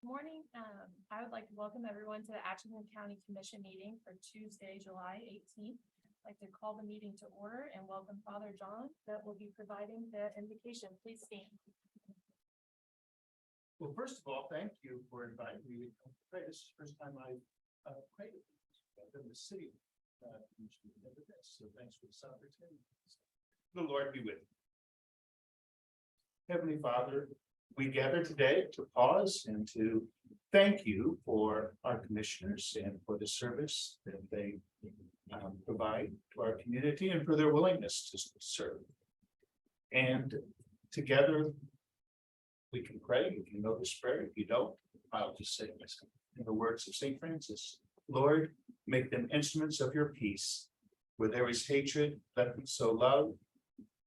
Morning. I would like to welcome everyone to the Atchison County Commission meeting for Tuesday, July 18th. I'd like to call the meeting to order and welcome Father John that will be providing the invocation. Please stand. Well, first of all, thank you for inviting me to come pray. This is the first time I've prayed in the city. So thanks for this opportunity. The Lord be with you. Heavenly Father, we gather today to pause and to thank you for our commissioners and for the service that they provide to our community and for their willingness to serve. And together we can pray. If you know this prayer, if you don't, I'll just say this in the words of St. Francis. Lord, make them instruments of your peace. Where there is hatred, let them sow love.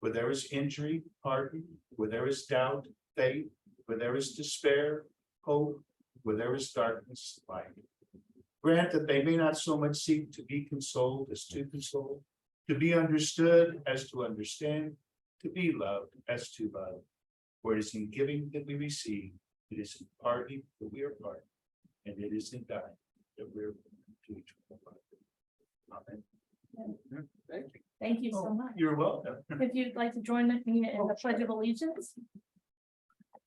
Where there is injury, pardon. Where there is doubt, faith. Where there is despair, hope. Where there is darkness, light. Grant that they may not so much seek to be consoled as to console, to be understood as to understand, to be loved as to love. For it is in giving that we receive, it is in parting that we are part, and it is in dying that we're to eternal life. Amen. Thank you. Thank you so much. You're welcome. If you'd like to join me in the Pledge of Allegiance.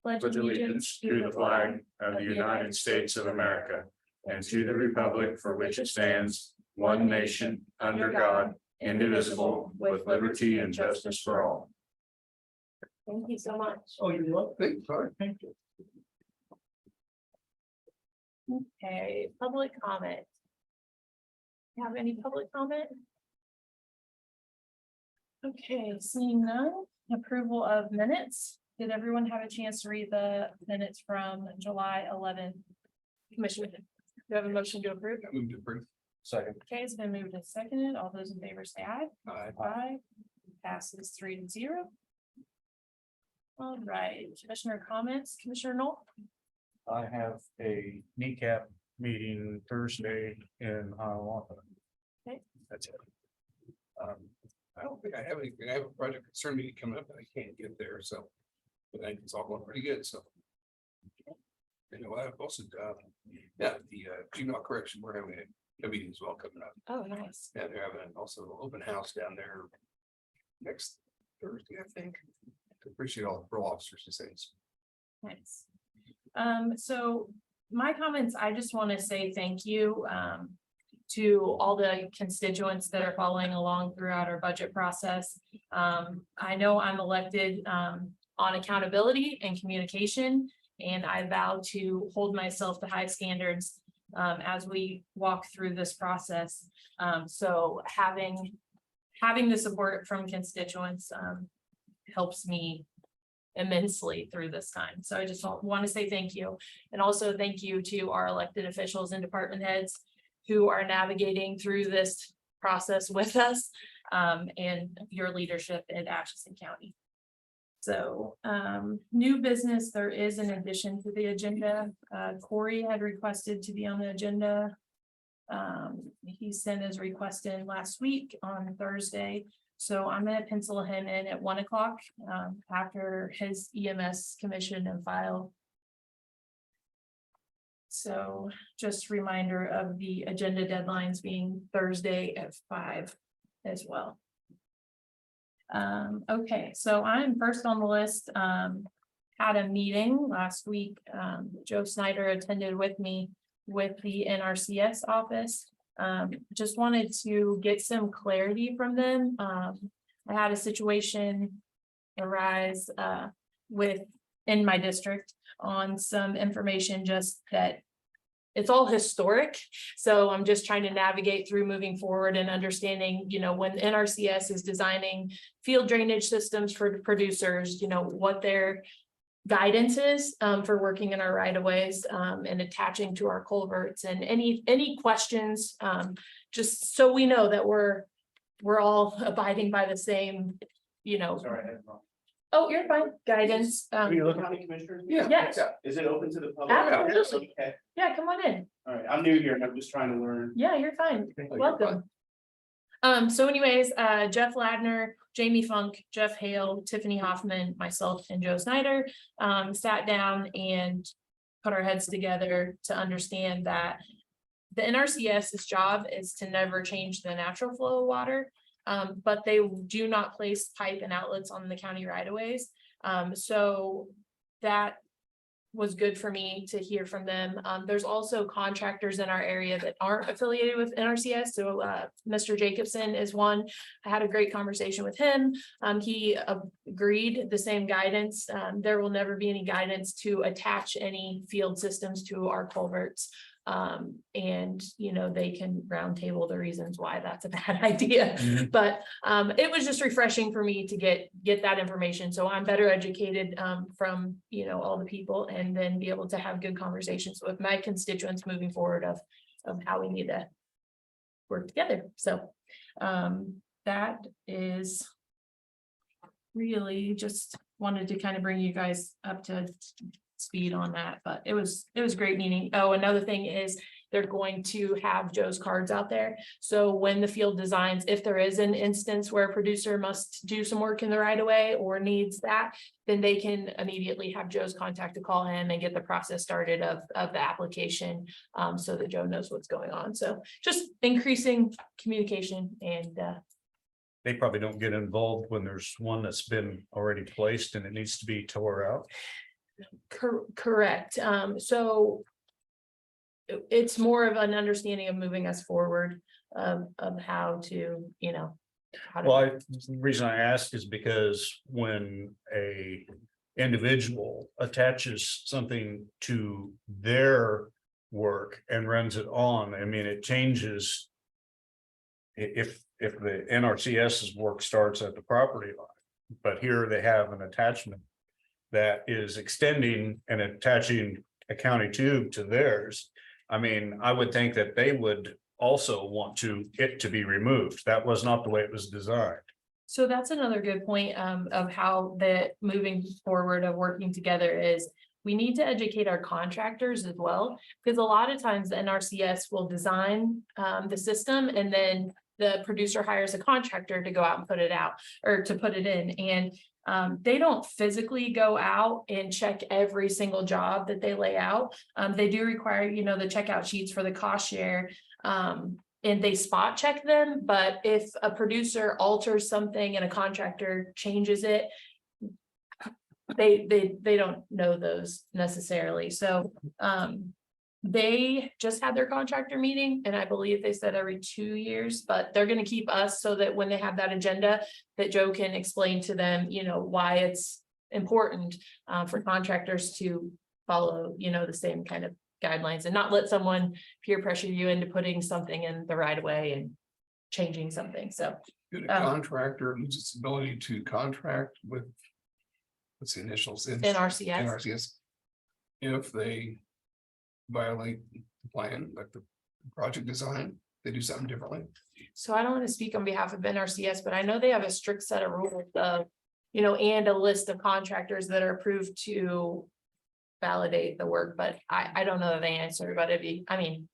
Pledge allegiance to the flag of the United States of America and to the republic for which it stands, one nation, under God, indivisible, with liberty and justice for all. Thank you so much. Oh, you're welcome. Sorry. Thank you. Okay, public comment. Have any public comment? Okay, seeing none. Approval of minutes. Did everyone have a chance to read the minutes from July 11th? Commission, do you have a motion to approve? Move to approve. Second. Okay, it's been moved and seconded. All those in favor say aye. Aye. Aye. Passes 3-0. All right, Commissioner comments, Commissioner Knoll? I have a kneecap meeting Thursday in Hiawatha. Okay. That's it. I don't think I have anything. I have a project concern meeting coming up, but I can't get there, so. But I think it's all going pretty good, so. You know, I've also, the juvenile correction, we're having a meeting as well coming up. Oh, nice. Yeah, they're having also an open house down there next Thursday, I think. Appreciate all the parole officers and things. Nice. So my comments, I just want to say thank you to all the constituents that are following along throughout our budget process. I know I'm elected on accountability and communication, and I vow to hold myself to high standards as we walk through this process. So having the support from constituents helps me immensely through this time. So I just want to say thank you. And also thank you to our elected officials and department heads who are navigating through this process with us and your leadership in Atchison County. So new business, there is an addition to the agenda. Corey had requested to be on the agenda. He sent his request in last week on Thursday. So I'm going to pencil him in at 1 o'clock after his EMS commission and file. So just reminder of the agenda deadlines being Thursday at 5 as well. Okay, so I'm first on the list. Had a meeting last week. Joe Snyder attended with me with the NRCS office. Just wanted to get some clarity from them. I had a situation arise in my district on some information just that it's all historic. So I'm just trying to navigate through moving forward and understanding, you know, when NRCS is designing field drainage systems for producers, you know, what their guidance is for working in our right of ways and attaching to our culverts, and any questions, just so we know that we're all abiding by the same, you know. Sorry, I had it wrong. Oh, you're fine. Guidance. Are you looking at the commissioners? Yeah. Yes. Is it open to the public? Absolutely. Okay, Yeah, come on in. all right, I'm new here and I'm just trying to learn. Yeah, you're fine. you're Welcome. So anyways, Jeff Ladner, Jamie Funk, Jeff Hale, Tiffany Hoffman, myself, and Joe Snyder sat down and put our heads together to understand that the NRCS's job is to never change the natural flow of water. But they do not place pipe and outlets on the county right of ways. So that was good for me to hear from them. There's also contractors in our area that aren't affiliated with NRCS. So Mr. Jacobson is one. I had a great conversation with him. He agreed the same guidance. There will never be any guidance to attach any field systems to our culverts. And you know, they can roundtable the reasons why that's a bad idea. But it was just refreshing for me to get that information. So I'm better educated from, you know, all the people, and then be able to have good conversations with my constituents moving forward of how we need to work together. So that is really just wanted to kind of bring you guys up to speed on that, but it was great meeting. Oh, another thing is they're going to have Joe's cards out there. So when the field designs, if there is an instance where a producer must do some work in the right of way or needs that, then they can immediately have Joe's contact to call him and get the process started of the application, so that Joe knows what's going on. So just increasing communication and They probably don't get involved when there's one that's been already placed and it needs to be tore out. correct. So it's more of an understanding of moving us forward of how to, you know. How to. Well, the reason I ask is because when a individual attaches something to their work and runs it on, I mean, it changes. If the NRCS's work starts at the property line, but here they have an attachment that is extending and attaching a county tube to theirs. I mean, I would think that they would also want it to be removed. That was not the way it was designed. So that's another good point of how the moving forward of working together is. We need to educate our contractors as well, because a lot of times the NRCS will design the system and then the producer hires a contractor to go out and put it out or to put it in. And they don't physically go out and check every single job that they lay out. They do require, you know, the checkout sheets for the cost share. And they spot check them, but if a producer alters something and a contractor changes it, they don't know those necessarily. So they just had their contractor meeting, and I believe they said every 2 years, but they're going to keep us so that when they have that agenda, that Joe can explain to them, you know, why it's important for contractors to follow, you know, the same kind of guidelines and not let someone peer pressure you into putting something in the right way and changing something. So Could a contractor lose its ability to contract with, what's the initials? NRCS. NRCS. If they violate the plan, like the project design, they do something differently. So I don't want to speak on behalf of NRCS, but I know they have a strict set of rules of, you know, and a list of contractors that are approved to validate the work, but I don't know the answer, but it'd be, I mean.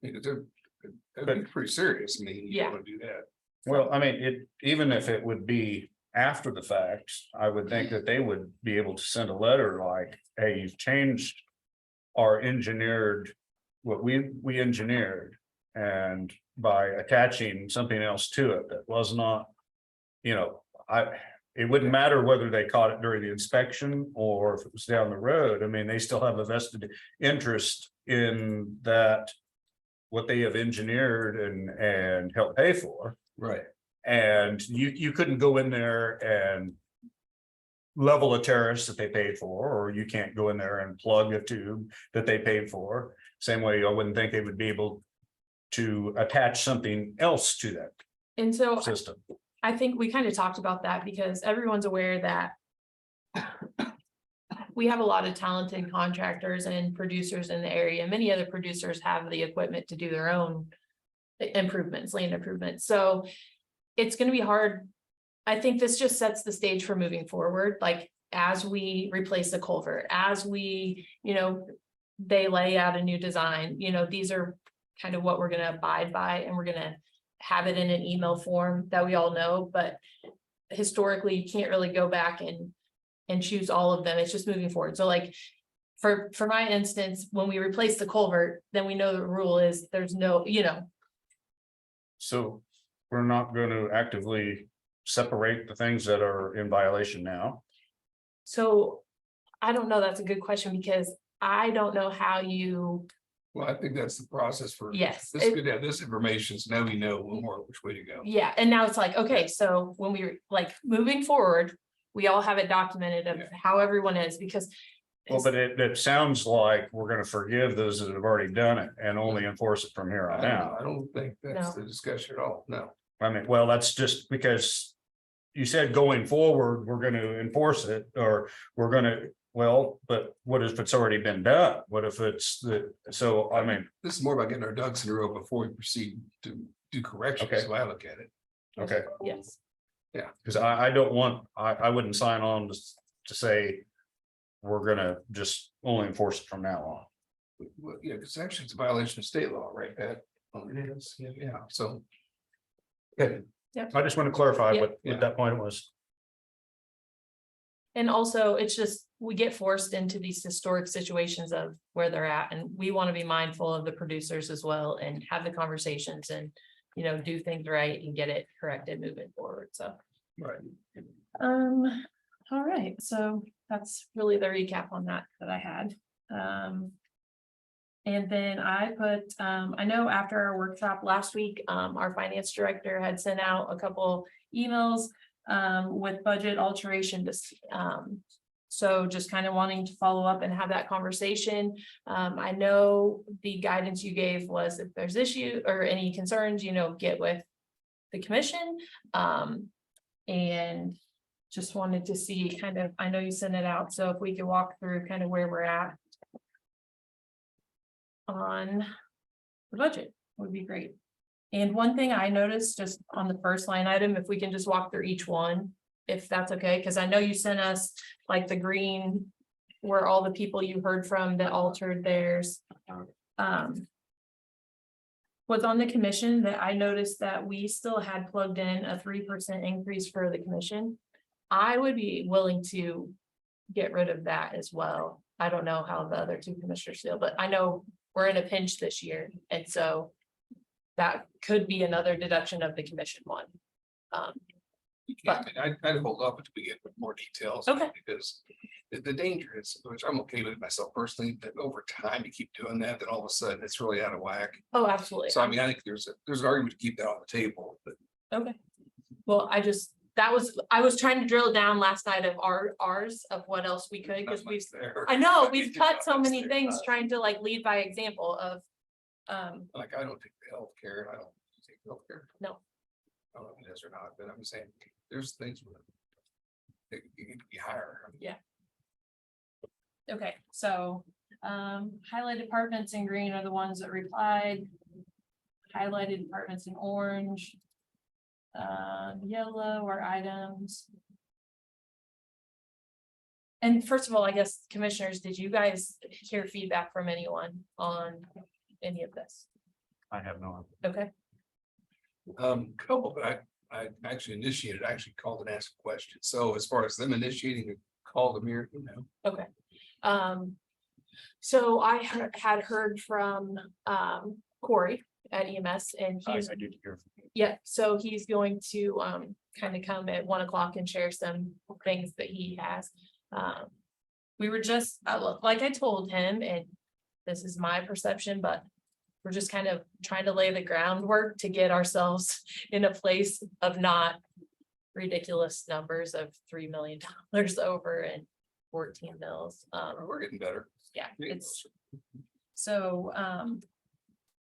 That'd be pretty serious. I mean, you Yeah. want to do that. Well, I mean, even if it would be after the fact, I would think that they would be able to send a letter like, hey, you've changed our engineered, what we engineered, and by attaching something else to it that was not, you know, it wouldn't matter whether they caught it during the inspection or if it was down the road. I mean, they still have a vested interest in that, what they have engineered and helped pay for. Right. And you couldn't go in there and level a terrace that they paid for, or you can't go in there and plug a tube that they paid for. Same way, I wouldn't think they would be able to attach something else to that And so system. I think we kind of talked about that because everyone's aware that we have a lot of talented contractors and producers in the area. Many other producers have the equipment to do their own improvements, land improvements. So it's going to be hard. I think this just sets the stage for moving forward. Like as we replace the culvert, as we, you know, they lay out a new design, you know, these are kind of what we're going to abide by, and we're going to have it in an email form that we all know. But historically, you can't really go back and choose all of them. It's just moving forward. So like for my instance, when we replace the culvert, then we know the rule is there's no, So we're not going to actively separate the things that are in violation now. so I don't know, that's a good question because I don't know how you, Well, I think that's the process for. yes. This could have this information, so now we know a little more which way to go. Yeah, and now it's like, okay, so when we were like moving forward, we all have it documented of Yeah. how everyone is because. Well, but it sounds like we're going to forgive those that have already done it and only enforce it from here on out. I don't think that's No. the discussion at all, no. I mean, well, that's just because you said going forward, we're going to enforce it, or we're going to, well, but what if it's already been done? What if it's so, I mean, This is more about getting our ducks in a row before we proceed to do corrections, Okay. so I look at it. okay, Yes, because I don't want, I wouldn't sign on to say we're going to just only enforce it from now on. Well, yeah, because actually it's a violation of state law, right, Pat? Oh, it is, yeah, so. Okay, I just want to clarify what Yeah. that point was. and also it's just, we get forced into these historic situations of where they're at, and we want to be mindful of the producers as well and have the conversations and, do things right and get it corrected moving forward, so. right. All right, so that's really the recap on that I had. And then I put, I know after our workshop last week, our finance director had sent out a couple emails with budget alteration. So just kind of wanting to follow up and have that conversation. I know the guidance you gave was if there's issue or any concerns, get with the commission. And just wanted to see kind of, I know you sent it out, so if we could walk through kind of where we're at on the budget would be great. And one thing I noticed just on the first line item, if we can just walk through each one, if that's okay, because I know you sent us like the green where all the people you heard from that altered theirs. Was on the commission that I noticed that we still had plugged in a 3% increase for the commission. I would be willing to get rid of that as well. I don't know how the other two commissioners feel, but I know we're in a pinch this year, and so that could be another deduction of the commission one. Yeah, I mean, I'd hold off until we get more details. Okay. Because the danger is, which I'm okay with myself personally, that over time you keep doing that, then all of a sudden it's really out of whack. Oh, absolutely. So I mean, I think there's an argument to keep that on the table, but. Okay. Well, I was trying to drill down last night of ours of what else we could, because not much there. I know we've Not cut so much many there. things trying to like lead by example of. Like, I don't take the healthcare, I don't take healthcare. No. I don't know if it is or not, but I'm saying, there's things where. You need to be higher. I mean, Okay, so highlighted departments in green are the ones that replied. Highlighted departments in orange. Yellow are items. And first of all, I guess commissioners, did you guys hear feedback from anyone on any of this? I have no. Okay, Couple, but I actually initiated, I actually called and asked a question. So as far as them initiating, a call them here, okay. So I had heard from Corey at EMS, and he's I did hear. yeah, so he's going to kind of come at 1 o'clock and share some things that he has. We were just, like I told him, and this is my perception, but we're just kind of trying to lay the groundwork to get ourselves in a place of not ridiculous numbers of $3 million over and 14 mils. we're getting better. Yeah, it's so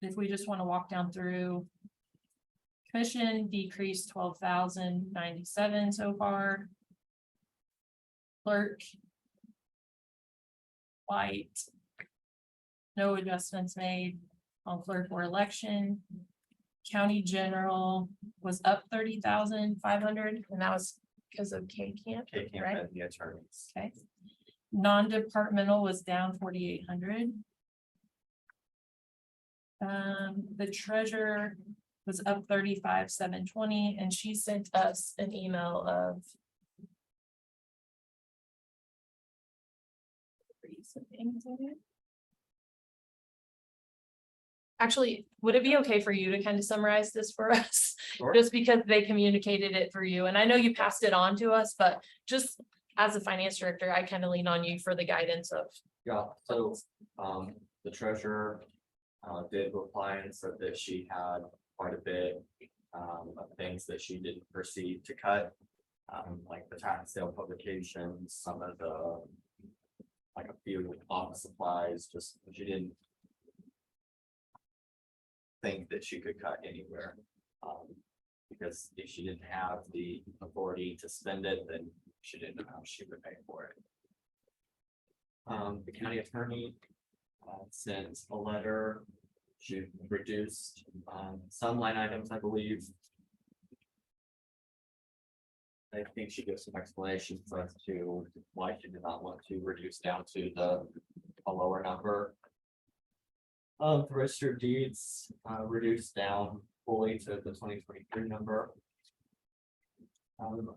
if we just want to walk down through. Commission decreased 12,097 so far. Clerk. White. No adjustments made on clerk or election. County general was up 30,500, and that was because of K-Camp, right? The attorneys. Okay. Non-departmental was down 4,800. The treasurer was up 35,720, and she sent us an email of piece of things in it. Actually, would it be okay for you to kind of summarize this for us? Sure. Just because they communicated it for you, and I know you passed it on to us, but just as a finance director, I kind of lean on you for the guidance of. Yeah, so, the treasurer, did reply and said that she had quite a bit, of things that she didn't proceed to cut. Like the tax sale publications, some of the, like a few office supplies, just she didn't think that she could cut anywhere. Because if she didn't have the authority to spend it, then she didn't know how she would pay for it. The county attorney sent a letter. She reduced some line items, I believe. I think she gives some explanations as to why she did not want to reduce down to a lower number. The registered deeds reduced down fully to the 2023 number.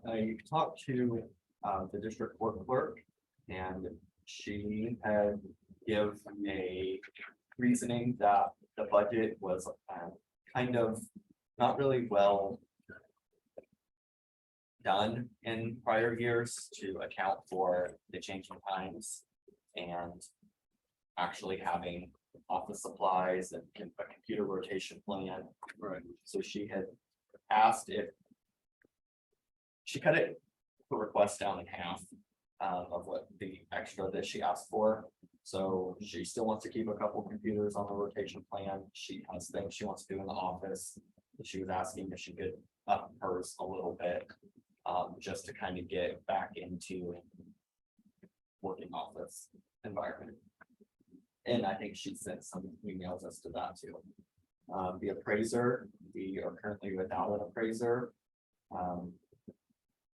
I talked to the district court clerk, and she had give a reasoning that the budget was kind of not really well done in prior years to account for the changing times and actually having office supplies and a computer rotation plan. Right. So she had asked if she cut it, the request down in half of what the extra that she asked for. So she still wants to keep a couple computers on the rotation plan. She has things she wants to do in the office. She was asking if she could up hers a little bit, just to kind of get back into working office environment. And I think she sent some emails as to that too. The appraiser, we are currently without an appraiser.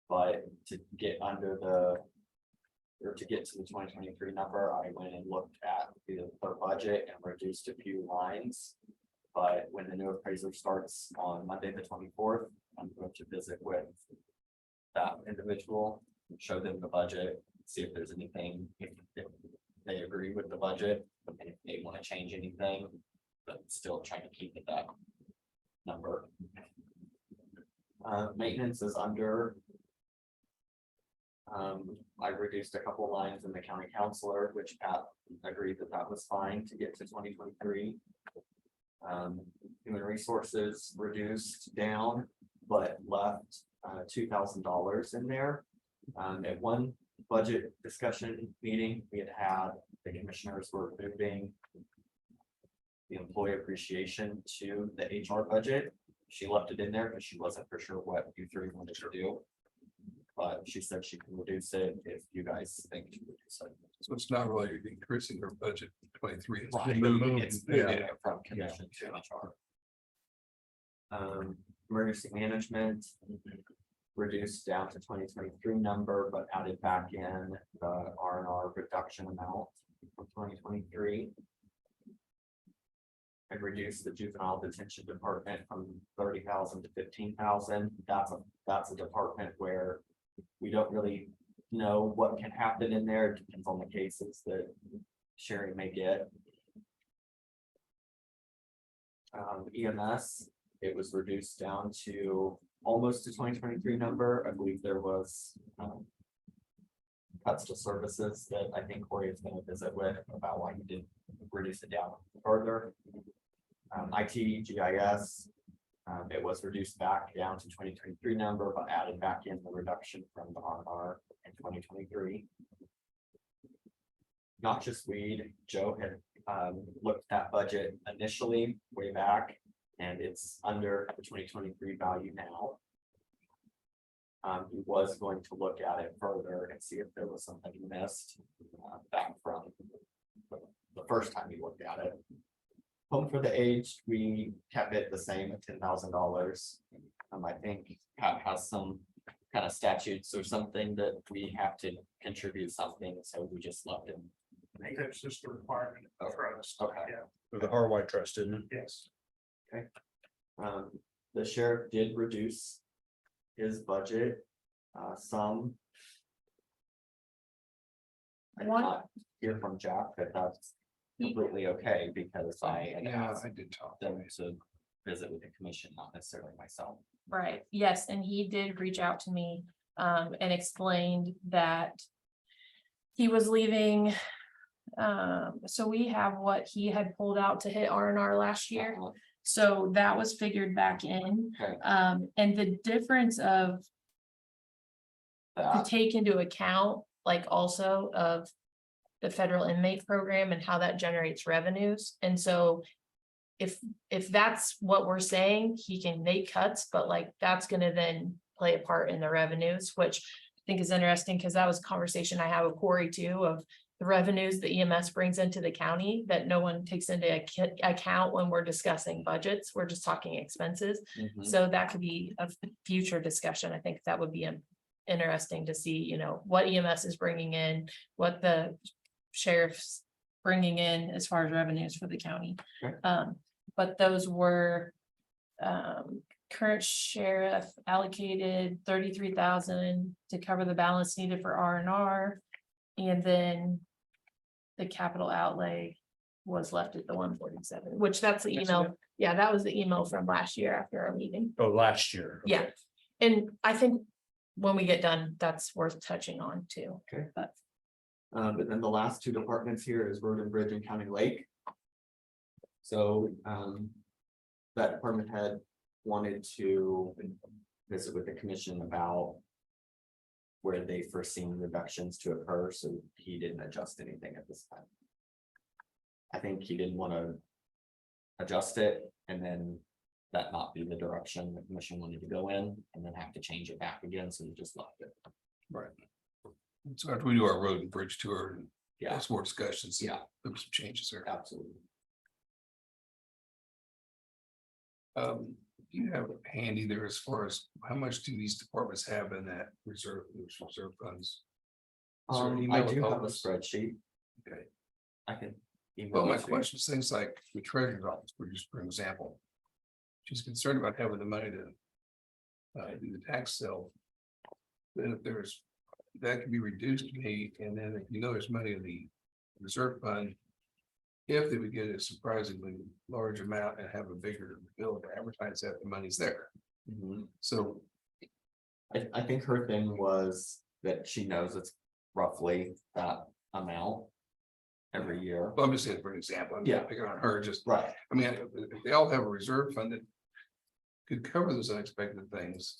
But to get under or to get to the 2023 number, I went and looked at their budget and reduced a few lines. But when the new appraiser starts on Monday, the 24th, I'm going to visit with that individual, show them the budget, see if there's anything, if they agree with the budget, and if they want to change anything, but still trying to keep it that number. Maintenance is under. I reduced a couple lines in the county counselor, which Pat agreed that that was fine to get to 2023. Human resources reduced down, but left $2,000 in there. At one budget discussion meeting, we had the commissioners were moving the employee appreciation to the HR budget. She left it in there because she wasn't for sure what you three wanted to do. But she said she can reduce it if you guys think she reduce it. So it's not really increasing her budget 23. It's Right. moving It's it. moving it from commission to HR. Emergency management reduced down to 2023 number, but added back in the R&R reduction amount from 2023. I reduced the juvenile detention department from 30,000 to 15,000. That's a department where we don't really know what can happen in there. It depends on the cases that Sherry may get. EMS, it was reduced down to almost a 2023 number. I believe there was cuts to services that I think Corey is going to visit with about why he did reduce it down further. IT, GIS, it was reduced back down to 2023 number, but added back in the reduction from the R&R in 2023. Noxious weed, Joe had looked at that budget initially way back, and it's under the 2023 value now. He was going to look at it further and see if there was something missed back from the first time he looked at it. Home for the aged, we kept it the same at $10,000. I think Pat has some kind of statutes or something that we have to contribute something, so we just left it. I think that's just a requirement for us. Okay. Yeah, For the Harway Trust, isn't it? yes. The sheriff did reduce his budget, some. One, hear from Jack that that's completely okay, because I had Yeah, asked I did talk. them to visit with the commission, not necessarily myself. Right, yes, and he did reach out to me, and explained that. He was leaving, so we have what he had pulled out to hit R&R last year, so that was figured back in. Okay. And the difference of to That, take into account, like also of the federal inmate program and how that generates revenues. And so if that's what we're saying, he can make cuts, but like that's gonna then play a part in the revenues, which I think is interesting, because that was a conversation I had with Corey too, of the revenues that EMS brings into the county that no one takes into account when we're discussing budgets. We're just talking expenses. mhm. So that could be a future discussion. I think that would be interesting to see, you know, what EMS is bringing in, what the sheriff's bringing in as far as revenues for the county. Okay. But those were, current sheriff allocated 33,000 to cover the balance needed for R&R. And then the capital outlay was left at the 147, which that's the email. Yeah, that was the email from last year after our meeting. Oh, last year. Yeah. And I think when we get done, that's worth touching on too. Okay. But But then the last two departments here is road and bridge and county lake. So, that department head wanted to visit with the commission about where they foreseen reductions to occur, so he didn't adjust anything at this time. I think he didn't want to adjust it and then that not be the direction the commission wanted to go in, and then have to change it back again, so he just left it. Right. So after we do our road and bridge tour and Yeah, have some more discussions. Yeah. There's some changes there. absolutely. Do you have it handy there as far as how much do these departments have in that reserve, those reserve funds? Is there an I email with do all have a this? spreadsheet. Okay. I can. email Well, my it to you. question is things like the treasurer's office, for example. She's concerned about having the money to do the tax sale. Then if there's, that can be reduced maybe, and then if you know there's money in the reserve fund. If they would get a surprisingly large amount and have a bigger bill to advertise that the money's there. Mhm. So, I think her thing was that she knows it's roughly that amount every year. well, I'm just saying for an example, I'm Yeah. not picking on her, just, Right, I mean, if they all have a reserve fund that. Could cover those unexpected things.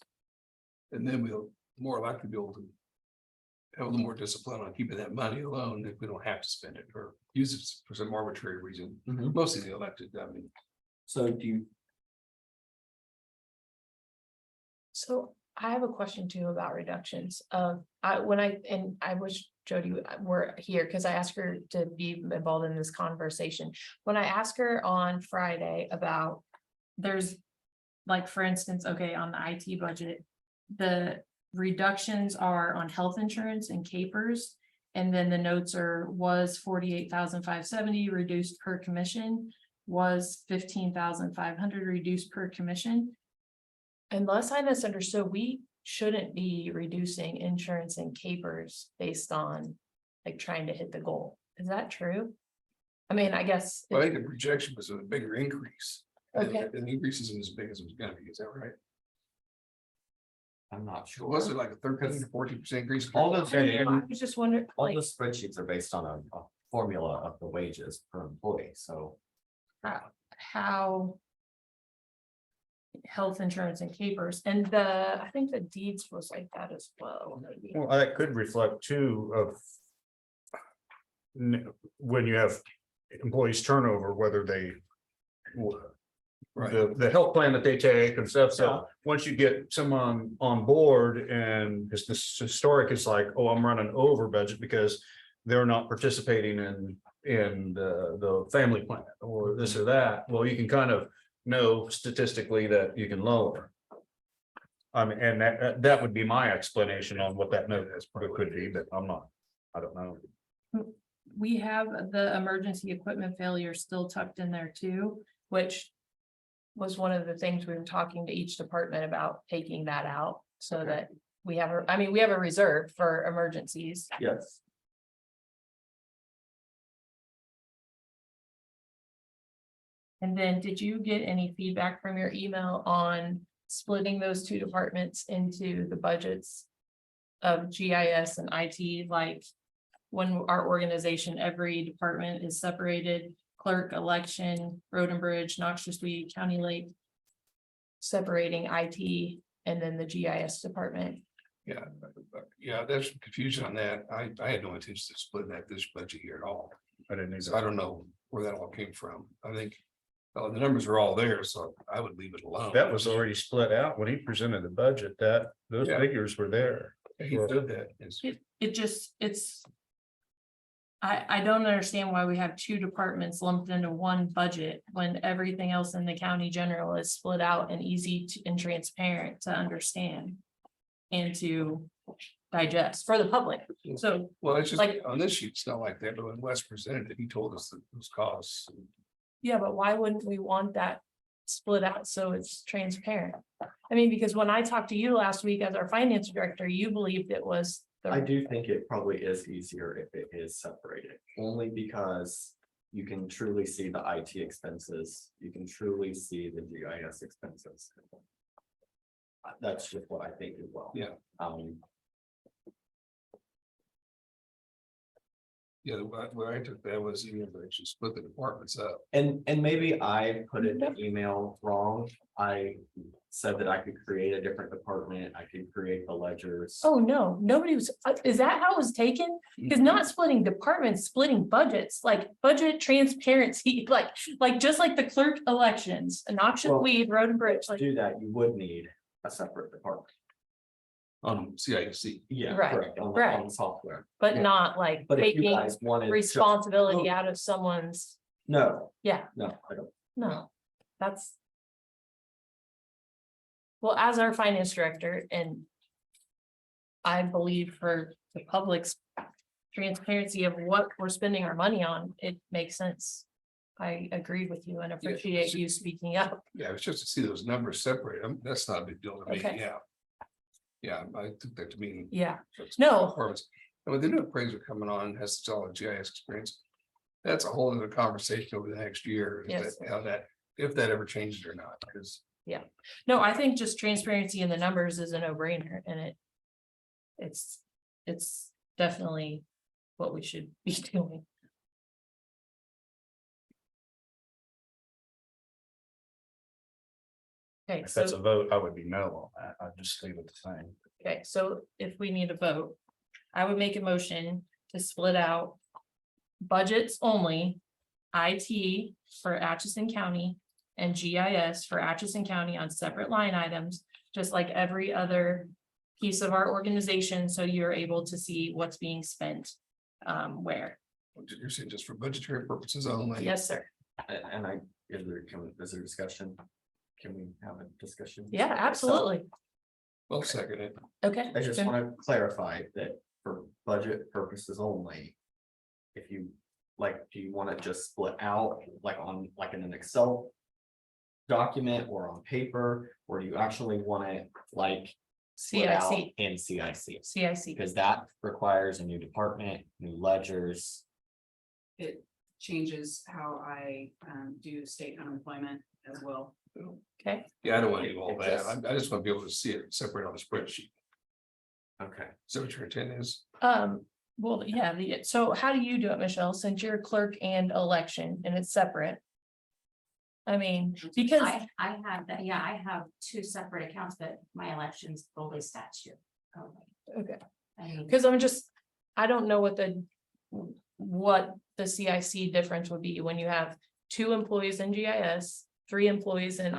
And then we'll more likely be able to. Have a little more discipline on keeping that money alone if we don't have to spend it or use it for some arbitrary reason, Mhm. mostly the elected, I mean. So do you, so I have a question too about reductions of, I wish Jody were here, because I asked her to be involved in this conversation. When I asked her on Friday about, there's, like, for instance, okay, on the IT budget, the reductions are on health insurance and capers. And then the notes are, was 48,570 reduced per commission, was 15,500 reduced per commission. Unless I misunderstood, we shouldn't be reducing insurance and capers based on like trying to hit the goal. Is that true? I mean, I guess. Well, I think the projection was a bigger increase. Okay. And the increase isn't as big as it was gonna be, is that right? I'm not So sure. was it like a 13 to 14% increase? All those, I was just wondering, all like, the spreadsheets are based on a formula of the wages per employee, so. how. Health insurance and capers, and I think the deeds was like that as well, maybe. Well, that could reflect too of. When you have employees turnover, whether they. Right. The health plan that they take and stuff, Yeah. so once you get someone on board and it's this historic, it's like, oh, I'm running over budget because. They're not participating in the family plan or this or that, well, you can kind of know statistically that you can lower. I mean, and that would be my explanation on what that note is, could be, but I don't know. We have the emergency equipment failure still tucked in there too, which. Was one of the things we were talking to each department about, taking that out so that we have, we have a reserve for emergencies. Yes. And then did you get any feedback from your email on splitting those two departments into the budgets of GIS and IT, like when our organization, every department is separated, clerk, election, road and bridge, noxious weed, county lake, separating IT and then the GIS department. Yeah, there's some confusion on that. I had no intention of splitting that this budget year at all. I didn't So I don't know where that all came from. I think the numbers are all there, so I would leave it alone. That was already split out when he presented the budget, those Yeah. figures were there. He said that. It's. I don't understand why we have two departments lumped into one budget when everything else in the county general is split out and easy and transparent to understand. And to digest for the public. So, Well, it's just like- on this sheet, it's not like that, but when Wes presented it, he told us that those costs. yeah, but why wouldn't we want that split out so it's transparent? I mean, because when I talked to you last week as our finance director, you believed it was. I do think it probably is easier if it is separated, only because you can truly see the IT expenses, you can truly see the GIS expenses. That's just what I think as well. Yeah. Yeah, where I took that was, you know, they should split the departments up. And maybe I put it in the email wrong. I said that I could create a different department, I could create the ledgers. Oh, no, nobody was, is that how it was taken? Because not splitting departments, splitting budgets, like budget transparency, like just like the clerk elections, noxious Well, weed, road and bridge, To like. do that, you would need a separate department. CIC. Yeah, Right, correct, on right. the software. But Yeah. not like But if you taking guys wanted. just- responsibility out of someone's, No, yeah, no, I don't. no, that's. Well, as our finance director and. I believe for the public's transparency of what we're spending our money on, it makes sense. I agree with you and appreciate you speaking up. Yeah, it's just to see those numbers separate them. That's not a big deal to me, Okay. yeah. Yeah, I took that to mean. Yeah, No. Departments. And with the new appraiser coming on, has such all the GIS experience. That's a whole other conversation over the next year. Is Yes. that how that, if that ever changes or not, because. no, I think just transparency in the numbers is a no-brainer and it's definitely what we should be doing. Okay, If that's so, a vote, I would be no on that. I'd just leave it the same. okay, so if we need a vote, I would make a motion to split out budgets only, IT for Atchison County and GIS for Atchison County on separate line items, just like every other piece of our organization, so you're able to see what's being spent where. You're saying just for budgetary purposes only. Yes, sir. And is there discussion? Can we have a discussion? Yeah, absolutely. Well, second it. Okay. I just want to clarify that for budget purposes only. If you like, do you want to just split out like in an Excel document or on paper, or do you actually want to like split out CIC, in CIC? CIC. Because that requires a new department, new ledgers. It changes how I do state unemployment as well. Okay, Yeah, I don't want to do all It that. just- I just want to be able to see it separate on the spreadsheet. Okay. Is that what your intent is? well, yeah, so how do you do it, Michelle, since you're clerk and election and it's separate? I mean, because, I have that, yeah, I have two separate accounts, but my elections fully statute. okay, I mean, because I don't know what the CIC difference would be when you have 2 employees in GIS, 3 employees in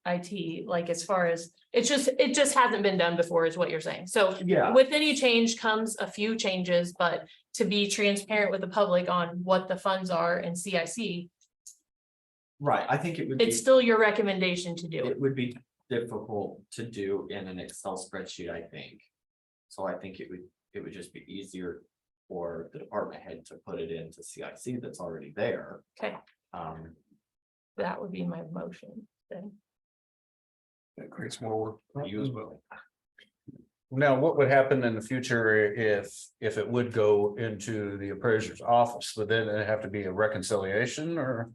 IT, like as far as, it just hasn't been done before is what you're saying. So Yeah, with any change comes a few changes, but to be transparent with the public on what the funds are in CIC, right. I think it would be. it's still your recommendation to do it. It would be difficult to do in an Excel spreadsheet, I think. So I think it would just be easier for the department head to put it into CIC that's already there. Okay, that would be my motion then. That creates more work for you as well. Now, what would happen in the future if it would go into the appraiser's office? Would then it have to be a reconciliation or?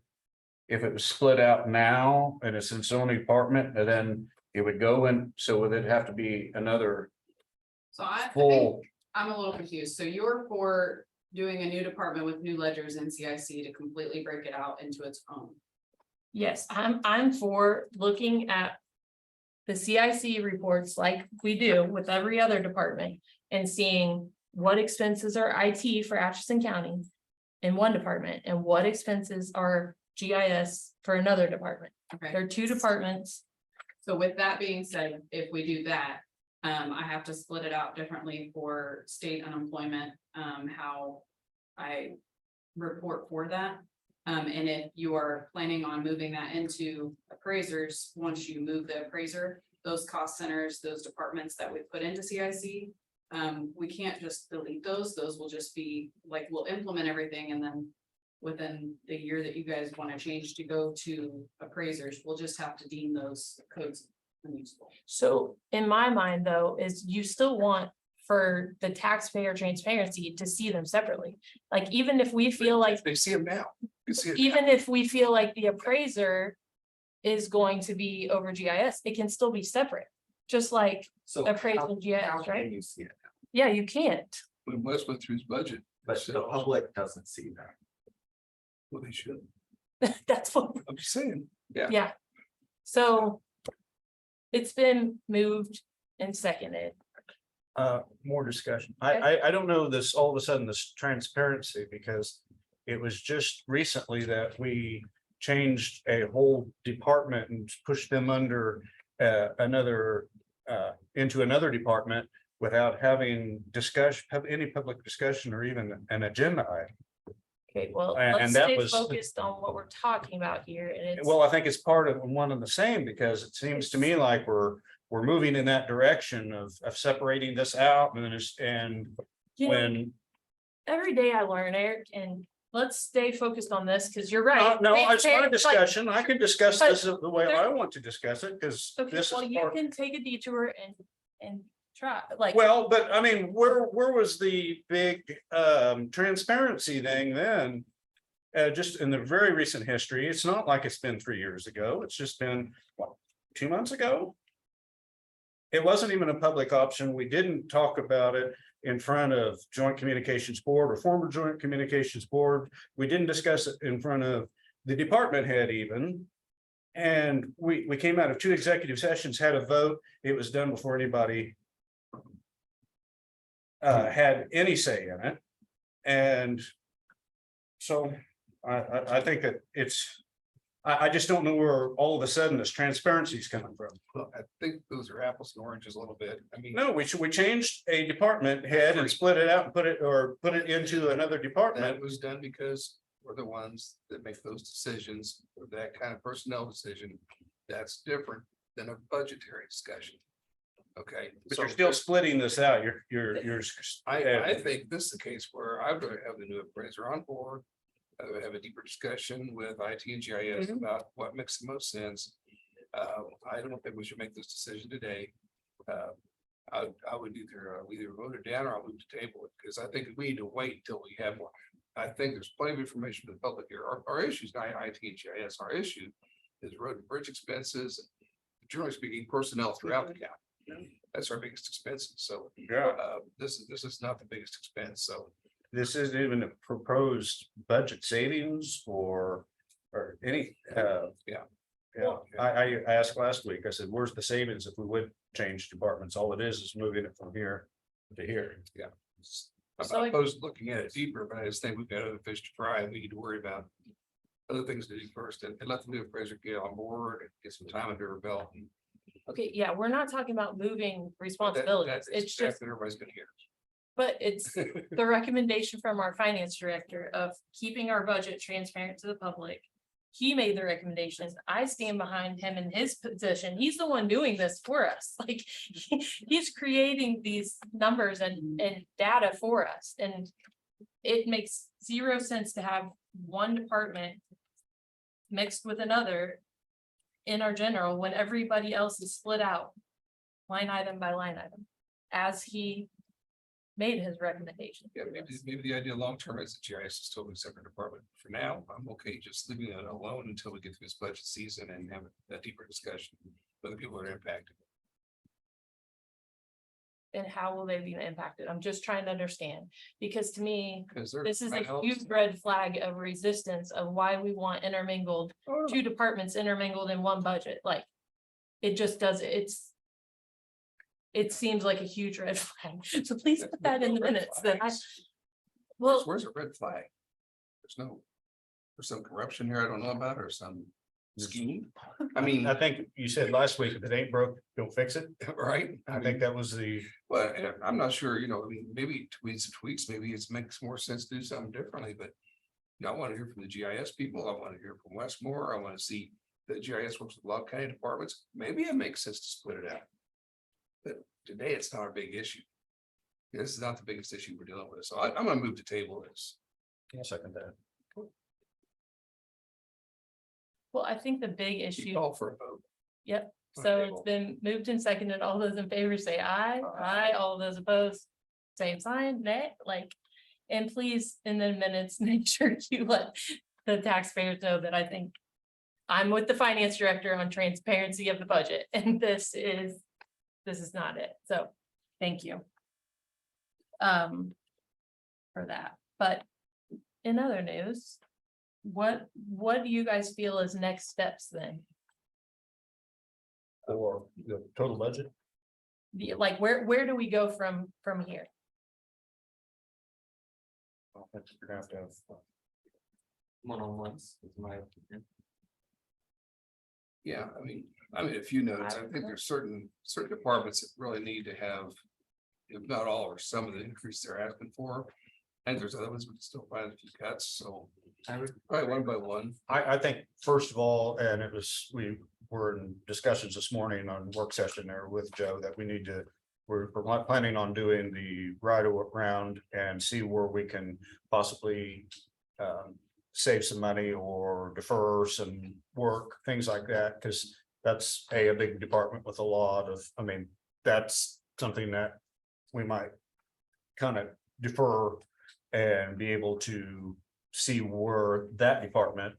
if it was split out now and it's in its own department, and then it would go in, so would it have to be another So I think full? I'm a little confused. So you're for doing a new department with new ledgers in CIC to completely break it out into its own. Yes, I'm for looking at the CIC reports like we do with every other department and seeing what expenses are IT for Atchison County in one department and what expenses are GIS for another department. Okay, There are two departments. so with that being said, if we do that, I have to split it out differently for state unemployment, how I report for that. And if you are planning on moving that into appraisers, once you move the appraiser, those cost centers, those departments that we put into CIC. We can't just delete those will just be like, we'll implement everything and then. Within the year that you guys want to change to go to appraisers, we'll just have to deem those codes unusable. So in my mind, though, is you still want for the taxpayer transparency to see them separately. Like, even if we feel like, They see them now. You can see it. even if we feel like the appraiser is going to be over GIS, it can still be separate. Just like So appraisal how GIS, can right? you see it? Yeah, you can't. When Wes went through his budget. But the public doesn't see that. Well, they should. That's what, I'm just saying. Yeah. yeah. So it's been moved and seconded. More discussion. Okay. I don't know this, all of a sudden, this transparency, because it was just recently that we changed a whole department and pushed them under another into another department without having discussion, have any public discussion or even an agenda item. Okay, well, And let's that stay was- focused on what we're talking about here, and it's. Well, I think it's part of one and the same, because it seems to me like we're moving in that direction of separating this out, and You know, when. every day I learn, Eric, and let's stay focused on this, because you're right. No, it's not a Transparent, like, discussion. I can discuss but this the way there- I want to discuss it, because Okay, this well, is you part. can take a detour and try, like. Well, but I mean, where was the big transparency thing then? Just in the very recent history, it's not like it's been 3 years ago. It's just been, what, 2 months ago? It wasn't even a public option. We didn't talk about it in front of Joint Communications Board or former Joint Communications Board. We didn't discuss it in front of the department head even. And we came out of 2 executive sessions, had a vote. It was done before anybody had any say in it. And so I think that I just don't know where all of a sudden this transparency is coming from. Well, I think those are apples and oranges a little bit. I mean. No, we changed a department head and split it out and put it into another department. That was done because we're the ones that make those decisions, or that kind of personnel decision. That's different than a budgetary discussion. Okay. But so you're still splitting this out. You're. I think this is the case where I'd rather have the new appraiser on board. I would have a deeper discussion with IT and GIS about what makes the most sense. I don't think we should make this decision today. I would either vote it down or I'll move to table it, because I think we need to wait until we have more. I think there's plenty of information for the public here. Our issues, not IT and GIS, our issue is road and bridge expenses. Generally speaking, personnel throughout the county. That's our biggest expenses. So Yeah, this is not the biggest expense. So this isn't even a proposed budget savings or any, Yeah. Yeah, I asked last week, I said, where's the savings if we would change departments? All it is moving it from here to here. I'm So not like- opposed to looking at it deeper, but I just think we've got other fish to fry and we need to worry about other things to do first and let the new appraiser get on board and get some time under her belt. And Okay, yeah, we're not talking about moving that- responsibilities. that's It's just, exactly what everybody's gonna hear. but it's the recommendation from our finance director of keeping our budget transparent to the public. He made the recommendations. I stand behind him in his position. He's the one doing this for us. Like, he's creating these numbers and data for us, and it makes zero sense to have one department mixed with another in our general when everybody else is split out line item by line item, as he made his recommendation. Yeah, maybe the idea long-term is that GIS is still a separate department. For now, I'm okay just leaving it alone until we get through this budget season and have a deeper discussion with the people that are impacted. And how will they be impacted? I'm just trying to understand, because to me, Because they're. this is my a health- huge red flag of resistance of why we want intermingled, Oh, two departments intermingled in one budget, like. It just does, it seems like a huge red flag, so please put that in the Red minutes that I, flags. well, Where's a red flag? There's some corruption here I don't know about or some scheme. I mean, I think you said last week, if it ain't broke, don't fix it. right? I think that was the, Well, I'm not sure, I mean, maybe tweaks, maybe it makes more sense to do something differently, but. I want to hear from the GIS people. I want to hear from Westmore. I want to see that GIS works with a lot of county departments. Maybe it makes sense to split it out. But today it's not a big issue. This is not the biggest issue we're dealing with. So I'm gonna move to table this. second that. well, I think the big issue, Call for a vote. yep, on so table. it's been moved and seconded, all those in favor say aye, aye, all those opposed. Same sign, nay, like, and please, in the minutes, make sure you let the taxpayers know that I think. I'm with the finance director on transparency of the budget, and this is not it, so, thank you. For that, but in other news, what do you guys feel is next steps then? Or the total budget? Like, where do we go from here? We're gonna have to have. One-on-ones is my opinion. Yeah, I mean, a few notes. I think there's certain departments that really need to have. If not all or some of the increase they're asking for. And there's other ones we can still find a few cuts, so I would, probably one by one. I think first of all, and we were in discussions this morning on work session there with Joe that we need to. We're planning on doing the right around and see where we can possibly. Save some money or defer some work, things like that, because that's a big department with a lot of, that's something that. We might kind of defer and be able to see where that department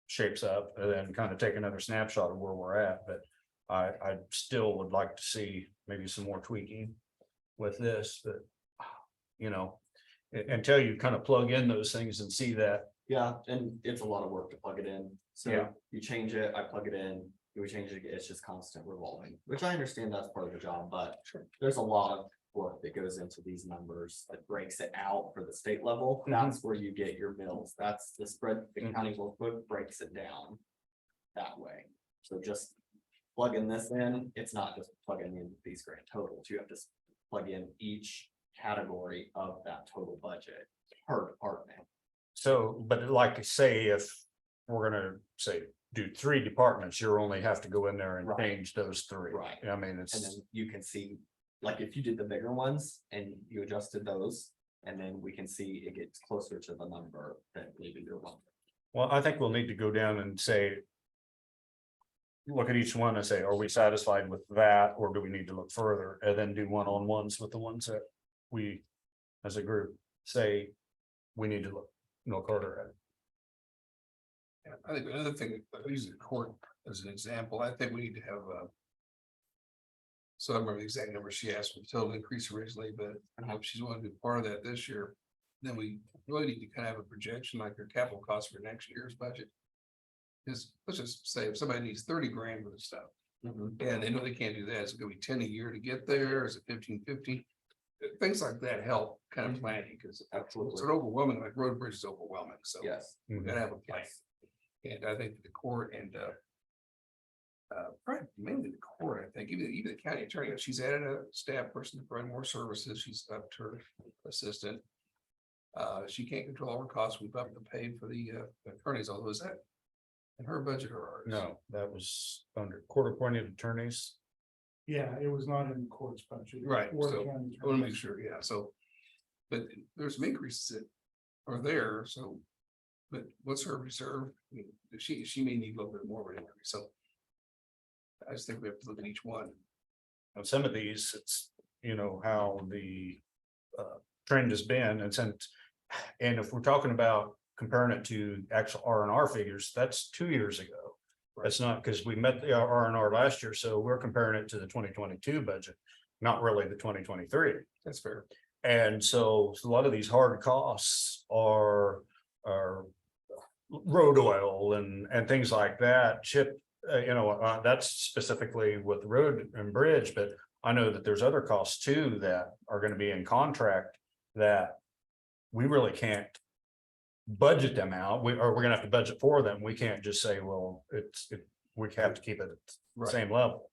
shapes up and then kind of take another snapshot of where we're at, but I still would like to see maybe some more tweaking with this, but until you kind of plug in those things and see that. yeah, and it's a lot of work to plug it in. So Yeah. you change it, I plug it in, we change it, again, it's just constant revolving, which I understand that's part of the job, but there's a lot of work that goes into these numbers that breaks it out for the state level. That's where you get your mills. That's the spread, the county workbook breaks it down that way. So just plugging this in, it's not just plugging in these grand totals. You have to plug in each category of that total budget per department. So, but like I say, if we're gonna say do 3 departments, you only have to go in there and Right. change those 3. Right. I mean, And it's, then you can see, like, if you did the bigger ones and you adjusted those, and then we can see it gets closer to the number that maybe you're wanting. well, I think we'll need to go down and say. Look at each one and say, are we satisfied with that, or do we need to look further, and then do one-on-ones with the ones that we, as a group, say. We need to look harder at it. Yeah, I think another thing, I use the court as an example, I think we need to have so I remember the exact number she asked for the total increase originally, but I hope she's willing to be part of that this year. Then we really need to kind of have a projection like our capital costs for next year's budget. Because let's just say if somebody needs 30 grand worth of stuff, and they know they can't do that, is it gonna be 10 a year to get there, is it 15? Things like that help kind of planning, because Absolutely. it's an overwhelming, like road bridge is overwhelming, so. Yes. We gotta have a plan. And I think the court and probably mainly the court, I think, even the county attorney, she's added a staff person to provide more services, she's upped her assistant. She can't control all her costs, we've upped the pay for the attorneys, although is that in her budget or ours? No, that was under court-appointed attorneys. Yeah, it was not in the court's budget. Right, Or so the county's I wanna make budget. sure, yeah, so. But there's some increases that are there, so. But what's her reserve? I mean, she may need a little bit more of an increase, so. I just think we have to look at each one. Of some of these, it's, how trend has been, and if we're talking about comparing it to actual R&R figures, that's 2 years ago. That's not, because we met the R&R last year, so we're comparing it to the 2022 budget, not really the 2023. That's fair. And so a lot of these hard costs are road oil and things like that, that's specifically with road and bridge, but I know that there's other costs too that are gonna be in contract that we really can't budget them out. We're gonna have to budget for them. We can't just say, well, we have to keep it at the same level.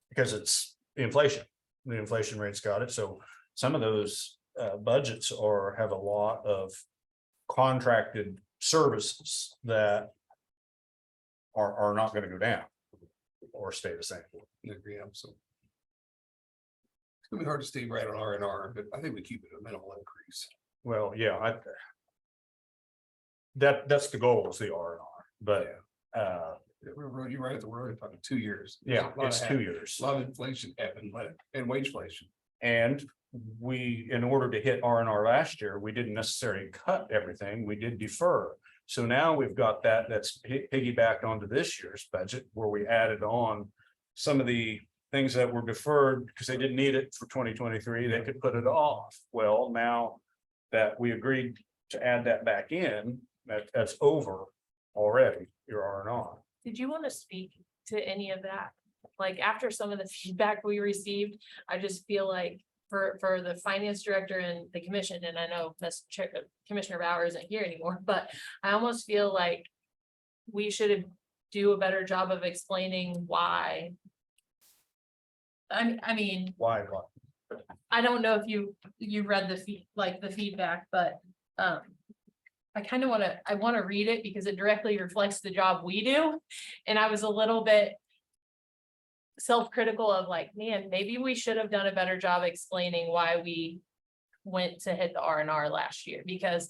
Because it's the inflation rate's got it, so some of those budgets have a lot of contracted services that are not gonna go down or stay the same. I agree, so. It's gonna be hard to stay right on R&R, but I think we keep it a minimal increase. Well, yeah, that's the goal, is the R&R, but You're right, we're talking 2 years. yeah, There's a lot it's of 2 years. A lot of inflation happened, and wage inflation. And in order to hit R&R last year, we didn't necessarily cut everything, we did defer. So now we've got that's piggybacked onto this year's budget, where we added on some of the things that were deferred because they didn't need it for 2023, they could put it off. Well, now that we agreed to add that back in, that's over already, your R&R. Did you want to speak to any of that? Like, after some of the feedback we received, I just feel like for the finance director and the commission, and I know Commissioner Bauer isn't here anymore, but I almost feel like we should do a better job of explaining why. I mean, Why? I don't know if you read the feedback, but I kind of want to read it because it directly reflects the job we do. And I was a little bit self-critical of like, man, maybe we should have done a better job explaining why we went to hit the R&R last year, because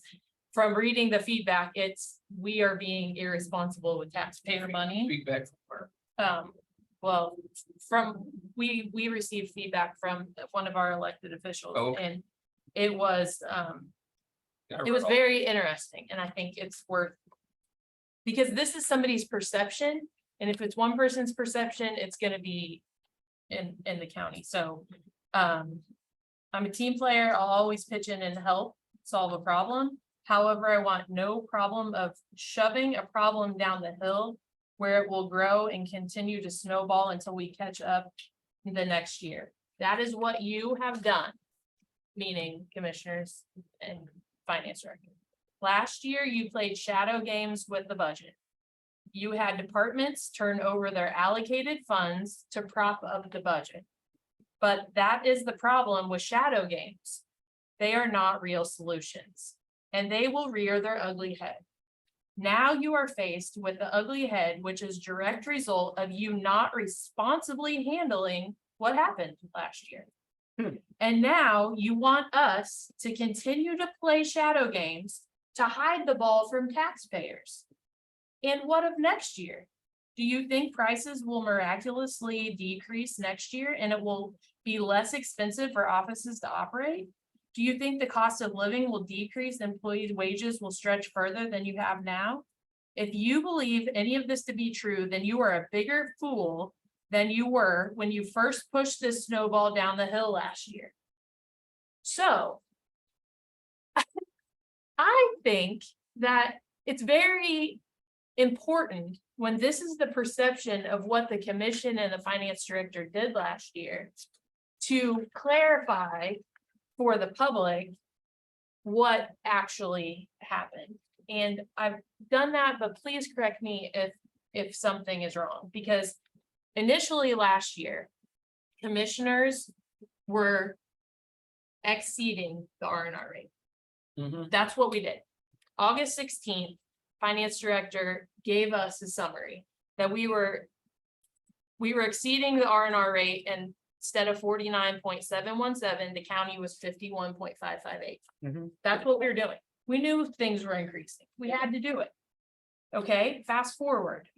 from reading the feedback, we are being irresponsible with taxpayer money. Feedback from Well, we received feedback from one of our elected officials, and it was very interesting, and I think it's worth, because this is somebody's perception, and if it's one person's perception, it's gonna be in the county. So I'm a team player. I'll always pitch in and help solve a problem. However, I want no problem of shoving a problem down the hill where it will grow and continue to snowball until we catch up the next year. That is what you have done, meaning commissioners and finance director. Last year, you played shadow games with the budget. You had departments turn over their allocated funds to prop up the budget. But that is the problem with shadow games. They are not real solutions, and they will rear their ugly head. Now you are faced with the ugly head, which is direct result of you not responsibly handling what happened last year. And now you want us to continue to play shadow games to hide the ball from taxpayers. And what of next year? Do you think prices will miraculously decrease next year and it will be less expensive for offices to operate? Do you think the cost of living will decrease, employees' wages will stretch further than you have now? If you believe any of this to be true, then you are a bigger fool than you were when you first pushed this snowball down the hill last year. So I think that it's very important, when this is the perception of what the commission and the finance director did last year, to clarify for the public what actually happened. And I've done that, but please correct me if something is wrong, because initially last year, commissioners were exceeding the R&R rate. That's what we did. August 16th, finance director gave us a summary that we were exceeding the R&R rate, and instead of 49.717, the county was 51.558. That's what we were doing. We knew things were increasing. We had to do it. Okay, fast forward.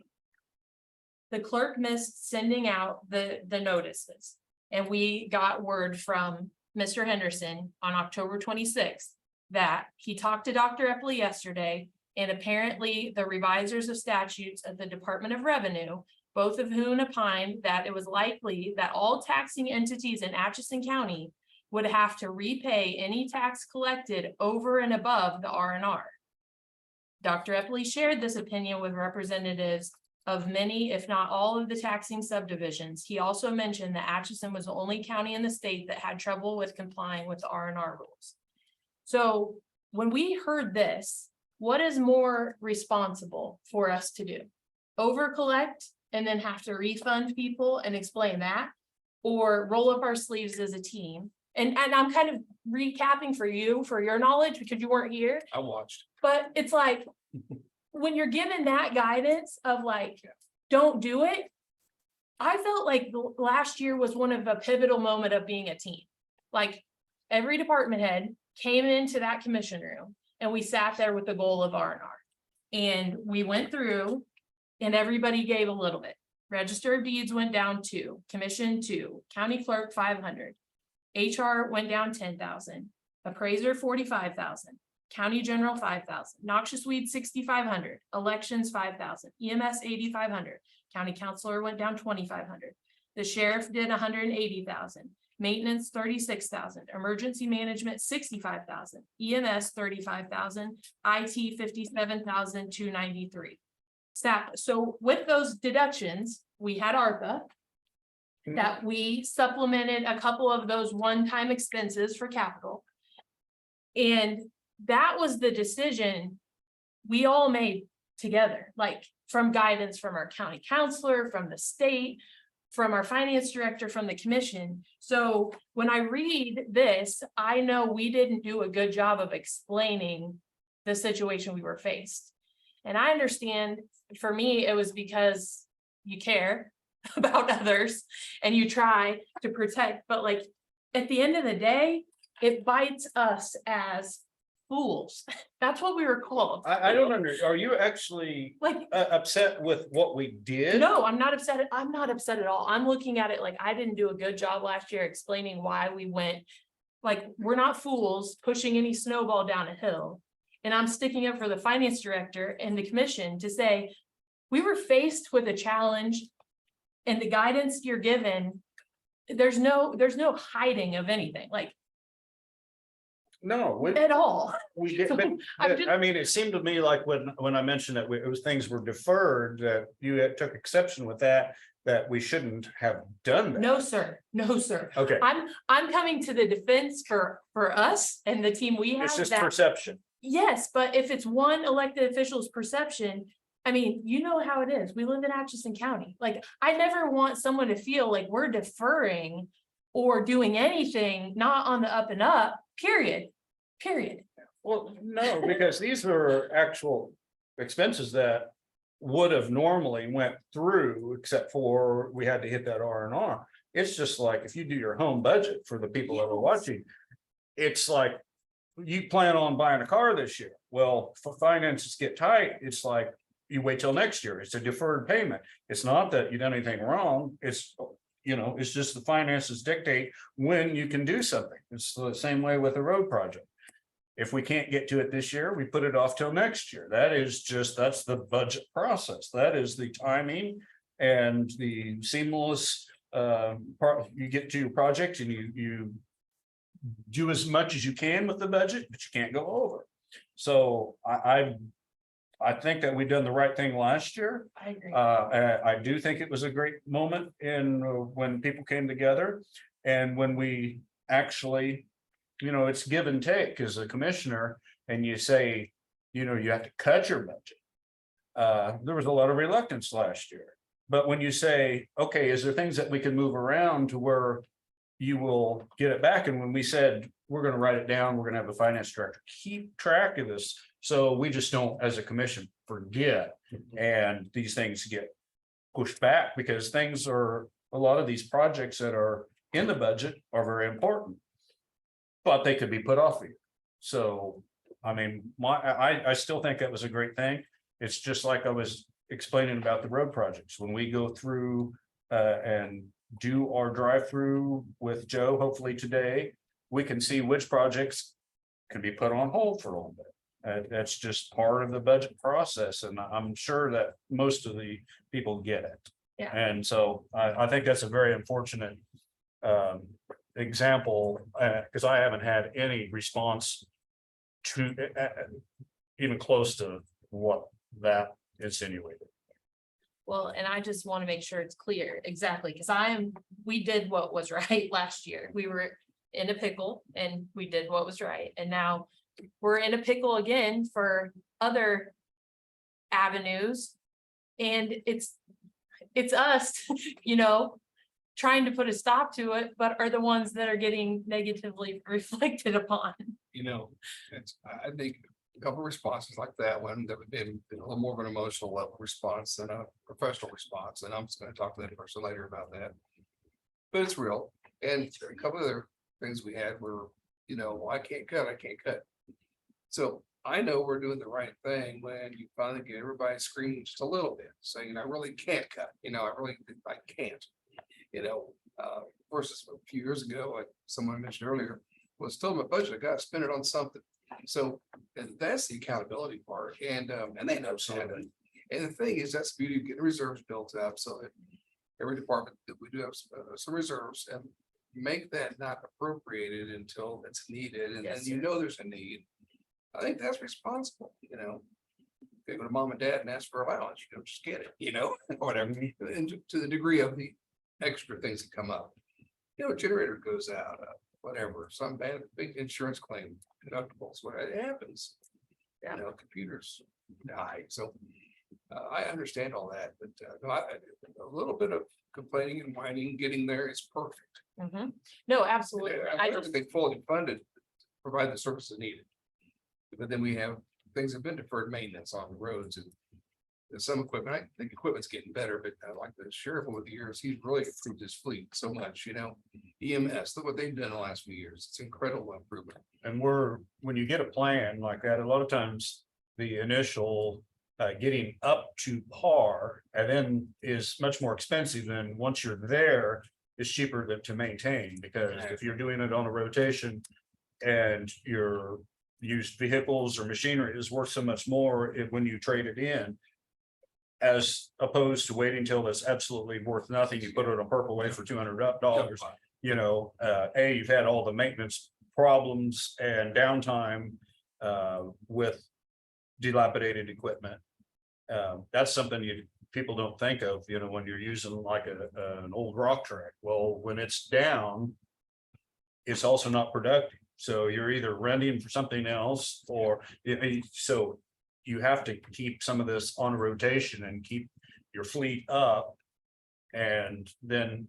The clerk missed sending out the notices, and we got word from Mr. Henderson, on October 26th, that he talked to Dr. Epley yesterday, and apparently the revisers of statutes of the Department of Revenue, both of whom opined that it was likely that all taxing entities in Atchison County would have to repay any tax collected over and above the R&R. Dr. Epley shared this opinion with representatives of many, if not all, of the taxing subdivisions. He also mentioned that Atchison was the only county in the state that had trouble with complying with the R&R rules. So when we heard this, what is more responsible for us to do? Over collect and then have to refund people and explain that? Or roll up our sleeves as a team? And I'm kind of recapping for you, for your knowledge, because you weren't here. I watched. But it's like, when you're given that guidance of like, don't do it. I felt like last year was one of a pivotal moment of being a team. Like, every department head came into that commission room and we sat there with the goal of R&R. And we went through and everybody gave a little bit. Register of Deeds went down 2, Commission 2, County Clerk 500. HR went down 10,000, Appraiser 45,000, County General 5,000, Noxious Weed 6,500, Elections 5,000, EMS 8,500, County Counselor went down 2,500. The Sheriff did 180,000, Maintenance 36,000, Emergency Management 65,000, EMS 35,000, IT 57,293. So with those deductions, we had ARPA. That we supplemented a couple of those one-time expenses for capital. And that was the decision we all made together, like from guidance from our county counselor, from the state, from our finance director, from the commission. So when I read this, I know we didn't do a good job of explaining the situation we were faced. And I understand, for me, it was because you care about others and you try to protect, but like at the end of the day, it bites us as fools. That's what we were called. I don't are you actually Like, upset with what we did? no, I'm not upset. I'm not upset at all. I'm looking at it like I didn't do a good job last year explaining why we went. Like, we're not fools pushing any snowball down a hill. And I'm sticking up for the finance director and the commission to say, we were faced with a challenge. And the guidance you're given, there's no hiding of anything, like No, at all. we did, So, but I'm just- I mean, it seemed to me like when I mentioned that it was things were deferred, that you took exception with that we shouldn't have done that. No, sir. No, sir. Okay, I'm coming to the defense for us and the team we have. it's just that- perception. Yes, but if it's one elected official's perception, I mean, you know how it is. We live in Atchison County. Like, I never want someone to feel like we're deferring or doing anything not on the up and up, period. Well, no, because these were actual expenses that would have normally went through, except for we had to hit that R&R. It's just like if you do your home budget for the people that are watching, it's like you plan on buying a car this year. Well, for finances get tight, it's like you wait till next year. It's a deferred payment. It's not that you done anything wrong. It's, it's just the finances dictate when you can do something. It's the same way with a road project. If we can't get to it this year, we put it off till next year. That's the budget process. That is the timing and the seamless, you get to your project and you do as much as you can with the budget, but you can't go over. So I think that we've done the right thing last year. I agree. I do think it was a great moment when people came together and when we actually, it's give and take as a commissioner and you say, you have to cut your budget. There was a lot of reluctance last year, but when you say, okay, is there things that we can move around to where you will get it back? And when we said, we're going to write it down, we're going to have the finance director keep track of this. So we just don't, as a commission, forget, and these things get pushed back because a lot of these projects that are in the budget are very important, but they could be put off here. So, I mean, I still think that was a great thing. It's just like I was explaining about the road projects. When we go through and do our drive-through with Joe, hopefully today, we can see which projects can be put on hold for a little bit. That's just part of the budget process, and I'm sure that most of the people get it. Yeah. And so I think that's a very unfortunate example, because I haven't had any response to even close to what that insinuated. Well, and I just want to make sure it's clear, exactly, because we did what was right last year. We were in a pickle and we did what was right. And now we're in a pickle again for other avenues. And it's us, trying to put a stop to it, but are the ones that are getting negatively reflected upon. I think a couple of responses like that one that would be a little more of an emotional level response than a professional response, and I'm just gonna talk to that person later about that. But it's real, and a couple of other things we had were, I can't cut. So I know we're doing the right thing when you finally get everybody screaming just a little bit, saying, I really can't cut, I can't. Versus a few years ago, like someone mentioned earlier, was still in my budget, I gotta spend it on something. So and that's the accountability part, and they know that. And the thing is, that's the beauty of getting reserves built up, so that every department that we do have some reserves, and make that not appropriated until it's needed, and then Yes, there's a need. I think that's responsible, They go to mom and dad and ask for allowance, just get it, or whatever, and to the degree of the extra things that come up. A generator goes out, whatever, some big insurance claim, deductibles, what it happens. Computers die, so I understand all that, but no, a little bit of complaining and whining, getting there is perfect. Mhm. No, absolutely. I just, Everything fully funded, to provide the services needed. But then we have things have been deferred maintenance on the roads and some equipment. I think equipment's getting better, but like the sheriff over the years, he's really improved his fleet so much, EMS, look what they've done in the last few years. It's incredible improvement. And when you get a plan like that, a lot of times the initial getting up to par and then is much more expensive than once you're there is cheaper to maintain, because if you're doing it on a rotation and your used vehicles or machinery is worth so much more when you trade it in, as opposed to waiting till it's absolutely worth nothing, you put it on Purple Wave for $200. You've had all the maintenance problems and downtime with dilapidated equipment. That's something people don't think of, when you're using like an old rock track. Well, when it's down, it's also not productive. So you're either renting for something else, or so you have to keep some of this on rotation and keep your fleet up. And then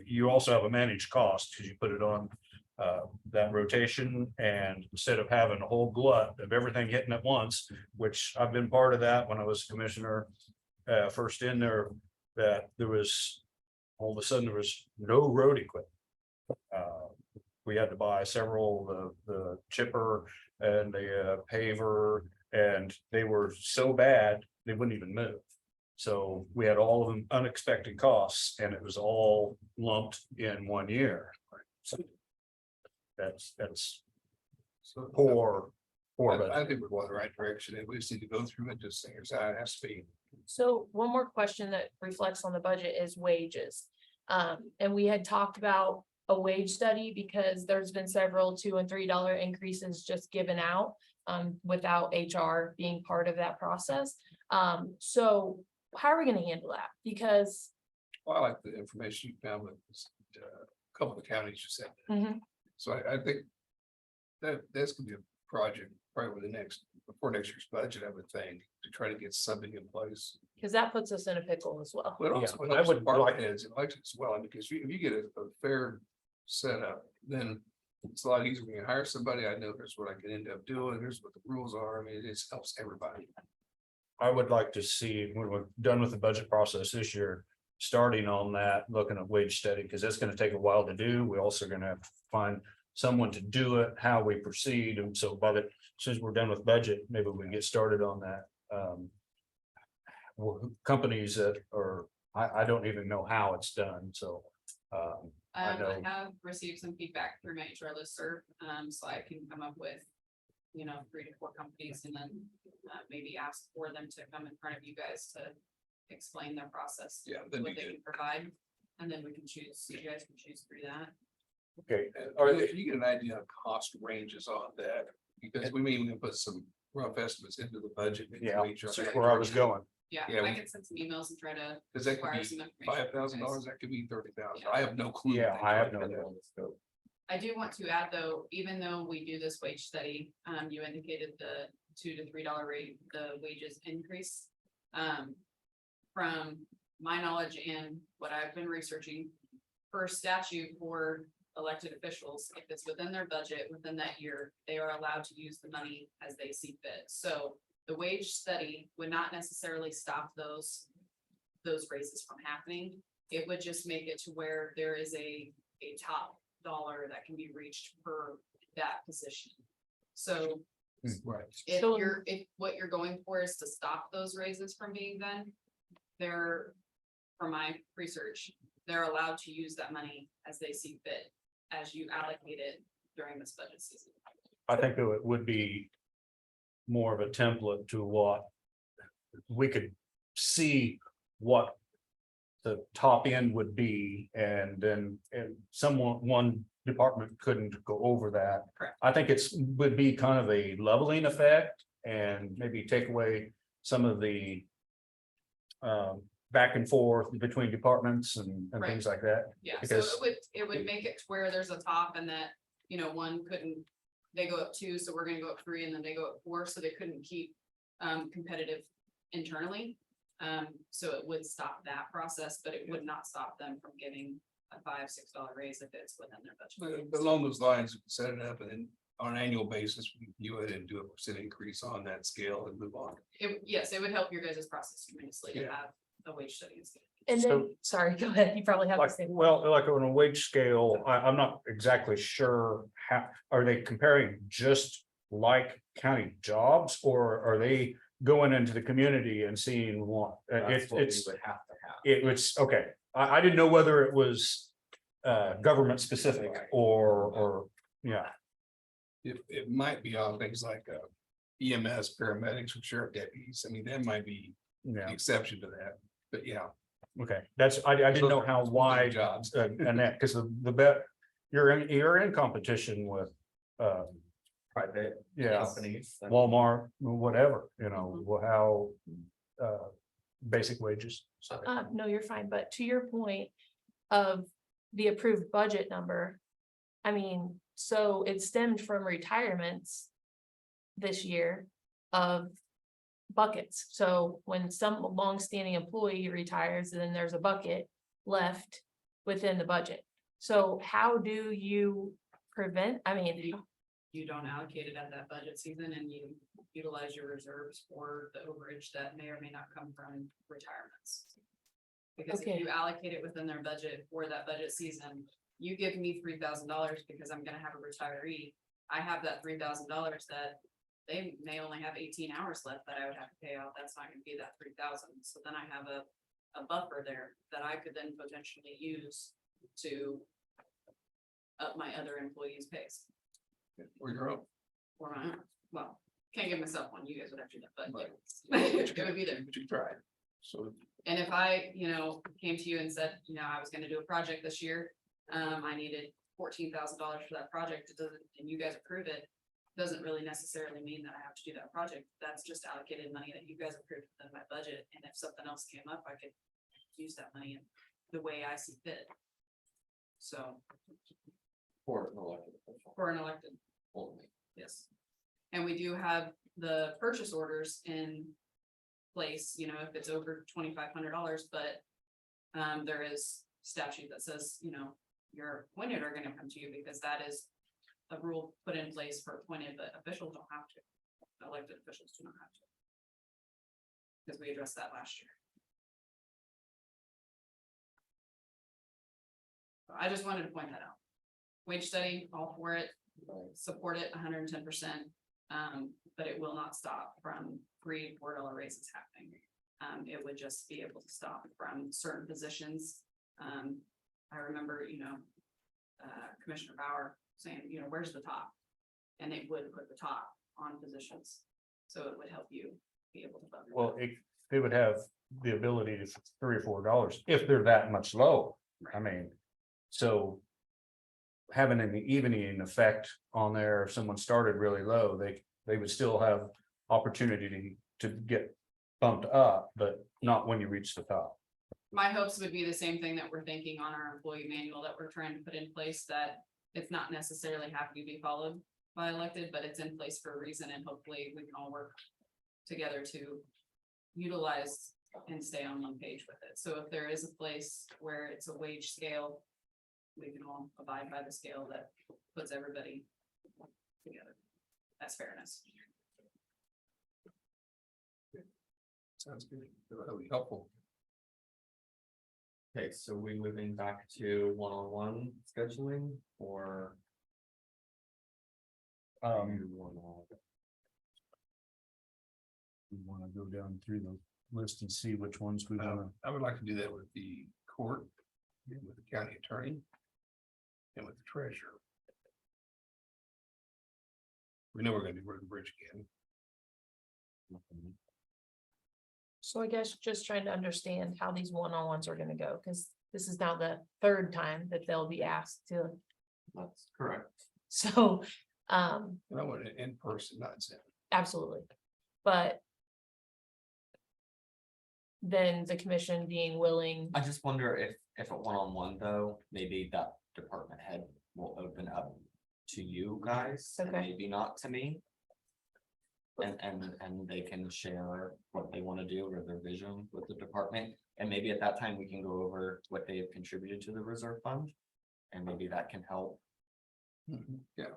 you also have a managed cost because you put it on that rotation, and instead of having a whole glut of everything hitting at once, which I've been part of that when I was commissioner first in there, that there was all of a sudden there was no road equipment. We had to buy several, the chipper and the paver, and they were so bad they wouldn't even move. So we had all of them unexpected costs, and it was all lumped in one year. So that's So poor. I think we're going the right direction, and we just need to go through and just say, here's how it has to be. so one more question that reflects on the budget is wages. And we had talked about a wage study because there's been several $2 and $3 increases just given out without HR being part of that process. So how are we going to handle that? Because Well, I like the information you found with a couple of counties you said. Mhm. So I think that's gonna be a project probably before next year's budget, I would think, to try to get something in place. that puts us in a pickle as well. But also, I would department like- heads and elections as well, because if you get a fair setup, then it's a lot easier when you hire somebody. I know here's what I can end up doing, here's what the rules are. I mean, it just helps everybody. I would like to see, when we're done with the budget process this year, starting on that, looking at wage study, because that's going to take a while to do. We're also going to have to find someone to do it, how we proceed. And so as soon as we're done with budget, maybe we get started on that. Companies that are, I don't even know how it's done. So I I know. have received some feedback through my HR listserv, so I can come up with, 3 to 4 companies and then maybe ask for them to come in front of you guys to explain their process. Yeah, that'd What be they good. can provide, and then we can choose, you guys can choose through that. Okay, Or if you get an idea of cost ranges on that, because we may even put some rough estimates into the budget. yeah, that's where I was going. Yeah, Yeah, I we- can send some emails and try to. Cause that could acquire be some information from you guys. $5,000, that could be 30,000. I have no clue. Yeah, what they I have charge no for that. idea. I do want to add, though, even though we do this wage study, you indicated the $2 to $3 rate, the wages increase. From my knowledge and what I've been researching, per statute for elected officials, if it's within their budget within that year, they are allowed to use the money as they see fit. So the wage study would not necessarily stop those raises from happening. It would just make it to where there is a top dollar that can be reached per that position. So Right. if So- if what you're going for is to stop those raises from being done, they're, from my research, they're allowed to use that money as they see fit, as you allocate it during this budget season. I think it would be more of a template to what we could see what the top end would be, and then one department couldn't go over that. Correct. I think would be kind of a leveling effect and maybe take away some of the back and forth between departments and Right. things like that. Yeah, so Because- it would make it to where there's a top and that, one couldn't, they go up 2, so we're gonna go up 3, and then they go up 4, so they couldn't keep competitive internally. So it would stop that process, but it would not stop them from giving a $5, $6 raise if it's within their budget. But along those lines, we can set it up and then on an annual basis, we view it and do a % increase on that scale and move on. Yes, it would help your guys' process tremendously to Yeah. have a wage study. instead. And So- then, sorry, go ahead. You probably have the Like, same. well, like on a wage scale, I'm not exactly sure how, are they comparing just like county jobs? Or are they going into the community and seeing what, That's what we it's, would have to have. it was, okay. I didn't know whether it was government specific or, yeah, It might be on things like EMS, paramedics, or sheriff deputies. I mean, that might be the yeah, exception to that, but yeah. okay. I didn't know how wide Jobs. and that, because the bet, you're in competition with Private yeah, companies. and- Walmart, whatever, how basic wages. So, No, you're fine, but to your point of the approved budget number. I mean, so it stemmed from retirements this year of buckets. So when some longstanding employee retires, then there's a bucket left within the budget. So how do you prevent, I mean, You don't allocate it at that budget season and you utilize your reserves for the overage that may or may not come from retirements. Because if Okay. you allocate it within their budget for that budget season, you give me $3,000 because I'm gonna have a retiree. I have that $3,000 that they may only have 18 hours left that I would have to pay out. That's not gonna be that 3,000. So then I have a buffer there that I could then potentially use to up my other employees' pays. Or your own. Or my own. Well, can't give myself one, you guys would have to do that, but Right. it would be there. But you tried. So And if I, came to you and said, I was gonna do a project this year, I needed $14,000 for that project, it doesn't, and you guys approve it. Doesn't really necessarily mean that I have to do that project, that's just allocated money that you guys approved within my budget, and if something else came up, I could use that money in the way I see fit. So, For an elected official. for an elected. Only. Yes. And we do have the purchase orders in place, if it's over $2,500, but. There is statute that says, your appointed are gonna come to you because that is. A rule put in place for appointed, but officials don't have to. Elected officials do not have to. Because we addressed that last year. I just wanted to point that out. Wage study, all for it, support it 110%. But it will not stop from $3, $4 raises happening. It would just be able to stop from certain positions. I remember, Commissioner Bauer saying, you know, where's the top? And it would put the top on positions, so it would help you be able to vote. Well, they would have the ability to $3 or $4 if they're that much low. I mean, so. Having an evening effect on there, if someone started really low, they would still have opportunity to get bumped up, but not when you reach the top. My hopes would be the same thing that we're thinking on our employee manual that we're trying to put in place, that it's not necessarily having to be followed by elected, but it's in place for a reason, and hopefully we can all work together to utilize and stay on one page with it. So if there is a place where it's a wage scale, we can all abide by the scale that puts everybody together. That's fairness. Sounds good. That'll be helpful. Okay, so we moving back to one-on-one scheduling or? We want to go down through the list and see which ones we want to. I would like to do that with the court, and with the county attorney, and with the treasurer. We know we're gonna do road and bridge again. So I guess just trying to understand how these one-on-ones are gonna go, because this is now the third time that they'll be asked to, That's correct. so, And I want it in person, not Zoom. absolutely. But then the commission being willing, I just wonder if a one-on-one though, maybe that department head will open up to you guys, and Okay. maybe not to me. And they can share what they want to do or their vision with the department, and maybe at that time we can go over what they have contributed to the reserve fund. And maybe that can help. Yeah,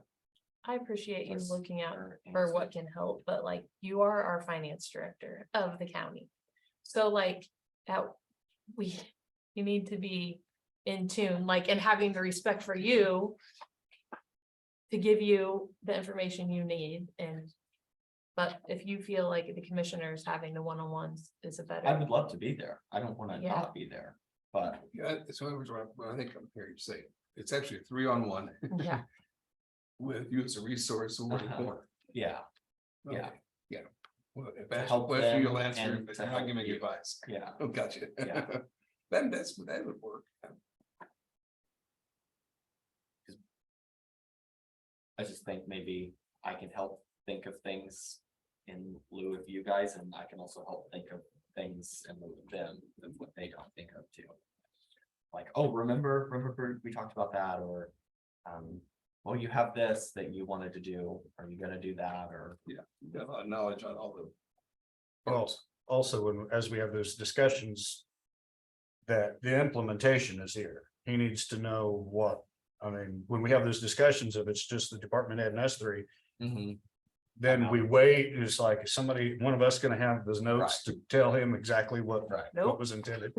I appreciate you Yes, looking out or for what can help, but like, you are our finance director of the county. So like, you need to be in tune, like, and having the respect for you to give you the information you need, and but if you feel like the commissioners having the one-on-ones is a I better, would love to be there. I don't want to Yeah. not be there, but yeah, that's what I think I'm hearing you say. It's actually a 3-on-1 yeah, with you as a resource or more. yeah, Yeah. Okay, yeah. Well, if To I ask a help question, them you'll answer, and it, but to you're not help giving you. advice. yeah. Oh, gotcha. Yeah. That would work. I just think maybe I can help think of things in lieu of you guys, and I can also help think of things in lieu of them, and what they don't think of too. Like, oh, remember we talked about that, or, well, you have this that you wanted to do, are you gonna do that, or? You got a lot of knowledge on all the. Well, also, as we have those discussions. That the implementation is here. He needs to know what, I mean, when we have those discussions, if it's just the department head and us three. Then we wait, it's like somebody, one of us gonna have those notes to tell him exactly what Nope. was intended.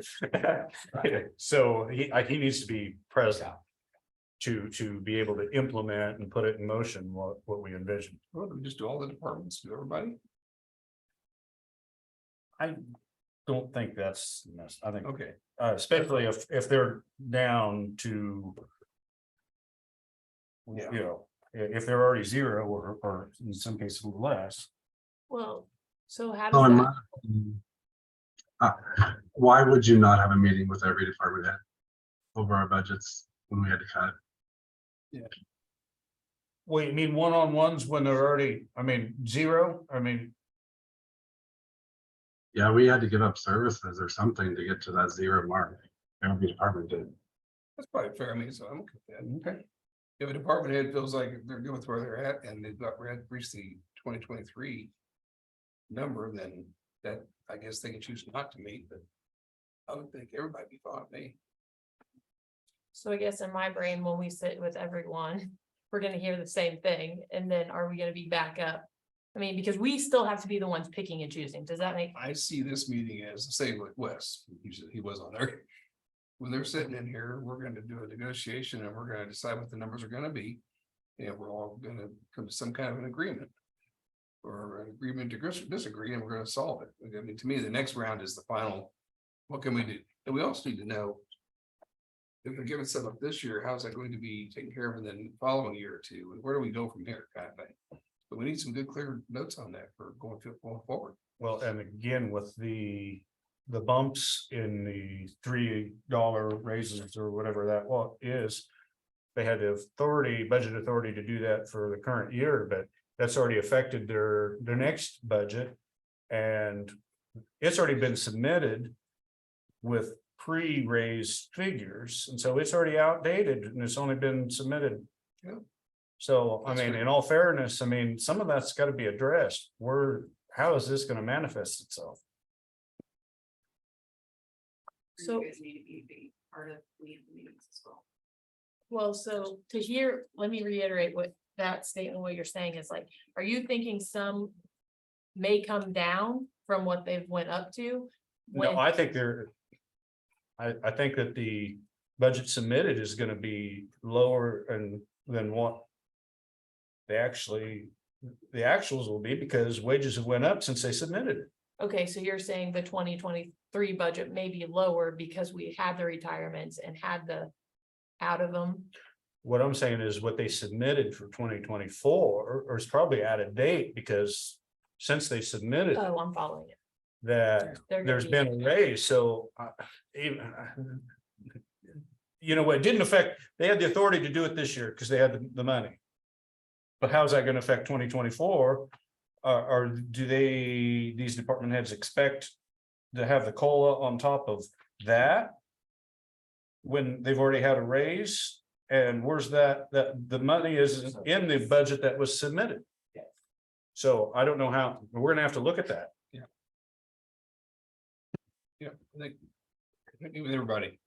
So he needs to be present. To be able to implement and put it in motion what we envision. Well, we just do all the departments, do everybody? I don't think that's, I think, Okay, especially if they're down to. Yeah. You know, if they're already zero or in some cases less. well, so how So does in that, my, why would you not have a meeting with every department head over our budgets when we had to cut? Well, you mean one-on-ones when they're already, I mean, zero, I mean, Yeah, we had to give up services or something to get to that 0 mark. Every department did. that's probably fair. I mean, so I'm okay with that. okay, If a department head feels like they're good with where they're at and they've got reached the 2023 number, then that, I guess they can choose not to meet, but I would think everybody be fine with me. so I guess in my brain, when we sit with everyone, we're gonna hear the same thing, and then are we gonna be back up? I mean, because we still have to be the ones picking and choosing, does that make, I see this meeting as the same with Wes. He was on there. When they're sitting in here, we're gonna do a negotiation and we're gonna decide what the numbers are gonna be. And we're all gonna come to some kind of an agreement. Or an agreement to disagree, and we're gonna solve it. I mean, to me, the next round is the final. What can we do? And we also need to know. if they're giving stuff up this year, how's that going to be taken care of in the following year or two? And where do we go from here, kind of thing? But we need some good clear notes on that for going forward. Well, and again, with the bumps in the $3 raises or whatever that is. They had the budget authority to do that for the current year, but that's already affected their next budget. And it's already been submitted with pre-raised figures, and so it's already outdated and it's only been submitted. Yeah. So, I That's mean, fair. in all fairness, I mean, some of that's gotta be addressed. How is this gonna manifest itself? So- You guys need to be part of the meetings as well. Well, so let me reiterate what that statement, what you're saying is like, are you thinking some may come down from what they've went up to? No, When- I think I think that the budget submitted is gonna be lower than what the actuals will be, because wages have went up since they submitted it. Okay, so you're saying the 2023 budget may be lower because we had the retirements and had the out of them. What I'm saying is what they submitted for 2024 or is probably out of date, because since they submitted Oh, I'm following it. that, They're gonna there's be- been a raise, so even you know, it didn't affect, they had the authority to do it this year because they had the money. But how's that gonna affect 2024? Or do these department heads expect to have the COLA on top of that? When they've already had a raise, and where's that the money is in the budget that was submitted? So I don't know how, we're gonna have to look at that. Yeah, I think with everybody.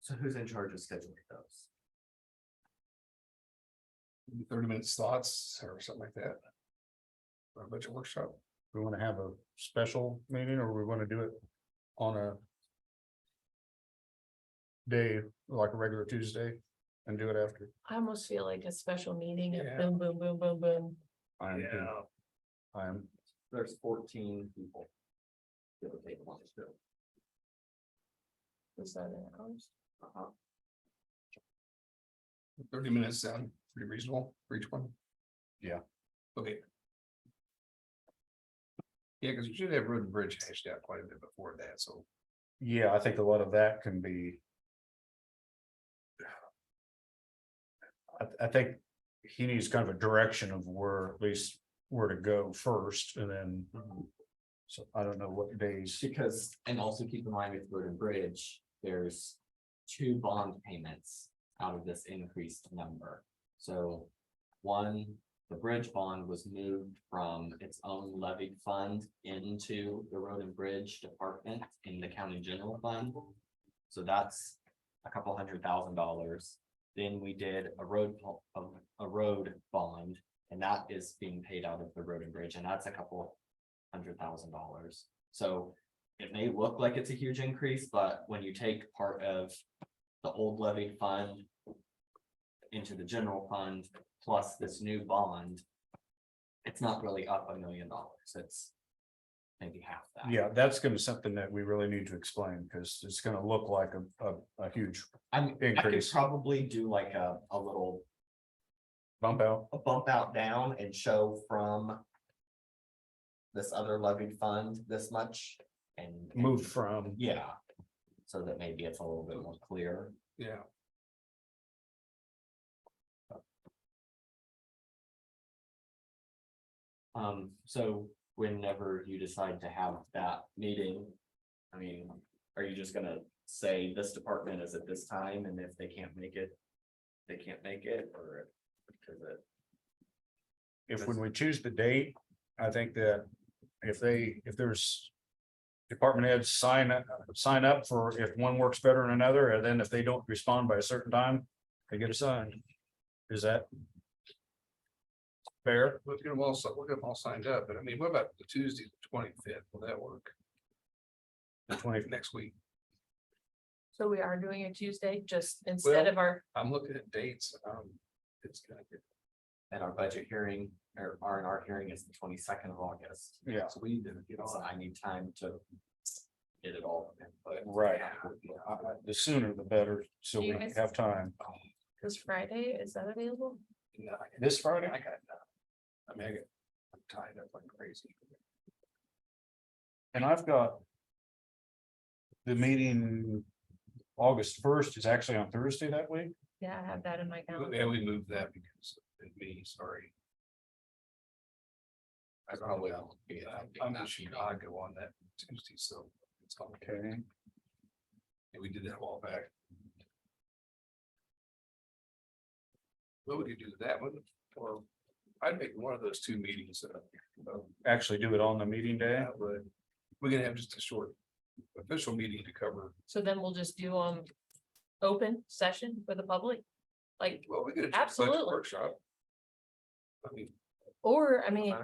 So who's in charge of scheduling those? 30-minute slots or something like that. Or a budget workshop. We wanna have a special meeting, or we wanna do it on a day, like a regular Tuesday, and do it after. I almost feel like a special meeting of Yeah. boom, boom, boom, boom, boom. I'm There's 14 people. Give or take one or two. Is that in hours? 30 minutes sound pretty reasonable for each one. Yeah. Okay. Yeah, because we should have road and bridge hashed out quite a bit before that, so. Yeah, I think a lot of that can be. I think he needs kind of a direction of where, at least where to go first, and then. So I don't know what days. Because, and also keep in mind with road and bridge, there's 2 bond payments out of this increased number. So one, the bridge bond was moved from its own levied fund into the road and bridge department in the county general fund. So that's a couple $100,000. Then we did a road bond, and that is being paid out of the road and bridge, and that's a couple $100,000. So it may look like it's a huge increase, but when you take part of the old levied fund into the general fund, plus this new bond, it's not really up $1 million. It's maybe half that. Yeah, that's gonna be something that we really need to explain, because it's gonna look like a huge I could increase. probably do like a little Bump out. a bump out down and show from this other levied fund this much and Moved from. yeah, so that maybe it's a little bit more clear. Yeah. So whenever you decide to have that meeting, I mean, are you just gonna say this department is at this time, and if they can't make it, they can't make it, or is it? If when we choose the date, I think that if there's. Department heads sign up for if one works better than another, and then if they don't respond by a certain time, they get assigned. Is that? Fair? We'll get them all signed up, but I mean, what about the Tuesday, the 25th? Will that work The 20, next week? So we are doing a Tuesday, just instead of our, I'm looking at dates. It's gonna get, And our budget hearing, or R&R hearing is the 22nd of August. yeah, so we need to get So on. I need time to get it all. But Right. The sooner the better, so Do you we guys- have time. This Friday, is that available? No, This Friday? I got, I mean, I'm tied up like crazy. And I've got. The meeting. August 1st is actually on Thursday that week. Yeah, I have that in my calendar. Yeah, we moved that because of me, sorry. I probably, I'm in Chicago on that Tuesday, so it's okay. Okay. And we did that a while back. Well, we could do that one, or I'd make one of those two meetings. Actually do it on the meeting day. Yeah, but we're gonna have just a short official meeting to cover. So then we'll just do open session for the public. Like, Well, we could. Absolutely. Workshop. I mean. or, I mean,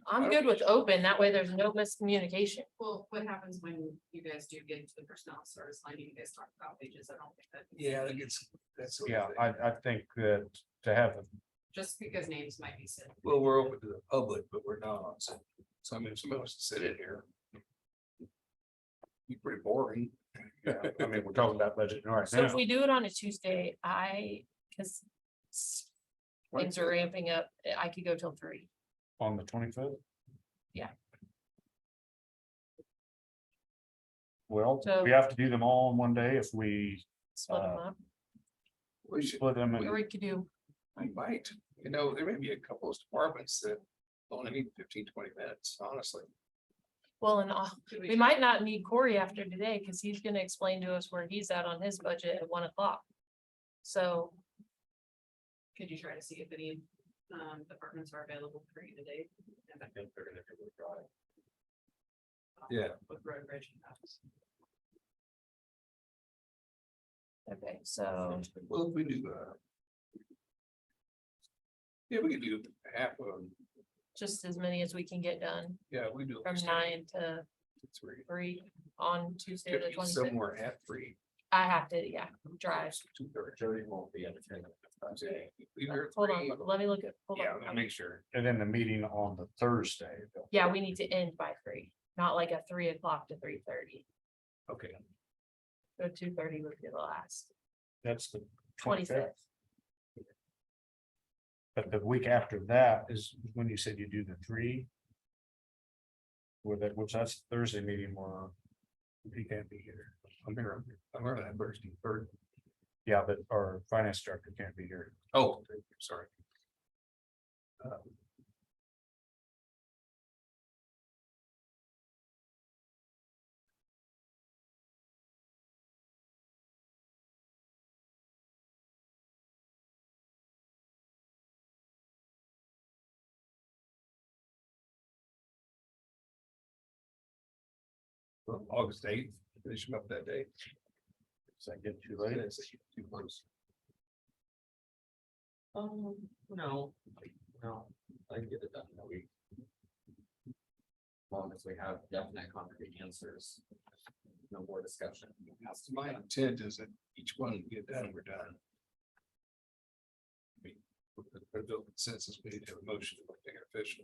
I'm good with open, that way there's no miscommunication. Well, what happens when you guys do get into the personnel service line, you guys talk about wages, I don't think that. Yeah, that gets, that's. Yeah, I think that to have, Just because names might be said. Well, we're open to the public, but we're not, so I mean, if somebody wants to sit in here. Be pretty boring. I mean, we're talking about budget right So if now. we do it on a Tuesday, cause things are ramping up, I could go till 3. On the 25th? Yeah. Well, So- we have to do them all in one day if we Split them up, We should, split them. or we could do, I might, you know, there may be a couple of departments that only need 15-20 minutes, honestly. well, and Could we might not need Corey after today, cause he's gonna explain to us where he's at on his budget at 1 o'clock. So, Could you try to see if any departments are available for you today? And I think they're gonna really try. Yeah. With road bridge and house. okay, so, Well, if we do, yeah, we could do half of them, just as many as we can get done yeah, we do. from 9 to 3. 3 on Tuesday, Could the be 25th. somewhere at 3. I have to, yeah, drive. 2:30. Jody won't be in attendance. Leave here at Hold 3. on, let me look at, hold Yeah, on. I'll make sure. And then the meeting on the Thursday. Yeah, we need to end by 3, not like a 3 o'clock to 3:30. Okay. So 2:30 would be the last, That's the 25th. But the week after that is when you said you do the 3. With that, which that's Thursday meeting where he can't be here. I'm here. I'm here that Thursday, 3rd. Yeah, but our finance director can't be here. Oh, sorry. Well, August 8th, finish them up that day. Does that get too late? Too close. No, no, I can get it done in a week. As long as we have definite concrete answers. No more discussion. My intent is that each one get done, we're done. I mean, for the consensus, we need to have a motion to make it official.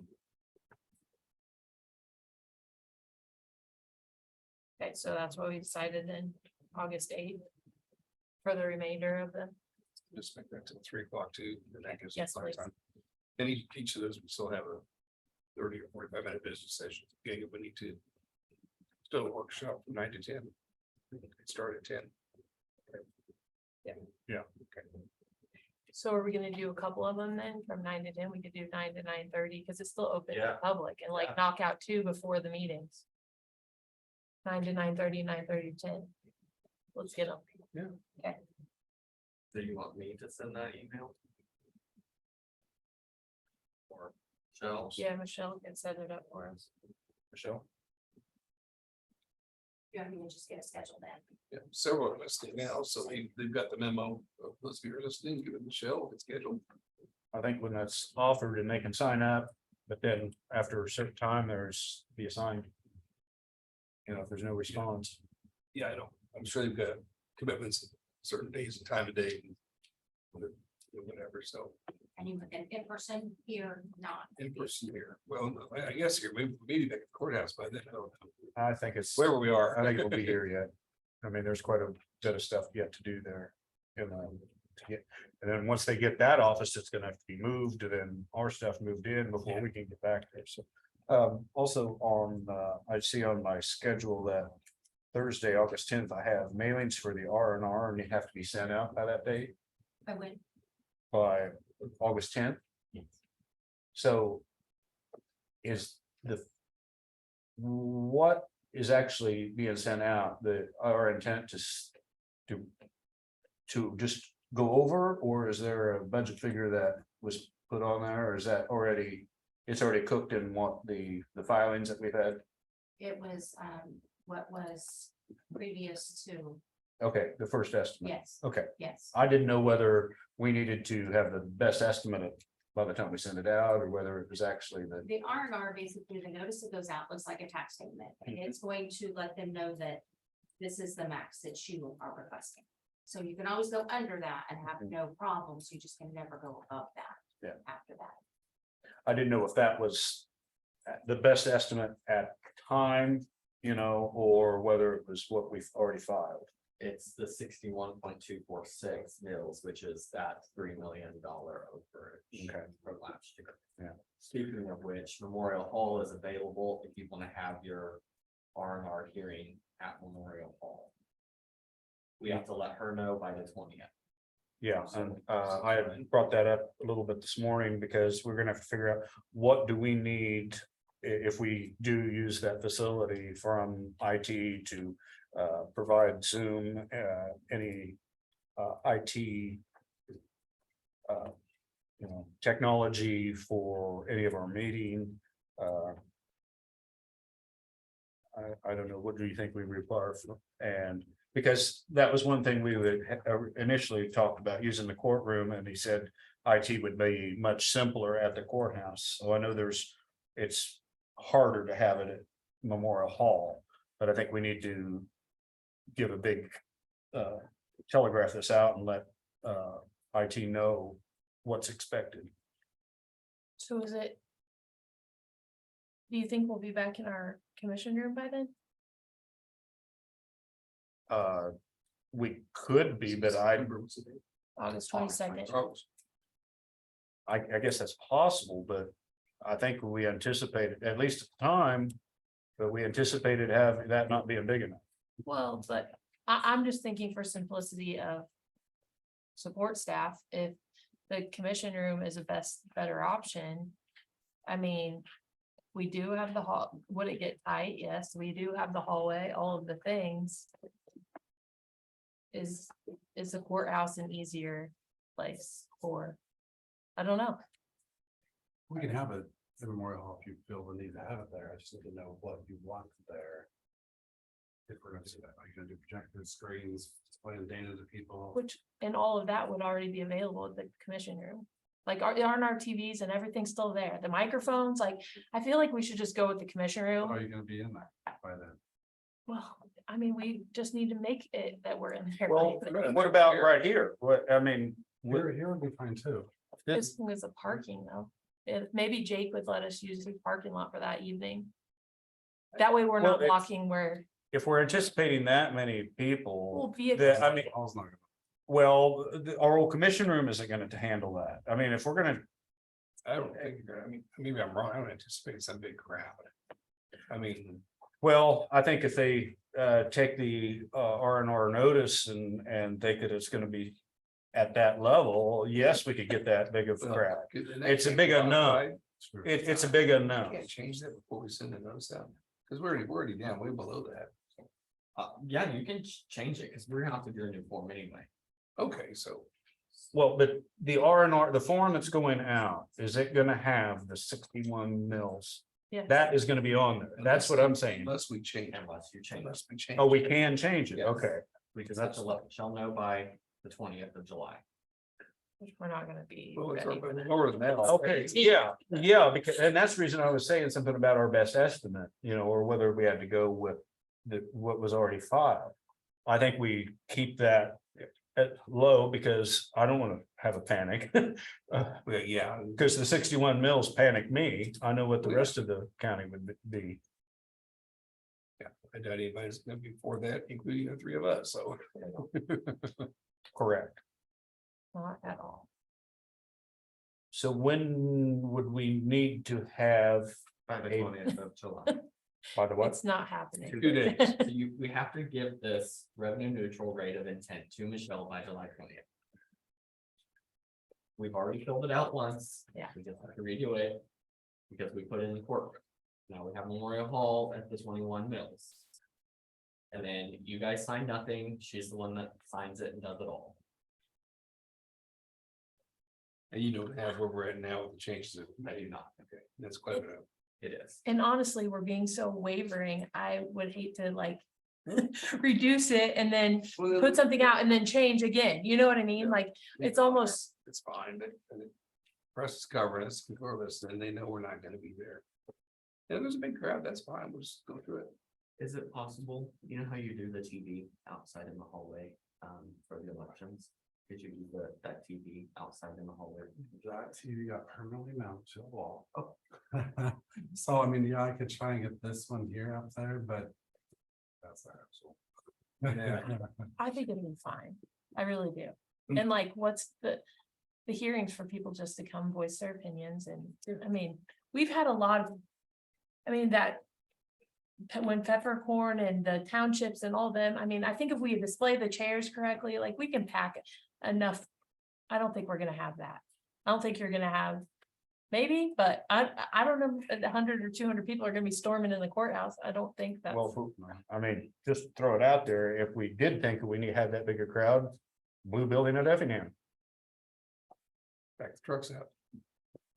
Okay, so that's what we decided then, August 8th. For the remainder of the, Just make that till 3 o'clock too, and that gives us Yes, plenty of please. time. And each of those, we still have a 30 or 45 minute business session. Okay, we need to. Still a workshop from 9 to 10. Start at 10. so are we gonna do a couple of them then, from 9 to 10, we could do 9 to 9:30, because it's still open to Yeah. the public, and like Yeah. knock out 2 before the meetings. 9 to 9:30, 9:30 to 10. Let's get them. Do you want me to send that email? Or Michelle? Yeah, Michelle can set it up for us. Michelle? Yeah, we can just get a schedule then. Yeah, several are listening now, so they've got the memo. Those of you are listening, give it to Michelle, it's scheduled. I think when that's offered and they can sign up, but then after a certain time, there's be assigned. You know, if there's no response. Yeah, I know. I'm sure they've got commitments, certain days and time of day. and Whatever, so And you in person here, not. in person here, well, I guess here, maybe back at the courthouse by then. I don't know. I think it's. Wherever we are. I think it'll be here yet. I mean, there's quite a bit of stuff yet to do there. To get, and then once they get that office, it's gonna have to be moved, and then our stuff moved in before we can get back there, so. Also on, I see on my schedule that Thursday, August 10th, I have mailings for the R&R, and they have to be sent out by that date, I went, by August 10th. So is what is actually being sent out, our intent to just go over, or is there a budget figure that was put on there, or is that already, it's already cooked in what the filings that we've had? it was, what was previous to, Okay, the first estimate. yes, Okay, yes. I didn't know whether we needed to have the best estimate by the time we send it out, or whether it was actually the. The R&R, basically, the notice that goes out looks like a tax statement, and it's going to let them know that this is the max that you are requesting. So you can always go under that and have no problems, you just can never go above that. Yeah. After that. I didn't know if that was the best estimate at time, or whether it was what we've already filed. It's the 61.246 mils, which is that $3 million overage. Okay. From last year. Yeah. Speaking of which, Memorial Hall is available if you want to have your R&R hearing at Memorial Hall. We have to let her know by the 20th. Yeah, and I had brought that up a little bit this morning, because we're gonna have to figure out what do we need. If we do use that facility from IT to provide Zoom, any IT. Technology for any of our meeting. I don't know, what do you think we require and because that was one thing we would initially talked about, using the courtroom, and he said IT would be much simpler at the courthouse. So I know it's harder to have it at Memorial Hall, but I think we need to give a big telegraph this out and let IT know what's expected. So is it? Do you think we'll be back in our commission room by then? We could be, but August 22nd. I guess that's possible, but I think we anticipated, at least at the time, but we anticipated having that not being big enough. Well, but I'm just thinking for simplicity of support staff, if the commission room is a better option. I mean, we do have the hall, would it get tight? Yes, we do have the hallway, all of the things. Is the courthouse an easier place for? I don't know. We can have it in Memorial Hall if you feel the need to have it there. I just need to know what you want there. If we're gonna do that, are you gonna do projector screens, displaying data to people? Which, and all of that would already be available at the commission room. Like, aren't our TVs and everything's still there? The microphones, like, I feel like we should just go with the commission Are room. you gonna be in there by then? Well, I mean, we just need to make it that we're in there. Well, what about right here? What, I mean, Here would be fine too. This was a parking though. If maybe Jake would let us use his parking lot for that evening. That way we're not Well, blocking where, if we're anticipating that many people, well, vehicles. I mean, Hall's not gonna- well, our old commission room isn't gonna handle that. I mean, if we're gonna, I don't think, I mean, maybe I'm wrong, I don't anticipate some big crowd. I mean, well, I think if they take the R&R notice and think that it's gonna be at that level, yes, we could get that big of a crowd. It's a big unknown. Sure. It's a big unknown. Can't change that before we send the notice out, because we're already down way below that. Yeah, you can change it because we're gonna have to do a new form anyway. Okay, so Well, but the R&R, the form that's going out, is it gonna have the 61 mils? Yeah. That is gonna be on there. That's what I'm saying. unless we change, Unless you change. unless we change. Oh, we can change it. Yes. Okay. Because Because that's that's, shall know by the 20th of July. Which we're not gonna be. Well, it's ready for that. lower than that. okay, yeah, because, and that's the reason I was saying something about our best estimate, or whether we had to go with what was already filed. I think we keep that at low, because I don't wanna have a panic. Yeah, Because the 61 mils panicked me. I know what the rest of the county would be. Yeah, I doubt anybody's gonna be for that, including the three of us, so. Correct. Not at all. So when would we need to have, By the Hey. 20th of July. by the what? It's not happening. 2 days. So we have to give this revenue neutral rate of intent to Michelle by July 20th. We've already filled it out once. Yeah. We just have to redo it. Because we put in the court. Now we have Memorial Hall at the 21 Mills. And then you guys sign nothing. She's the one that signs it and does it all. And you don't have where we're at now with the changes. I do not. Okay, that's quite a bit. It is. And honestly, we're being so wavering. I would hate to like reduce it and then put something out and then change again. You know what I mean? Like, it's almost, It's fine, but press is covering us, regardless, then they know we're not gonna be there. And if there's a big crowd, that's fine, we'll just go through it. Is it possible, you know how you do the TV outside in the hallway for the elections? Could you do that TV outside in the hallway? That TV got permanently mounted to the wall. Oh. So I mean, yeah, I could try and get this one here up there, but. That's the actual. I think it'll be fine. I really do. And like, what's the hearings for people just to come voice their opinions and, I mean, we've had a lot of. I mean, that. When Peppercorn and the townships and all them, I mean, I think if we display the chairs correctly, like we can pack enough. I don't think we're gonna have that. I don't think you're gonna have. Maybe, but I don't know if 100 or 200 people are gonna be storming in the courthouse. I don't think that's. Well, I mean, just throw it out there. If we did think that we need to have that bigger crowd, blue building at Effingham. Back the trucks out.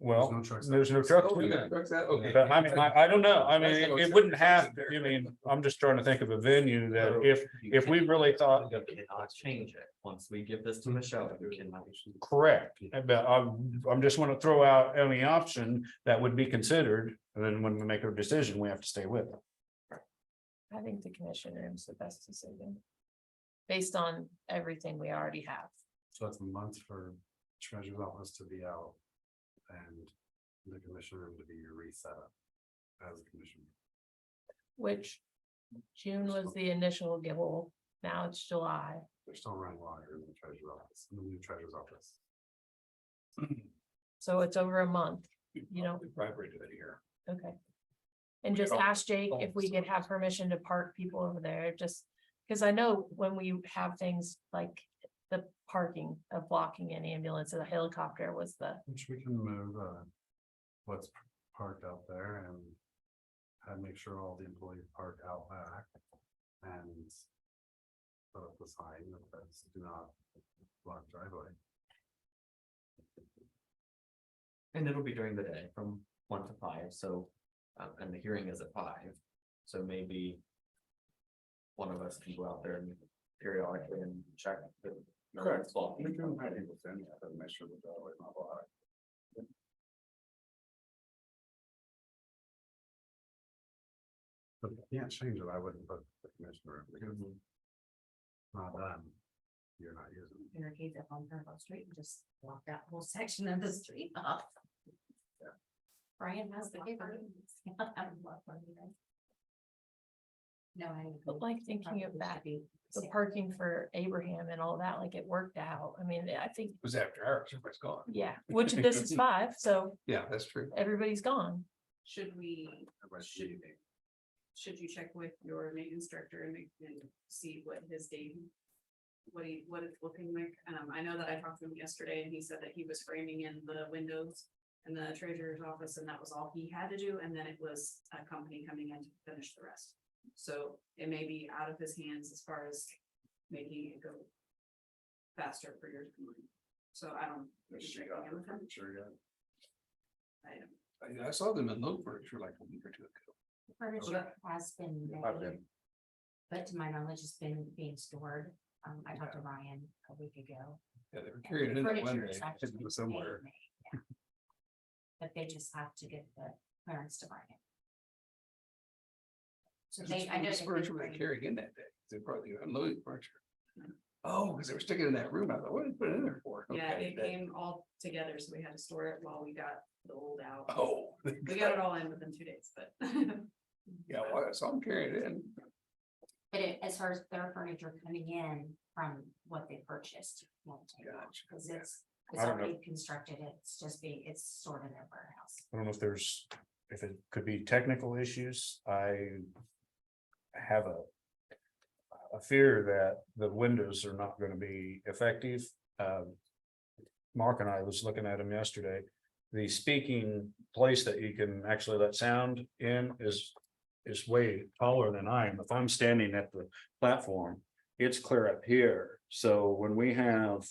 Well, no trucks. there's no truck. Oh, we got trucks out, okay. But I mean, I don't know. I mean, That's how it it's- wouldn't have, I mean, I'm just trying to think of a venue that if we really thought. You cannot change it. Once we give this to Michelle, you cannot. Correct, but I'm just want to throw out any option that would be considered, and then when we make our decision, we have to stay with it. I think the commission room is the best decision. Based on everything we already have. So it's a month for treasurer's office to be out. And the commission room to be reset up as a commission. Which June was the initial goal. Now it's July. They're still running longer in the treasurer's office, in the new treasurer's office. So it's over a month, you know, We probably do it here. okay. And just ask Jake if we could have permission to park people over there, just because I know when we have things like the parking of blocking an ambulance and a helicopter was the, Which we can move, what's parked out there and make sure all the employees park out back. And put up the sign that says do not block driveway. And it'll be during the day from 1 to 5, so, and the hearing is at 5, so maybe. One of us can go out there and periodically and check. Correct. Make sure the driveway is not blocked. But if you can't change it, I wouldn't put the commissioner, because not done. You're not using it. Barricades up on Fairfield Street and just block that whole section of the street off. Brian has the paper. No, but like thinking of that, the parking for Abraham and all that, like it worked out. I mean, I think, It was after hours, everybody's gone. yeah, which this is 5, so Yeah, that's true. everybody's gone. Should we, Everybody's should, cheating. should you check with your maintenance director and see what his day? What it's looking like? I know that I talked to him yesterday and he said that he was framing in the windows in the treasurer's office and that was all he had to do. And then it was a company coming in to finish the rest. So it may be out of his hands as far as making it go faster for your company. So I don't. I saw them in low furniture like a week or two ago. Furniture has been I've made, been. but to my knowledge, it's been being stored. I talked to Ryan a week ago. Yeah, they were carrying it in that one Furniture day. is actually It was somewhere. being made, yeah. But they just have to get the clearance to bring it. So they, I know. This they've furniture been they carried in that day. They probably unloaded furniture. Oh, because they were sticking in that room. I thought, what did they put it in there for? Yeah, Okay, it that- came all together, so we had to store it while we got the old out. Oh. We got it all in within 2 days, but Yeah, well, I saw them carrying it in. But as far as their furniture coming in from what they purchased, won't take long, Gotcha, because yeah. it's I don't know. already constructed, it's stored in their warehouse. I don't know if it could be technical issues. I have a fear that the windows are not gonna be effective. Mark and I was looking at them yesterday. The speaking place that you can actually let sound in is way taller than I am. If I'm standing at the platform, it's clear up here. So when we have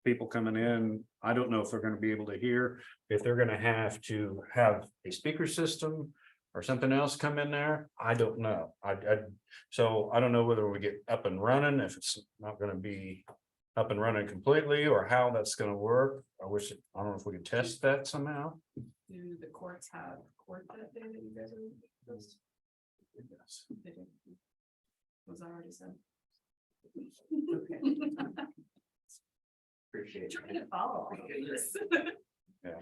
people coming in, I don't know if they're gonna be able to hear, if they're gonna have to have a speaker system or something else come in there. I don't know. So I don't know whether we get up and running, if it's not gonna be up and running completely, or how that's gonna work. I don't know if we can test that somehow. Do the courts have court that day that you guys are? They do. Was that already said? Okay. Appreciate Trying it. to follow all of this. Yeah.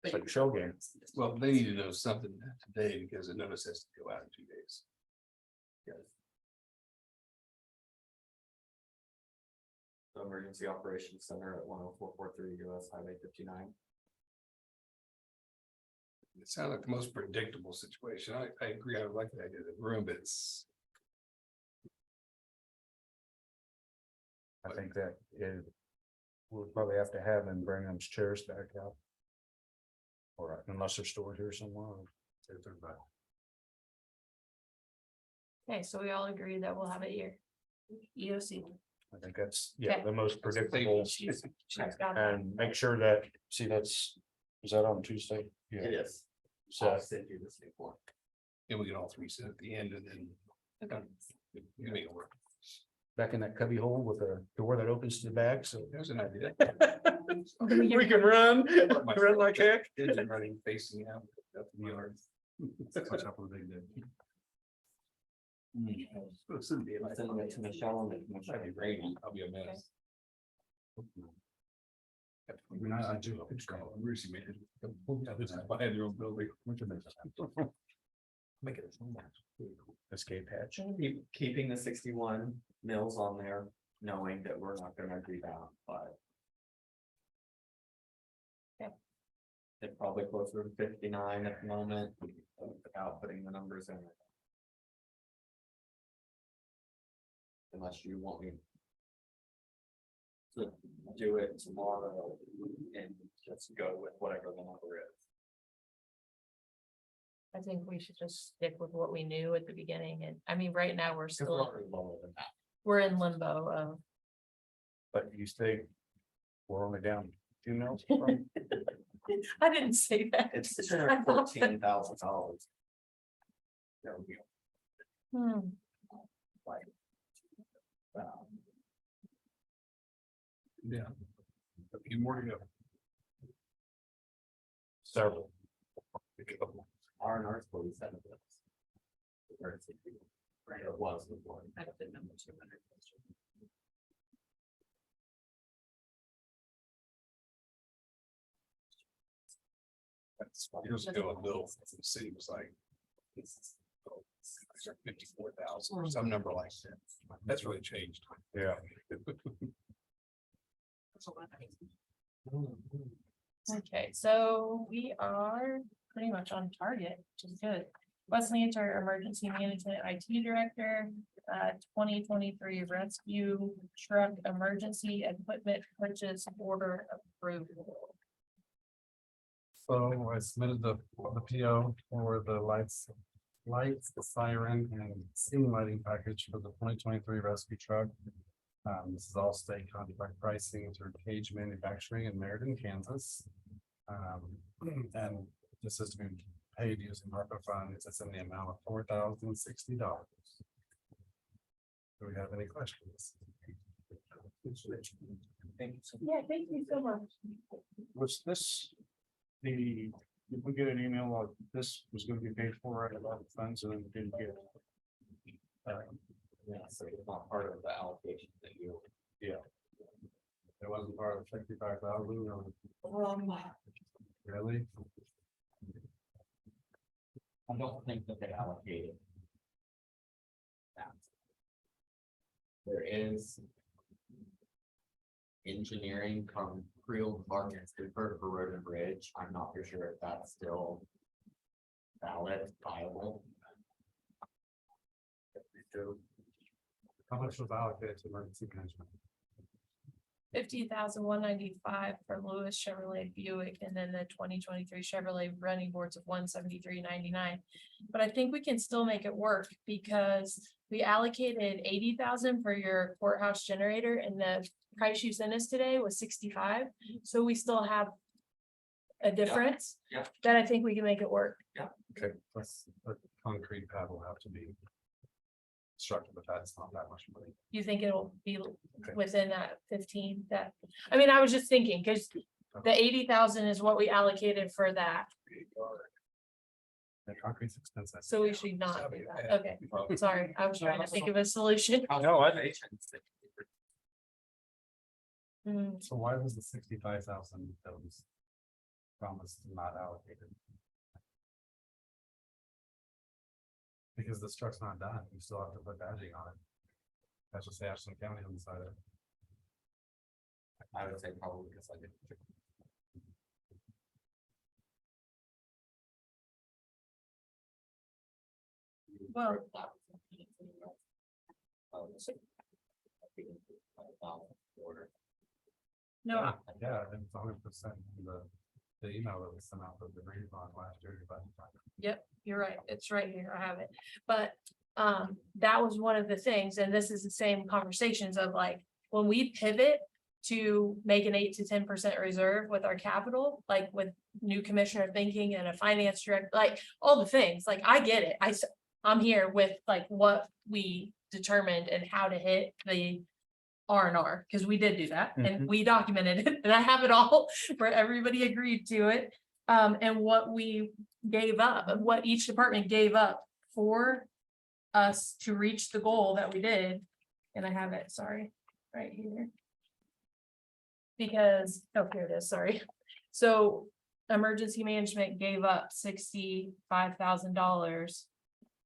It's like a show game. Well, they need to know something today because the notice has to go out in 2 days. The Emergency Operations Center at 10443 US Highway 59. It sounds like the most predictable situation. I agree. I would like the idea of the room, but it's. I think that we'll probably have to have them bring them chairs back out. Or unless they're stored here somewhere. If they're back. Okay, so we all agree that we'll have it here. EOC. I think that's, Okay. the most predictable. She's got it. And make sure that, is that on Tuesday? It is. So I'll send you this new form. And we get all three set at the end and then. You make it work. back in that cubby hole with a door that opens to the back, so. There's an idea. We can run like heck. Kids are running facing out. Up in the yard. Watch out for the big day. I'll send it to Michelle and it might be raining. I'll be a mess. I mean, I do. I'm really mad. Yeah, this is behind their own building. Make it. Escape hatch. Keeping the 61 mills on there, knowing that we're not gonna do that, but. Okay. It's probably closer to 59 at the moment, without putting the numbers in. Unless you want me. To do it tomorrow and just go with whatever the number is. I think we should just stick with what we knew at the beginning, and I mean, right now, we're Because we're still, already lower than that. we're in limbo of. But you say we're only down 2 mils. from- I didn't say that. It's $14,000. There we go. Hmm. Yeah. A few more to go. Several. R&R's 47 bills. Or it's 60. Right, it was before. I got the number 200. That's years ago, a bill from the city was like. 54,000 or some number like that. That's really changed. Yeah. Okay, so we are pretty much on target, which is good. Wesley, it's our emergency management IT director, 2023 rescue truck emergency equipment purchase order approval. So I submitted the PO for the lights, the siren and scene lighting package for the 2023 rescue truck. This is all state contract pricing through Cage Manufacturing in Meriden, Kansas. And this is to be paid using ARPA funds. It's in the amount of $4,060. Do we have any questions? Yeah, thank you so much. Was this did we get an email like this was gonna be paid for out of our funds and then we didn't get? Yeah, so it's not part of the allocation that you. It wasn't part of 65,000 or really? I don't think that they allocated. That. There is. Engineering from Creel, Clark, and Stewart for Road and Bridge. I'm not for sure if that's still valid, viable. How much was allocated to emergency management? 50,195 from Lewis Chevrolet Buick, and then the 2023 Chevrolet running boards of 173.99. But I think we can still make it work because we allocated 80,000 for your courthouse generator, and the price you sent us today was 65. So we still have a difference. Yeah. That I think we can make it work. Okay, plus the concrete pad will have to be constructed, but that's not that much money. You think it'll be within that 15? That, I mean, I was just thinking, because the 80,000 is what we allocated for that. The concrete's expensive. So we should not do that. Okay, sorry, I was trying to think of a solution. No, I think. Hmm, So why was the 65,000 that was promised not allocated? Because this truck's not done, you still have to put badging on it. That's just Atchison County on the side of it. I would say probably because I did. Well, no, Yeah, and it's 100% the email that was sent out with the green bond last year. But yep, you're right. It's right here. I have it. But that was one of the things, and this is the same conversations of like, when we pivot to make an 8 to 10% reserve with our capital, like with new commissioner thinking and a finance director, like all the things, like I get it. I'm here with like what we determined and how to hit the R&R, because we did do that and we documented it, and I have it all where everybody agreed to it. And what we gave up, what each department gave up for us to reach the goal that we did. And I have it, sorry, right here. Because, oh, here it is, sorry. So emergency management gave up $65,000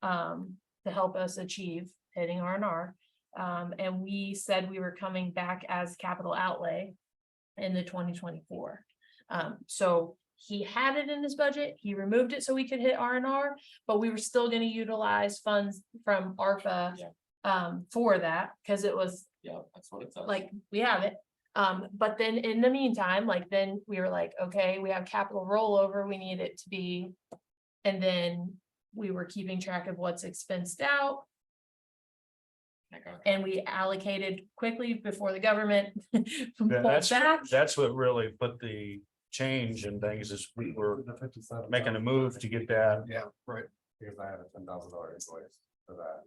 to help us achieve hitting R&R. And we said we were coming back as capital outlay in the 2024. So he had it in his budget, he removed it so we could hit R&R, but we were still gonna utilize funds from ARPA for that, because it was Yeah, that's what it says. like, we have it. But then in the meantime, like, then we were like, okay, we have capital rollover, we need it to be. And then we were keeping track of what's expensed out. And we allocated quickly before the government pulled back. That's what really put the change in things is we were the 57 making a move to get that. Yeah, right. because I had a $10,000 invoice for that.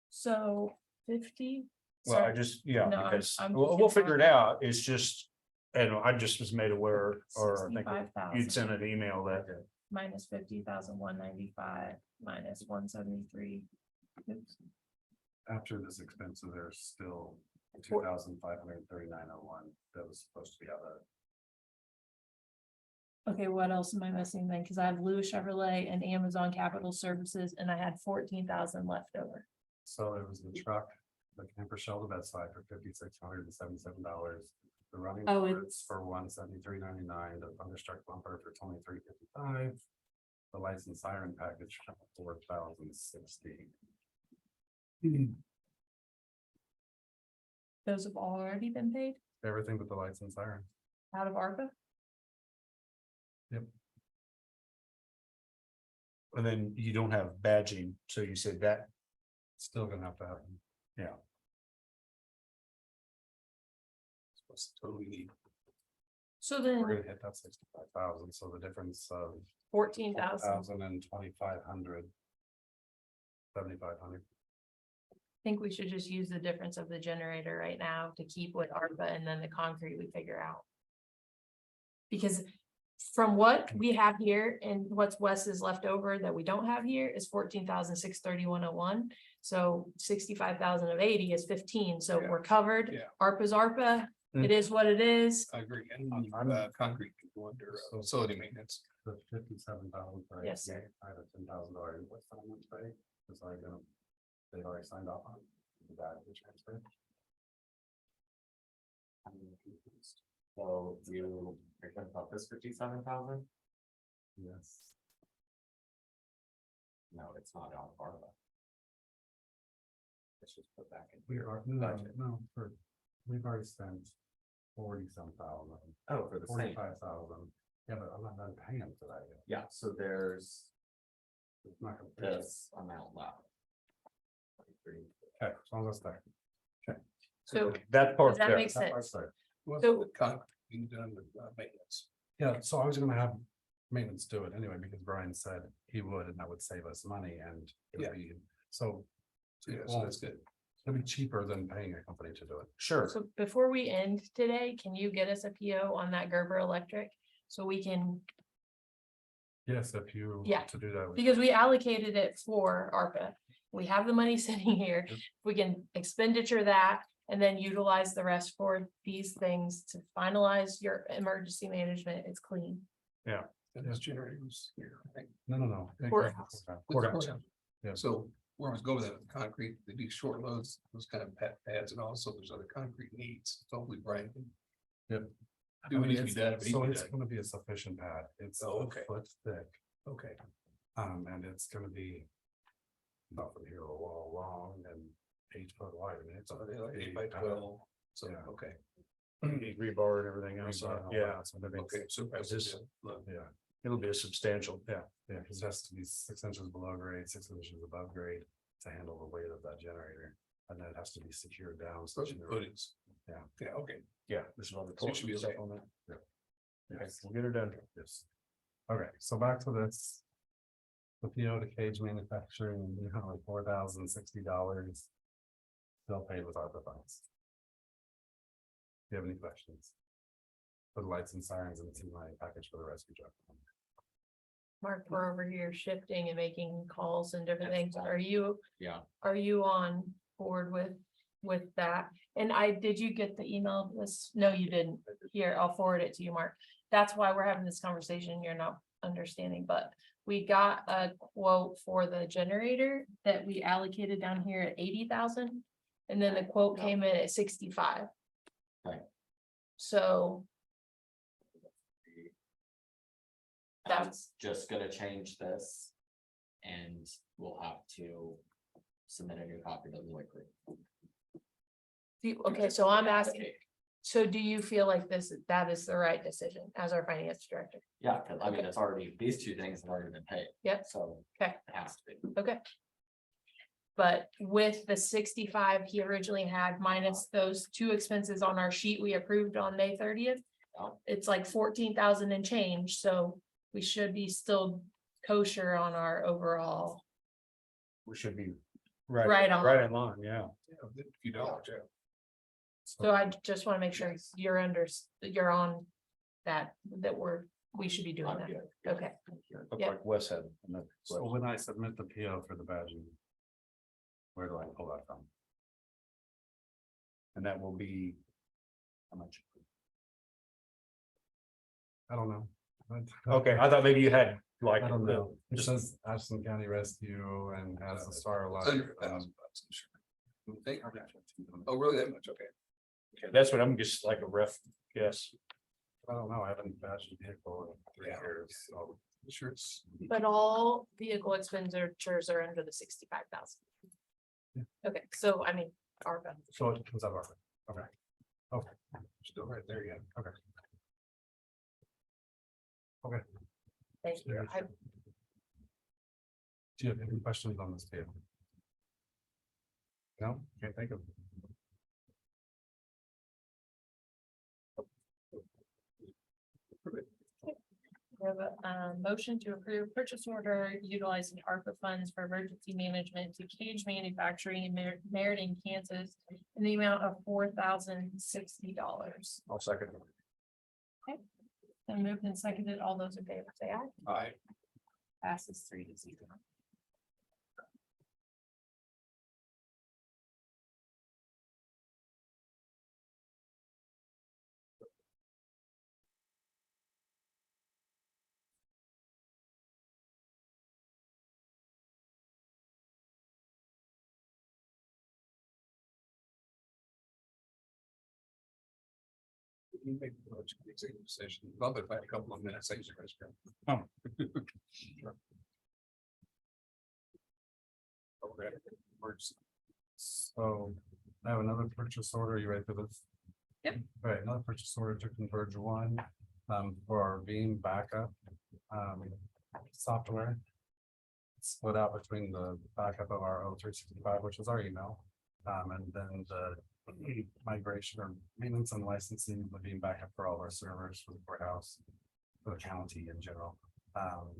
So 50. Well, I Sorry. just, yeah, No, I'm- because I'm we'll figure it out. It's just, and I just was made aware, or I think 65,000 you'd sent an email that. minus 50,195 minus 173. Oops. After this expense, so there's still 2,539.01 that was supposed to be out of. Okay, what else am I missing then? Because I have Lewis Chevrolet and Amazon Capital Services, and I had 14,000 left over. So it was the truck, the camper shell to bedside for $5,677. The running Oh, boards it's- for $173.99, the thunderstruck bumper for $23.55. The lights and siren package for $4,060. Those have already been paid Everything but the lights and siren. out of ARPA. And then you don't have badging, so you said that, Still gonna have to happen. yeah. What's the total we need? So We're then gonna hit that 65,000, so the difference of 14,000. 2,500. 7,500. I think we should just use the difference of the generator right now to keep with ARPA, and then the concrete we figure out. Because from what we have here and what's Wes is left over that we don't have here is 14,631.01. So 65,000 of 80 is 15. So Yeah. we're covered. Yeah. ARPA's ARPA. It is what it is. I agree, and concrete can go under facility maintenance. The 57,000. Yes, sir. I have a $10,000 invoice on them today, because I gonna, they've already signed off on it. That is transferred. I'm confused. So you, are gonna about this 57,000? Yes. No, it's not on part of it. Let's just put back in. We are, no, we've already spent 40-some thousand. Oh, for the same. 45,000. Yeah, but I'm not done paying for that yet. Yeah, so there's It's not gonna finish. this amount left. Okay, as long as that's there. So That part does that there. make That part's sense? there. What's So- the concrete being done with maintenance? Yeah, so I was gonna have maintenance do it anyway, because Brian said he would, and that would save us money and Yeah. it'll be, so. So, yeah, it so won't- that's good. It'll be cheaper than paying a company to do it. Sure. So before we end today, can you get us a PO on that Gerber Electric? So we can, Yes, if you. Yeah, To do that. because we allocated it for ARPA. We have the money sitting here. Yep. We can expenditure that and then utilize the rest for these things to finalize your emergency management. It's clean. And this generator was here, right? No. Courthouse. Courthouse. Yeah. So where I was going with that with the concrete, they do short loads, those kind of pads, and also there's other concrete needs. Hopefully Brian can. Yep. Do what needs to be done. So it's gonna be a sufficient pad. It's Oh, a okay. foot thick, Okay, and it's gonna be. Not from here a wall long and 8 foot wide. I mean, it's. so a they're like big 8 by pad. 12, so, Yeah. okay, Need rebar and everything else. Rebar and all Yeah, that, so maybe it's- okay, so that's This- look, Yeah, it'll be a substantial, yeah. yeah, because it has to be 6 inches below grade, 6 inches above grade to handle the weight of that generator. And then it has to be secured down. So those are footings. Yeah. Yeah, okay. Yeah, this is all the. So it should be stuff okay. on that. Okay, Yes. we'll get her done. Yes. Okay, so back to this. The PO to Cage Manufacturing, like $4,060. Still paid with ARPA funds. Do you have any questions? For the lights and sirens and the my package for the rescue truck. Mark, we're over here shifting and making calls and different things. Are you Yeah, on board with that? And did you get the email list? No, you didn't. Here, I'll forward it to you, Mark. That's why we're having this conversation. You're not understanding, but we got a quote for the generator that we allocated down here at 80,000. And then the quote came in at 65. Right. So I'm That's- just gonna change this. And we'll have to submit a new copy to the liquor. okay, so I'm asking, so do you feel like that is the right decision as our finance director? Yeah, cause I mean, it's already, these two things have already been paid. Yep. So. Okay. It has to be. Okay. But with the 65 he originally had minus those two expenses on our sheet we approved on May 30th. Yeah. It's like 14,000 and change, so we should be still kosher on our overall. We should be Right on. right in line, yeah. Yeah, a few dollars, yeah. So I just want to make sure you're on that we should be doing I'm that. good. Okay. Look Yeah. like Wes had. So when I submit the PO for the badging. Where do I pull that from? And that will be. How much? I don't know. Okay, I thought maybe you had like. I don't know. It just- says Atchison County Rescue and has the star It's light. under $1,000, I'm sure. You think? Oh, really, that much, okay. Okay, that's what I'm just like a ref, yes. I don't know. I haven't badged a vehicle in 3 Yeah. years, so. I'm sure it's. But all vehicle expenditures are under the 65,000. Yeah. Okay, so I mean, ARPA. So it comes out of our. Okay. Okay. Still right there, yeah. Okay. Thank you. Do you have any questions on this PO? No, can't think of. We have a motion to approve purchase order utilizing ARPA funds for emergency management to Cage Manufacturing in Meriden, Kansas in the amount of $4,060. I'll second. And moved and seconded. All those in favor say aye. Aye. Passes 3-0. You make the motion, the executive session. Well, but if I had a couple of minutes, I use the restroom. Sure. Okay. Works. So I have another purchase order. You ready for this? Yep. All right, another purchase order to Converge One, for our Veeam backup, software. Split out between the backup of our O365, which is our email, and then the migration or maintenance and licensing of the Veeam backup for all of our servers for the courthouse, for the county in general.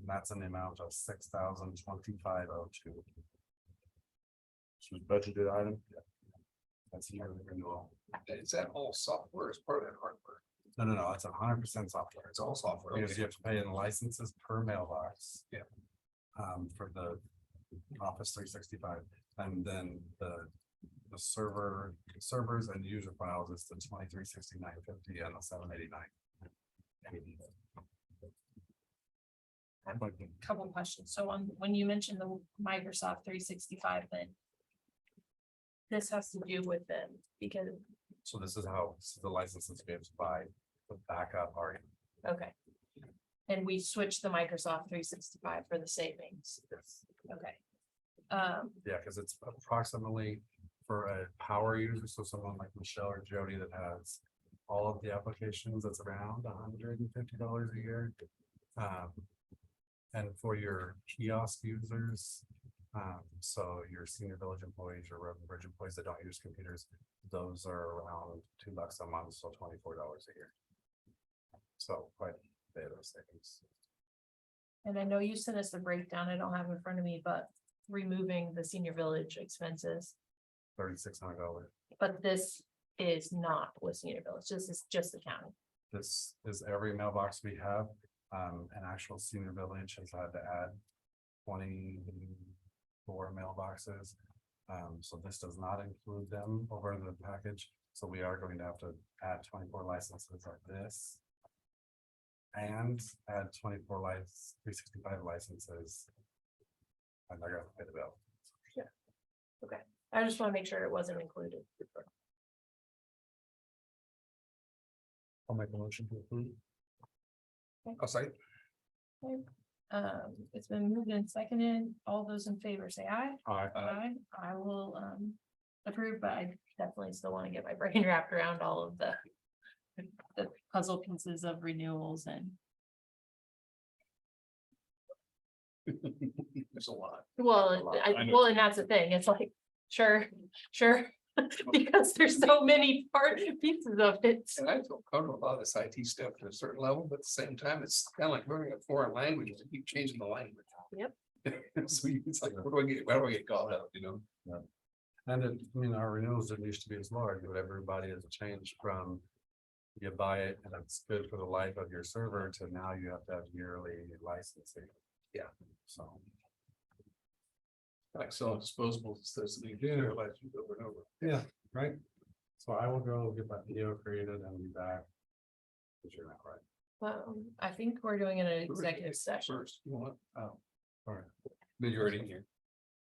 That's an amount of $6,025.02. So budgeted item. That's yearly renewal. Is that all software as part of that hardware? No, it's 100% software. It's all software. Because Okay. you have to pay in licenses per mailbox. Yeah. For the Office 365, and then the servers and user files is the 2369.50 and the 789. I have a couple of questions. So when you mentioned the Microsoft 365, then this has to do with them because, So this is the licenses we have to buy the backup are. okay. And we switched the Microsoft 365 for the savings. Okay. Yeah, because it's approximately for a power user, so someone like Michelle or Jody that has all of the applications, that's around $150 a year. And for your kiosk users, so your senior village employees, your road and bridge employees that don't use computers, those are around $2 a month, so $24 a year. So quite a bit of savings. And I know you sent us the breakdown. I don't have it in front of me, but removing the senior village expenses. $3,600. But this is not with senior village. This is just the county. This is every mailbox we have. An actual senior village has had to add 24 mailboxes. So this does not include them over the package. So we are going to have to add 24 licenses like this. And add 24 365 licenses. And they're gonna pay the bill. Okay. I just want to make sure it wasn't included. I'll make a motion to approve. I'll say, It's been moved and seconded. All those in favor say aye. Aye. Aye. I will approve, but I definitely still want to get my brain wrapped around all of the puzzle pieces of renewals and, there's a lot. well, and that's the thing. It's like, sure. Because there's so many pieces of it. And I feel comfortable about this IT stuff to a certain level, but at the same time, it's kind of like learning a foreign language, to keep changing the language. Yep. So it's like, where do I get called out, you know? And our renewals didn't used to be as large, but everybody has changed from. You buy it and it's good for the life of your server to now you have to have yearly licensing. Yeah. So. Like selling disposables, instead of you do, like you over and over. Yeah, right. So I will go get my video created and be back. But you're not right. Well, I think we're doing an executive session. First, you want, All right. but you're already in here.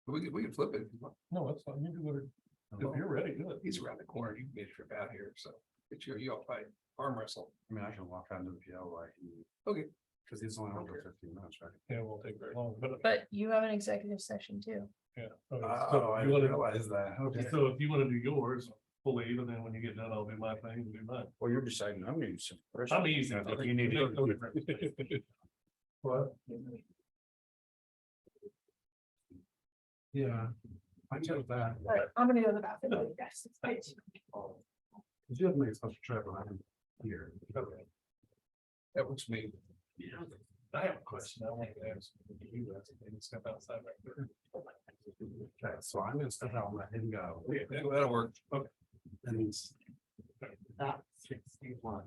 But we can flip it. If you want. No, that's fine. You do whatever. If you're ready, do it. He's around the corner. You can get a trip out here, so it's your, you all fight arm wrestle. I mean, I can walk onto the PO like. Okay. Because he's only on for 15 minutes, right? Yeah, it won't take very long, but. But you have an executive session too. Yeah. Oh, I didn't realize that. Okay. So if you wanna do yours, we'll leave, and then when you get done, I'll do my thing and do mine. Well, you're deciding, I'm gonna use some. I'm easy. You need to. What? Yeah. I chose that. All right, I'm gonna go to the bathroom. Guys. Cause you have to make a special trip when I'm here. Okay. That works for me. I have a question. I want to ask you, that's a thing, step outside right there. Okay, so I'm gonna step out and let him go. Yeah, that'll work. Okay. And he's. That 61.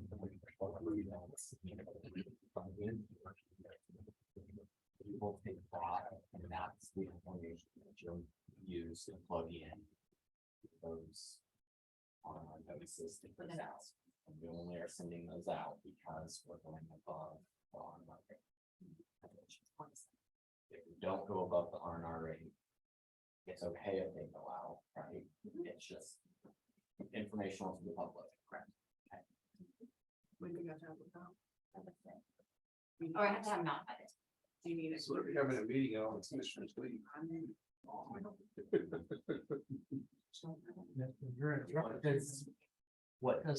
You will take that, and that's the information that you'll use and plug in those notices to put out. And we only are sending those out because we're going above the R&R rate. If we don't go above the R&R rate, it's okay if they go out, right? It's just informational to the public. Correct. Or I have to have them out by this. Do you need it? So we're having a meeting, all the commissioners leave. What? I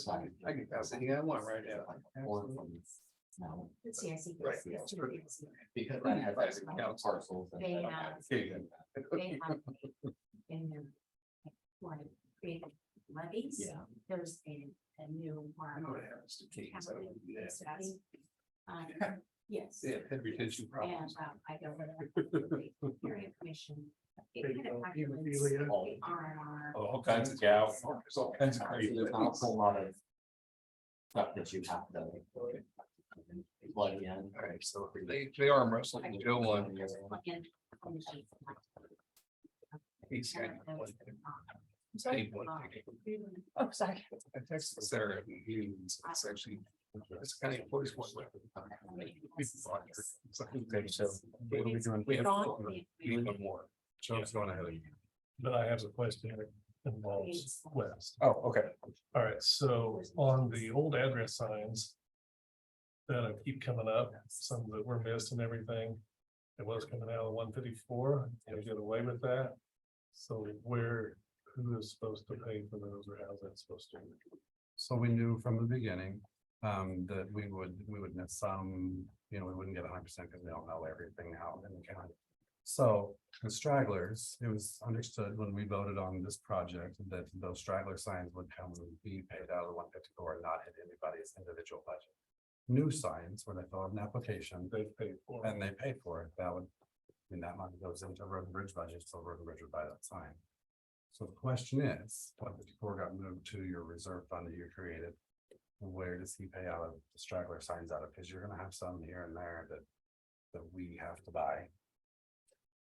can pass it, I want right now. No, Let's see, I see. Right. because that has Private accounts. parcels. and- They, okay. They have in their, like, created levies. Yeah. There's a new I know one. what happens to Kate's, I don't do that. Yes. They have head retention And problems. I go to the area commission. It kind of calculates the R&R. All kinds of cows. There's all kinds of So crazy. there's not a whole lot of stuff that you have to plug in. All right, so they arm wrestle and Joe won. He's got one. Hey, one. Oh, sorry. I texted Sarah, and it's actually, it's kind of employees one. Okay, so what are we doing? We have, Dawn? we need one more. Joe's going ahead of you. But I have a question that involves West. Oh, okay. All right, so on the old address signs. That keep coming up, some that were missed and everything. It was coming out of 154, and we did away with that. So who is supposed to pay for those, or how's that supposed to? So we knew from the beginning, that we would miss some, we wouldn't get 100% because we don't know everything out in the county. So the stragglers, it was understood when we voted on this project that those straggler signs would come and be paid out of the 154 and not hit anybody's individual budget. New signs where they fill out an application, They pay for it. and they pay for it, that money goes into road and bridge budget, so road and bridge would buy that sign. So the question is, 154 got moved to your reserve fund that you created. Where does he pay out of the straggler signs out of? Because you're gonna have some here and there that we have to buy.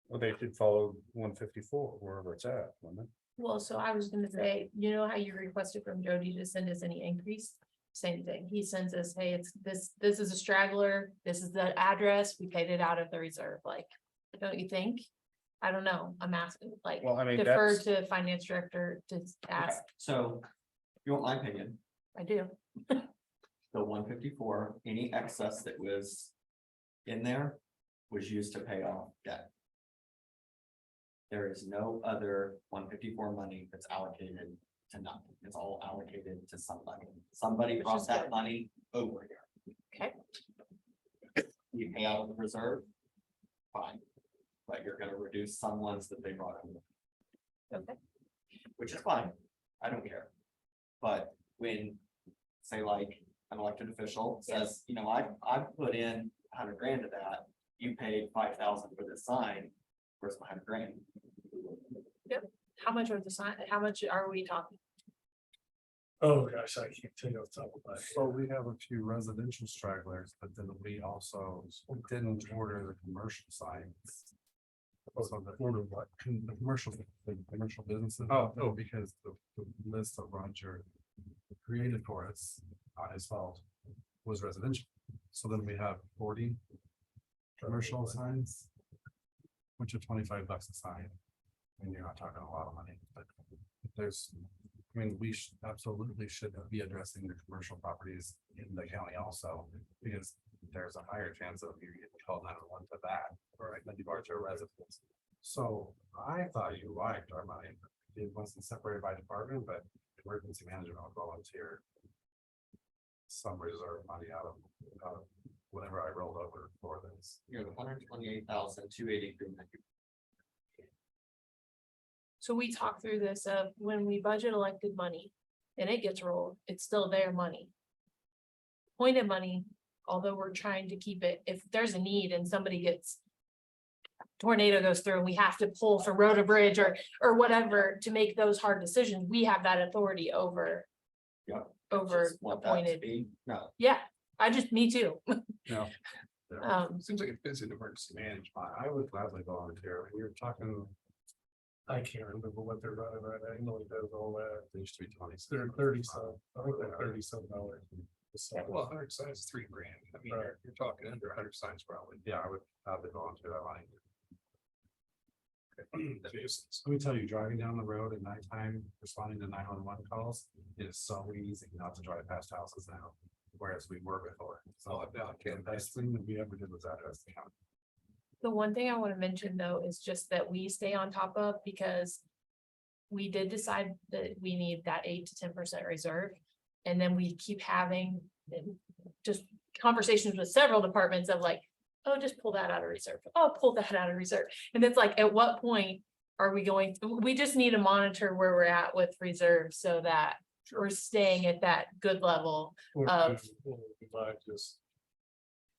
Well, they should follow 154 wherever it's at, wouldn't it? Well, so I was gonna say, you know how you requested from Jody to send us any increase? Same thing. He sends us, hey, it's this is a straggler. This is the address. We paid it out of the reserve, like, don't you think? I don't know. I'm asking, like, Well, I mean, defer that's, to finance director to ask. So, you want my opinion, I do. the 154, any excess that was in there was used to pay off debt. There is no other 154 money that's allocated to nothing. It's all allocated to somebody. Somebody Which is brought that good. money over here. Okay. You pay out of the reserve. Fine. But you're gonna reduce some ones that they brought in. Okay. Which is fine. I don't care. But when, say like, an elected official says, I've put in 100 grand to that, you paid 5,000 for this sign, where's my 100 grand? How much are the sign, how much are we talking? oh gosh, I can't tell you off the top of my head. So we have a few residential stragglers, but then we also didn't order the commercial signs. So the order what, the commercial businesses. Oh. Because the list that Roger created for us, his fault, was residential. So then we have 40 commercial signs, which are $25 a sign. I mean, you're not talking a lot of money, but we absolutely should be addressing the commercial properties in the county also, because there's a higher chance of you getting called 911 to that, or like the departure residents. So I thought you liked our money. It wasn't separated by department, but emergency management will volunteer some reserve money out of whatever I rolled over for this. You're the 128,283. So we talked through this of when we budget elected money and it gets rolled, it's still their money. Pointed money, although we're trying to keep it, if there's a need and somebody gets. Tornado goes through and we have to pull for road or bridge or whatever to make those hard decisions, we have that authority over. Yep. Over Just want that to appointed, be- No, yeah, me too. No. Seems like it fits in emergency management. I would gladly volunteer. We were talking, I can't remember what they're running right now. I know he does all that. they used to be 20. They're 30 some, I think they're 30 some dollars. Well, 100 signs is $3 grand. I mean, Right. you're talking under 100 signs probably. Yeah, I would gladly volunteer that money. Nuisance. Let me tell you, driving down the road at nighttime, responding to 911 calls, it is so easy not to drive past houses now. whereas we were before. Oh, So now I the can't. best thing that we ever did was address the county. The one thing I want to mention though is just that we stay on top of, because we did decide that we need that 8 to 10% reserve. And then we keep having just conversations with several departments of like, oh, just pull that out of reserve. Oh, pull that out of reserve. And it's like, at what point are we going, we just need to monitor where we're at with reserve so that we're staying at that good level. Or Of- we might just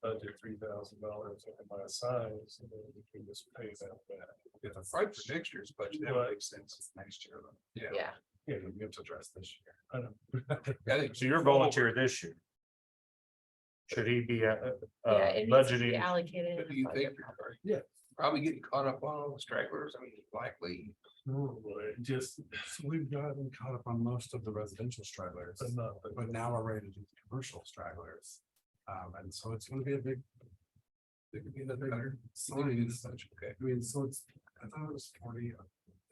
budget $3,000 and buy signs, and then we can just pay that back. If the fight for next year's budget, that would make sense. Next year, though. Yeah. Yeah, Yeah, We have to address this year. I don't. I think So you're volunteer this year. Should he be yeah, it needs to be budgeting? allocated. in But do the you budget think, yeah, probably getting caught up on all the stragglers? I mean, likely. No, it just, So we've gotten caught up on most of the residential stragglers, but not, but now we're ready to do the commercial stragglers. And so it's gonna be a big. It could be another hundred. Signs. Okay. I mean, so it's, I thought it was 40,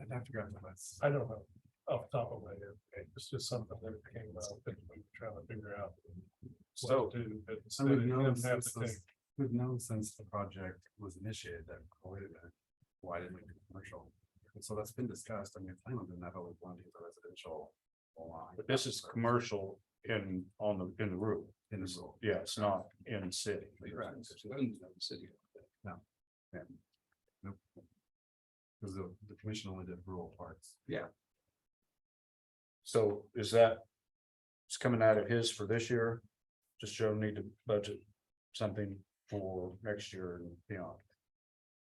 I'd have to grab the list. I don't know, off the top of my head, it's just something that came up that we're trying to figure out. So- what to do, but And we've instead of known him having since to take- this- we've known since the project was initiated that, oh, wait a minute, why didn't we do commercial? And so that's been discussed. I mean, I don't know, I've always wanted to do the residential. along. But this is commercial in the roof. In the rule. Yeah, it's not in the city. Right. It's in the city. Nope. Because the commission only did rural parts. So is that? It's coming out of his for this year? Just Joe need to budget something for next year and beyond.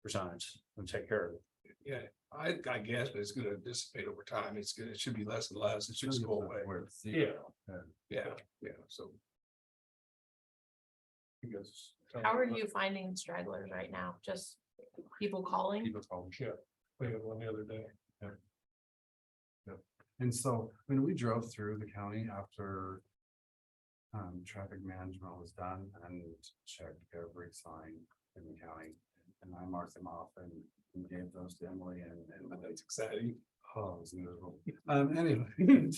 For signs and take care of it. Yeah, I guess, but it's gonna dissipate over time. It should be less and less. It should just go away. Where it's Yeah. zero. Yeah, so. because- How are you finding stragglers right now? Just people calling? People call them. Yeah, we had one the other day. And so, I mean, we drove through the county after. Traffic management was done and checked every sign in the county. And I marked them off and gave those to Emily and That's exciting. oh, it was miserable. Anyway,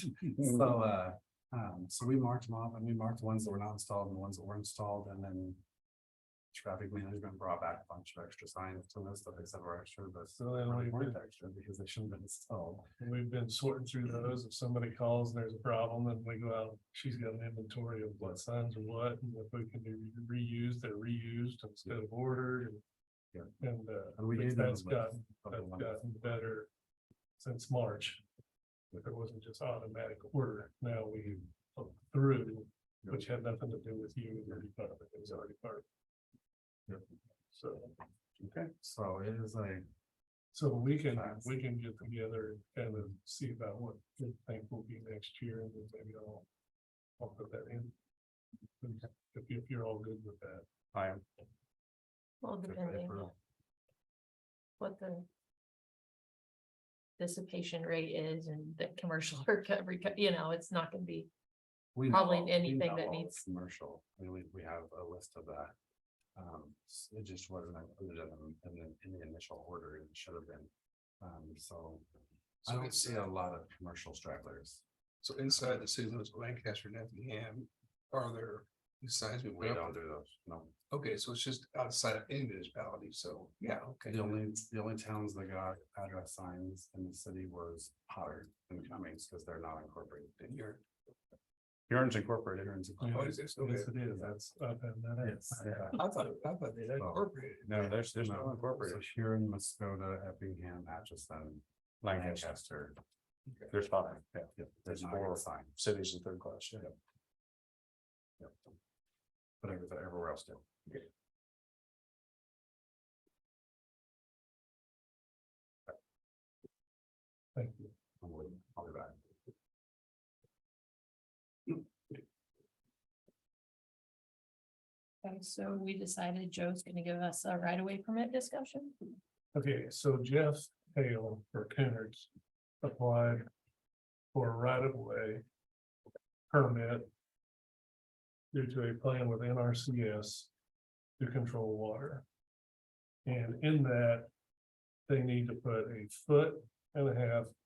so we marked them off and we marked the ones that were not installed and the ones that were installed, and then. Traffic management brought back a bunch of extra signs to us that they said were extra, but So then really we've weren't been, extra because they shouldn't have been installed. we've been sorting through those. If somebody calls and there's a problem, then we go out, she's got an inventory of what signs are what, and if we can be reused, they're reused instead of ordered. Yeah. And And we gave them a that's list gotten, of the that's ones. gotten better since March. If it wasn't just automatic order, now we look through, which had nothing to do with you and your department, it was already part. Yep. So, Okay, so it is so we can Fast. get together and kind of see about what we think will be next year, and then maybe I'll put that in. If you're all good with that. I am. Well, depending on what the dissipation rate is and the commercial recovery, it's not gonna be, we Probably know- we anything know that all needs- it's commercial. I mean, we have a list of that. It just wasn't included in the initial order. It should have been. So I don't see a lot of commercial stragglers. So inside the city limits of Lancaster and Effingham, are there signs we We went don't up? do those, no. Okay, so it's just outside of any municipality, so, yeah, okay. The only towns that got address signs in the city was Potter and Cummings, because they're not incorporated. And you're, Hearns Incorporated. oh, is this, okay. Yes, it is, that's, that is. Yeah. I thought they had incorporated. No, there's no So incorporated. here in Muskota, Effingham, Atchison, Lancaster. Lancaster. There's 5. Yeah. Yep, There's not 4 a sign. cities in third class. Yeah. Yep. But everywhere else do. Thank you. I'll be back. okay, so we decided Joe's gonna give us a right-of-way permit discussion. Okay, so Jeff Hale for Cooners applied for a right-of-way permit due to a plan with NRCS to control water. And in that, they need to put 1.5 foot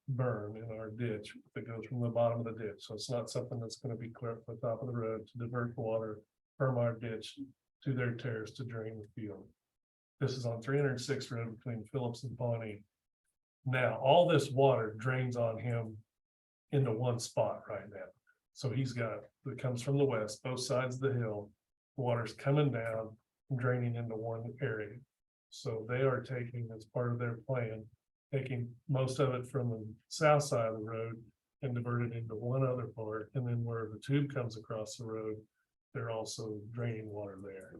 burn in our ditch that goes from the bottom of the ditch. So it's not something that's gonna be clear at the top of the road to divert the water from our ditch to their terrace to drain the field. This is on 306th Road between Phillips and Pawnee. Now, all this water drains on him into one spot right now. So he's got, it comes from the west, both sides of the hill, water's coming down, and draining into one area. So they are taking, as part of their plan, taking most of it from the south side of the road and divert it into one other part, and then where the tube comes across the road, they're also draining water there.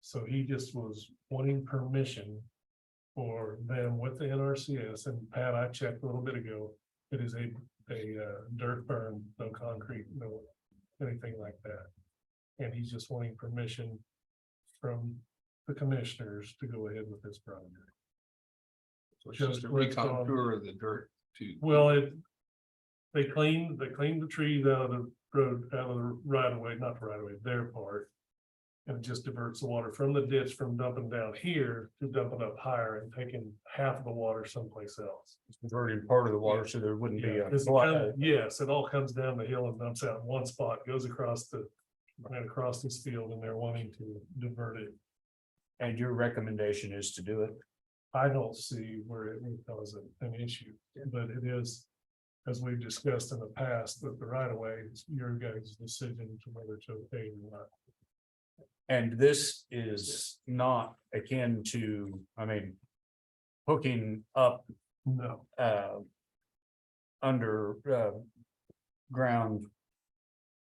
So he just was wanting permission for them with the NRCS, and Pat, I checked a little bit ago, it is a dirt burn, no concrete, no anything like that. And he's just wanting permission from the commissioners to go ahead with this project. So it's just a Let's go on. recontour of the dirt to. Well, they cleaned the trees out of the road, out of the right of way, not the right of way, their part. And it just diverts the water from the ditch from dumping down here to dumping up higher and taking half of the water someplace else. Diverting part of the water, so there wouldn't be a. Yes, it all comes down the hill and dumps out in one spot, goes across right across this field, and they're wanting to divert it. And your recommendation is to do it? I don't see where it becomes an issue, but it is, as we've discussed in the past, that the right of way is your guys' decision to whether to pay or not. And this is not akin to, I mean, hooking up No, under ground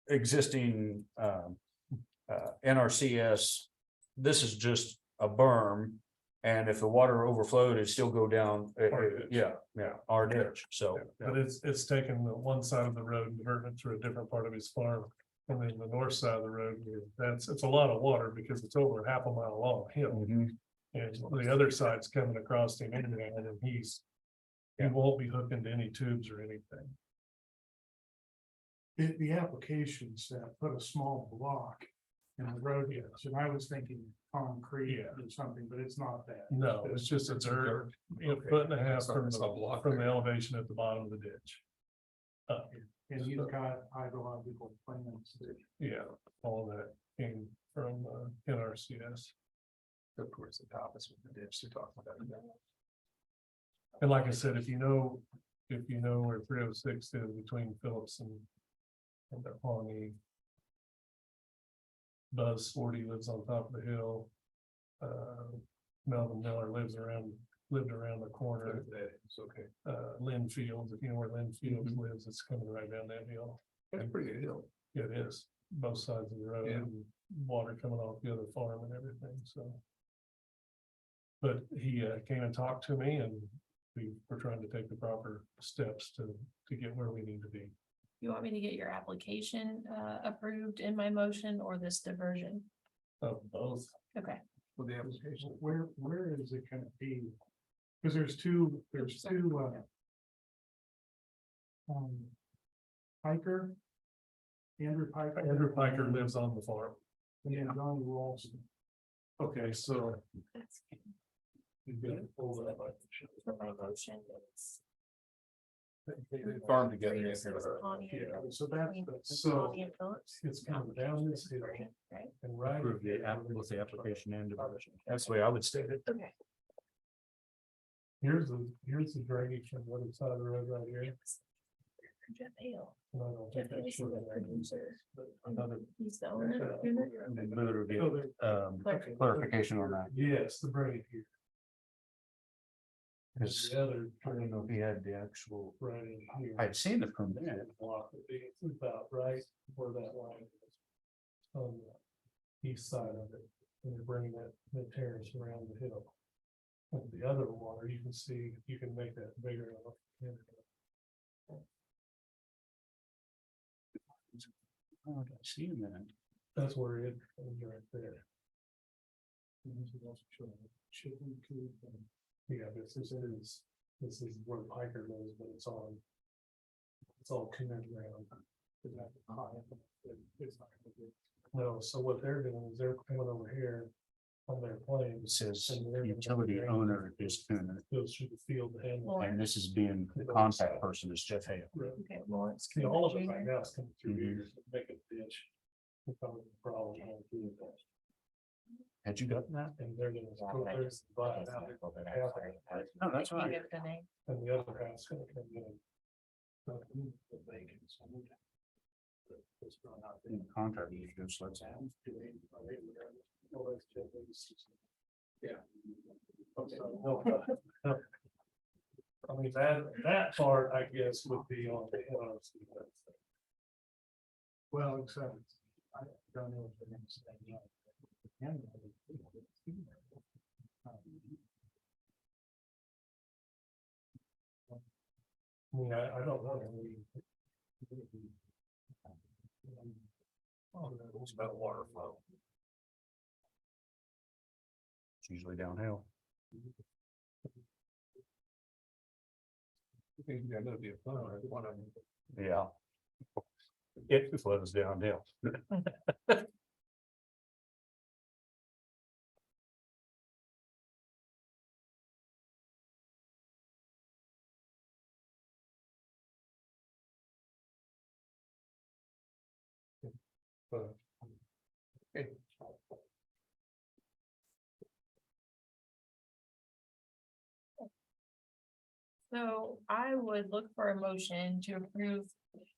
existing NRCS. This is just a berm, and if the water overflowed, it'd still go down. Our ditch. Yeah, our ditch, so. but it's taken the one side of the road and diverting it through a different part of his farm. And then the north side of the road, it's a lot of water because it's over half a mile long hill. Mhm. And the other side's coming across him anyway, and he won't be hooked into any tubes or anything. The applications that put a small block in the road, yes, and I was thinking concrete or something, but it's not that. No, it's just a dirt, foot and a half from the elevation at the bottom of the ditch. And you've got hydrological plans that. Yeah, all that came from NRCS. Of course, the top is what the ditch they're talking about. And like I said, if you know where 306 is between Phillips and the Pawnee. Buzz 40 lives on top of the hill. Melvin Miller lived around the corner. It's okay. Lynn Fields, if you know where Lynn Fields lives, it's coming right down that hill. That's a pretty good hill. It is, both sides of the road, Yeah. and water coming off the other farm and everything, so. But he came and talked to me, and we were trying to take the proper steps to get where we need to be. You want me to get your application approved in my motion or this diversion? Both. Okay. With the application. Where is it gonna be? Because there's two. Piker. Andrew Piker. Andrew Piker lives on the farm. And then Johnny Ralston. Okay, so. That's You've got to pull that up. for my motion. It's They farm together. Three yeah, is Pawnee and- Yeah, so that's, So Pawnee and Phillips. it's coming down this hill Right? and right. Approve the application and diversion. That's the way I would state it. Okay. Here's the drainage from the other side of the road right here. Jeff Hale. And I don't Jeff think that's Hale's sure the that is, producer. but another. He's the owner. And then Luther would be, Oh, there- clarification on that. Yes, the braid here. Because The other I don't know if he had the actual, right in here. I'd seen the permit. Block would be about right where that line is. On the east side of it, and you're bringing the terrace around the hill. And the other water, you can see, you can make that bigger. Oh, I see him then. That's where it comes right there. And this is also showing the chicken coop and- Yeah, this is where Piker goes, but it's all connected around. It's not high, it's not gonna be- No, so what they're doing is they're coming over here on their claims. Says and they're- utility owner is Cooner, Goes through the field to handle. and this is being, the contact person is Jeff Hale. Okay, Lawrence. You know, all of it Jr. right now is coming through Mhm. here, make a ditch. We're coming with a problem on through that, Had you gotten that? and they're gonna go there and buy it out. No, that's Can you right. give the name? And the other half's gonna come in. Contract, just let's have. Yeah. I mean, that part, I guess, would be on the NRC. Well, except, I don't know if they're gonna say no. I mean, I don't know. It's about water flow. It's usually downhill. I think there's gonna be a fun, right? One of them. Yeah. It flows downhill. But So I would look for a motion to approve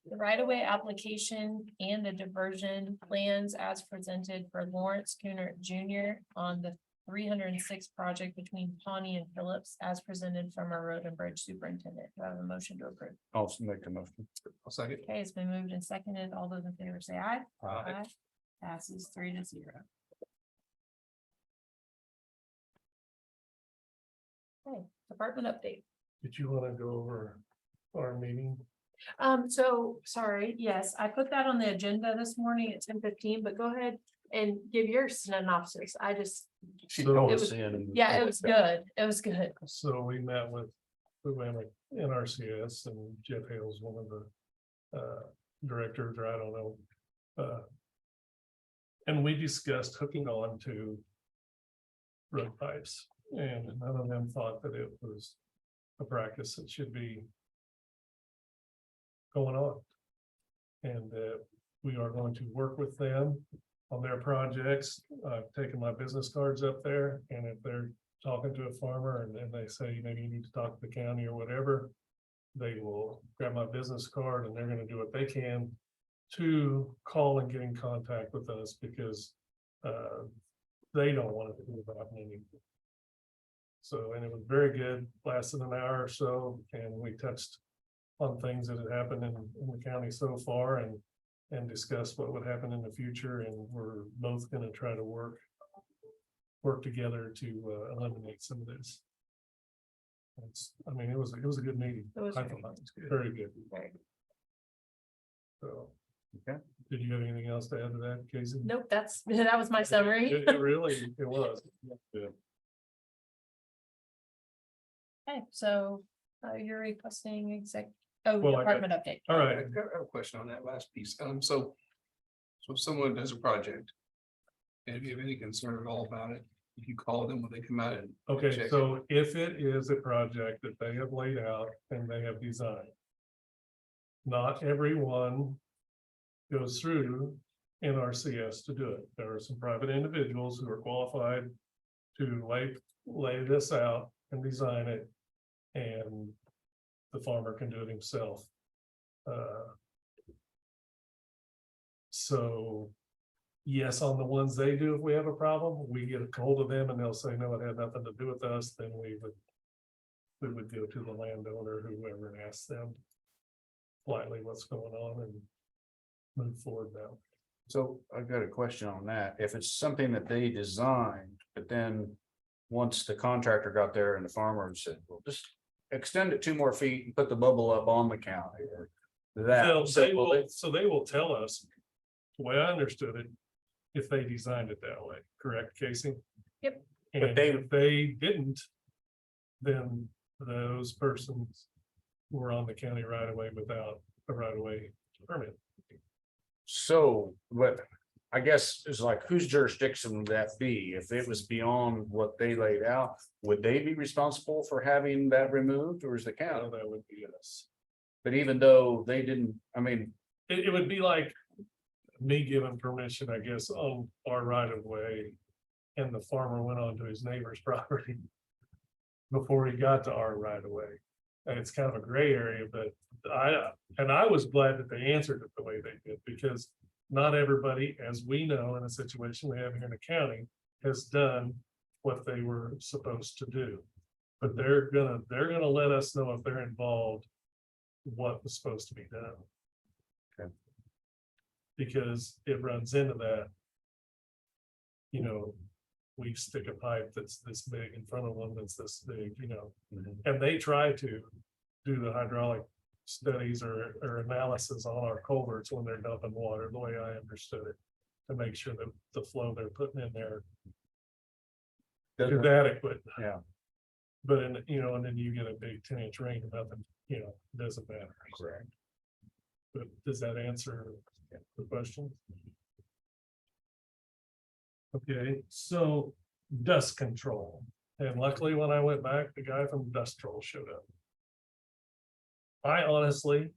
the right-of-way application and the diversion plans as presented for Lawrence Cooner Jr. on the 306 project between Pawnee and Phillips as presented from our road and bridge superintendent. Do I have a motion to approve? I'll make the motion. I'll second. Okay, it's been moved and seconded. All those in favor say aye. Aye. Passes 3-0. Okay, department update. did you wanna go over our meeting? So, sorry, yes, I put that on the agenda this morning at 10:15, but go ahead and give your synopsis. I just, She So- told It us was- in. yeah, it was good. It was good. So we met with NRCS and Jeff Hale's one of the directors, or I don't know. And we discussed hooking on to road pipes, and none of them thought that it was a practice that should be going on. And we are going to work with them on their projects. I've taken my business cards up there, and if they're talking to a farmer and then they say, maybe you need to talk to the county or whatever, they will grab my business card and they're gonna do what they can to call and get in contact with us, because they don't want it to be about anything. So, and it was very good, lasted an hour or so, and we touched on things that had happened in the county so far, and discussed what would happen in the future, and we're both gonna try to work together to eliminate some of this. I mean, it was a good meeting. It was I very thought. Very good. Very good. So. Okay. Did you have anything else to add to that, Casey? Nope, that was my summary. It really, it was. Yeah. Okay, so you're requesting Well, I got- department update. All I right, have a question on that last piece. So if someone does a project, and if you have any concern at all about it, if you call them when they come out and. okay, check it. so if it is a project that they have laid out and they have designed. Not everyone goes through NRCS to do it. There are some private individuals who are qualified to lay this out and design it. And the farmer can do it himself. So, yes, on the ones they do, if we have a problem, we get a hold of them and they'll say, no, it had nothing to do with us, then we would go to the landowner, whoever, and ask them politely what's going on and move forward now. So I've got a question on that. If it's something that they designed, but then once the contractor got there and the farmer said, well, just extend it 2 more feet and put the bubble up on the county or that. So they will tell us, the way I understood it, if they designed it that way, correct, Casey? Yep. And if they didn't, then those persons were on the county right away without a right of way permit. So, but I guess it's like, whose jurisdiction would that be? If it was beyond what they laid out, would they be responsible for having that removed, or is the county? That would be us. But even though they didn't, I mean, It would be like me giving permission, I guess, on our right of way. And the farmer went onto his neighbor's property before he got to our right of way. And it's kind of a gray area, but I was glad that they answered it the way they did, because not everybody, as we know, in a situation we have here in the county, has done what they were supposed to do. But they're gonna let us know if they're involved, what was supposed to be done. Okay. Because it runs into that. You know, we stick a pipe that's this big in front of them, that's this big, you know, and they try to do the hydraulic studies or analysis on our culverts when they're dumping water, the way I understood it, to make sure that the flow they're putting in there is adequate. Yeah. But in, you know, and then you get a big 10-inch rain, nothing, you know, doesn't matter. Correct. But does that answer the question? Okay, so dust control, and luckily when I went back, the guy from dust control showed up. I honestly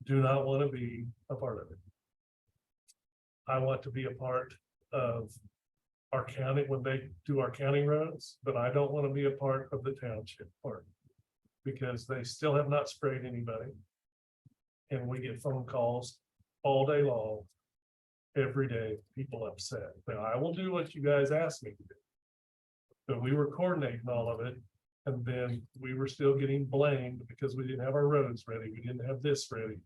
do not want to be a part of it. I want to be a part of our county when they do our county roads, but I don't want to be a part of the township part. Because they still have not sprayed anybody. And we get phone calls all day long. Every day, people upset. Now, I will do what you guys asked me to do. But we were coordinating all of it. And then we were still getting blamed because we didn't have our roads ready. We didn't have this ready.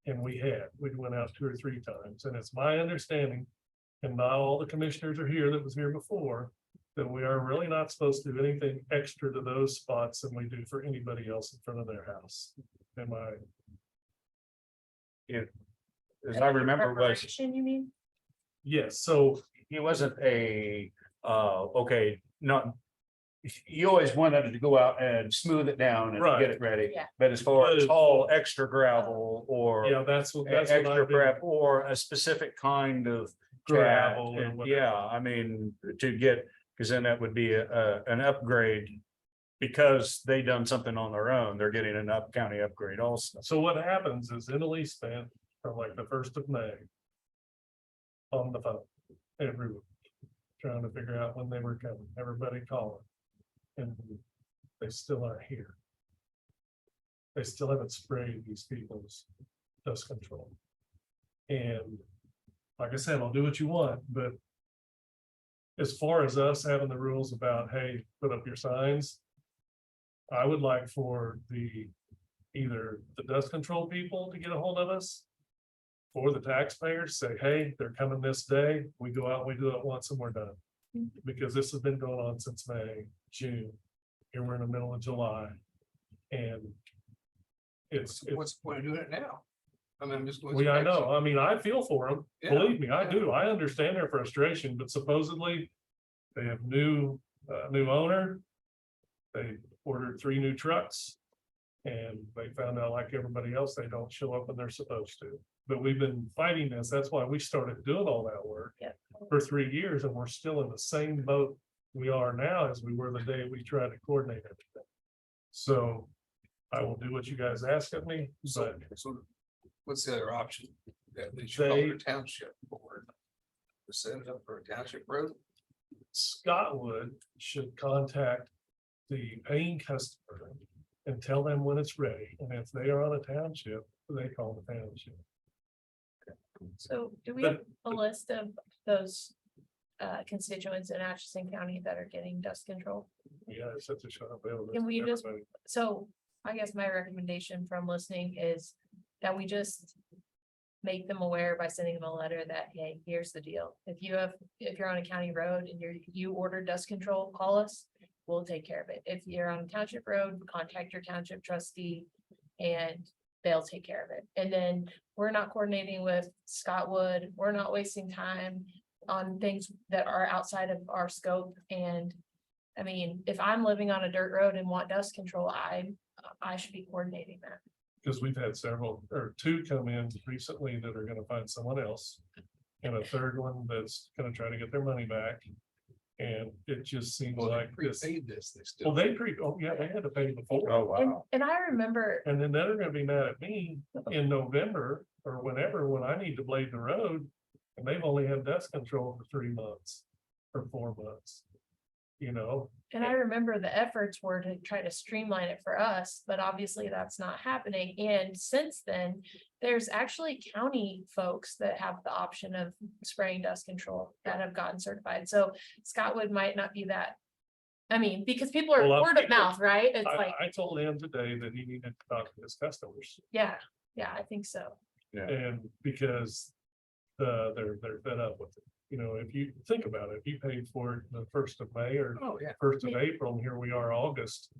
And we went out 2 or 3 times. And it's my understanding, and not all the commissioners are here that was here before, that we are really not supposed to do anything extra to those spots than we do for anybody else in front of their house. Am I? as I remember, was Preparation, you mean? Yes, so he wasn't a, okay, not. You always wanted to go out and smooth it down and Right. get it ready, Yeah. but as far as all extra gravel or. yeah, that's what Extra I've been prep or a specific kind of. gravel chat, or and whatever. yeah, I mean, to get, because then that would be an upgrade. Because they done something on their own, they're getting an county upgrade also. So what happens is Emily spent from like the 1st of May. On the phone every week, trying to figure out when they were coming, everybody calling. And they still aren't here. They still haven't sprayed these people's dust control. And like I said, I'll do what you want, but as far as us having the rules about, hey, put up your signs, I would like for either the dust control people to get a hold of us, or the taxpayers say, hey, they're coming this day. We go out, we do it once and we're done. Because this has been going on since May, June. Here we're in the middle of July. And it's, What's the point of doing it now? I mean, I'm just. I know, I mean, I feel for them. Yeah, Believe me, I do. I understand their frustration, but supposedly they have new owner. They ordered 3 new trucks. And they found out, like everybody else, they don't show up when they're supposed to. But we've been fighting this. That's why we started doing all that work. Yep. For 3 years, and we're still in the same boat we are now as we were the day we tried to coordinate everything. So I will do what you guys ask of me, So, but so what's the other option? That they should call They- it a township board. To set it up for a township road? Scottwood should contact the paying customer and tell them when it's ready. And if they are on a township, they call the township. So do we But- have a list of those constituents in Atchison County that are getting dust control? Yeah, it's such a shut up. Can we just- So I guess my recommendation from listening is that we just make them aware by sending them a letter that, hey, here's the deal. If you're on a county road and you order dust control, call us. We'll take care of it. If you're on a township road, contact your township trustee and they'll take care of it. And then we're not coordinating with Scottwood. We're not wasting time on things that are outside of our scope. And I mean, if I'm living on a dirt road and want dust control, I should be coordinating that. Because we've had 2 come in recently that are gonna find someone else. and a third one that's gonna try to get their money back. And it just seems Well, they like this, prepaid this, they well, still. oh, yeah, they had to pay before. Oh, wow. And I remember, And then they're gonna be mad at me in November or whenever, when I need to blade the road. And they've only had dust control for 3 months or 4 months. You know, and I remember the efforts were to try to streamline it for us, but obviously that's not happening. And since then, there's actually county folks that have the option of spraying dust control that have gotten certified. So Scottwood might not be that. I mean, because people are Well, word of mouth, right? It's I, like, I told him today that he needed to talk to his customers. yeah, I think so. And because they're fed up with it. You know, if you think about it, if you paid for it the 1st of May or Oh, yeah. 1st of April, and here we are August,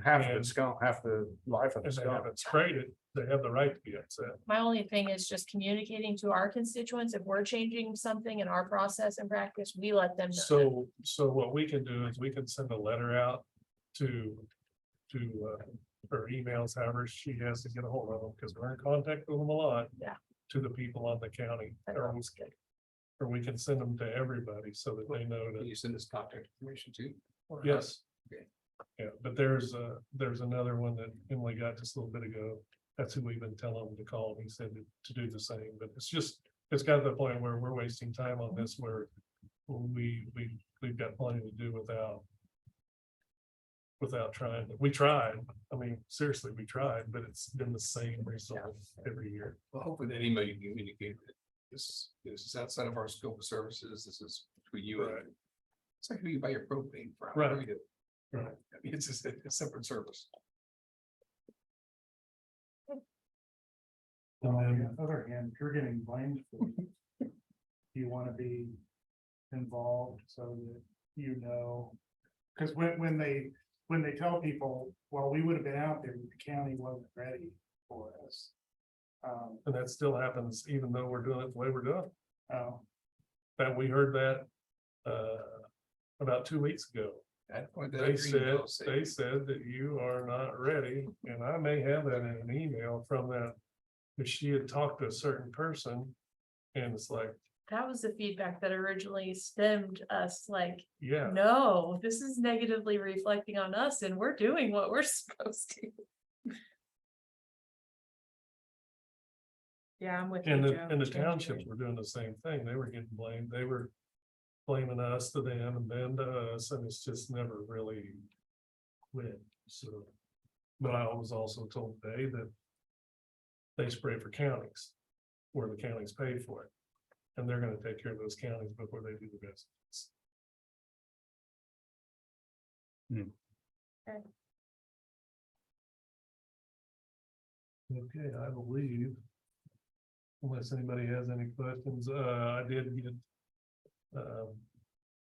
Half of And- it's gone, half the life of and it's they gone. haven't sprayed it, they have the right to be upset. My only thing is just communicating to our constituents. If we're changing something in our process and practice, we let them know. So what we can do is we can send a letter out to her emails, however she has to get a hold of them, because we're in contact with them a lot. Yeah. To the people on the county, That or sounds good. we can send them to everybody so that they know Can that, you send us contact information too? Or not? yes. Okay. Yeah, but there's another one that Emily got just a little bit ago. That's who we've been telling him to call. He said to do the same, but it's got to the point where we're wasting time on this, where we've got plenty to do without trying. We tried. I mean, seriously, we tried, but it's been the same result every year. Well, hopefully that email you communicate that this is outside of our scope of services. This is between you and. Right. It's like who you buy your propane from. Right. Who you do. Right. I mean, it's just a separate service. On the other hand, if you're getting blamed for it, you want to be involved so that you know. Because when they tell people, well, we would have been out there, but the county wasn't ready for us. And that still happens even though we're doing it the way we're doing. Oh, That we heard that about 2 weeks ago. At point that They green said, bill say- they said that you are not ready, and I may have that in an email from that. If she had talked to a certain person, and it's like, That was the feedback that originally stemmed us like, yeah, no, this is negatively reflecting on us and we're doing what we're supposed to. Yeah, I'm with you, and the, Joe. and the Change it. townships were doing the same thing, they were getting blamed, they were. Blaming us to them and then to us, and it's just never really went, so. But I was also told today that. They spray for counties, where the counties pay for it. And they're gonna take care of those counties before they do the business. Okay, I believe. Unless anybody has any questions, I did get.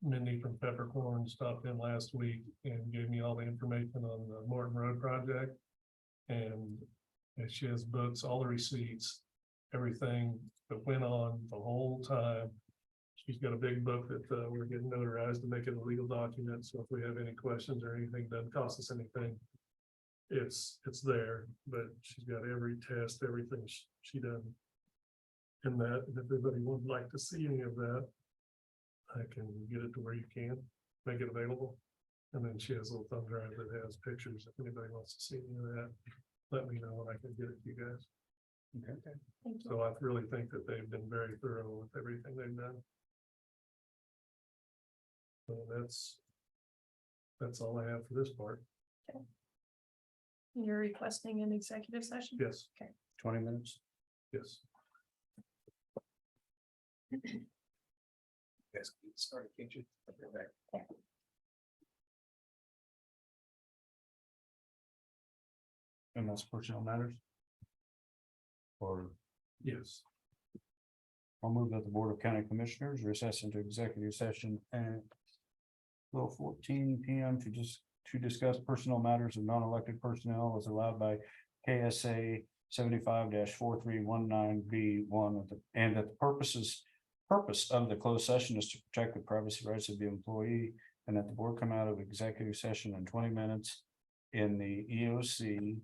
Mindy from Peppercorn stopped in last week and gave me all the information on the Morton Road project. And she has books, all the receipts, everything that went on the whole time. She's got a big book that we're getting notarized to make it a legal document, so if we have any questions or anything, doesn't cost us anything. It's there, but she's got every test, everything she done. In that, if everybody would like to see any of that. I can get it to where you can, make it available. And then she has a little thumb drive that has pictures, if anybody wants to see any of that, let me know and I can get it to you guys. Thank you. So I really think that they've been very thorough with everything they've done. So that's all I have for this part. You're requesting an executive session? Yes, 20 minutes. yes. Yes, get started, can't you? Okay, back. And that's personnel matters. Or Yes. I'll move that the Board of County Commissioners recess into executive session at 12:14 PM to discuss personnel matters of non-elected personnel as allowed by K.S.A. 75-4319B1, and that the purpose of the closed session is to protect the privacy rights of the employee, and that the board come out of executive session in 20 minutes in the EOC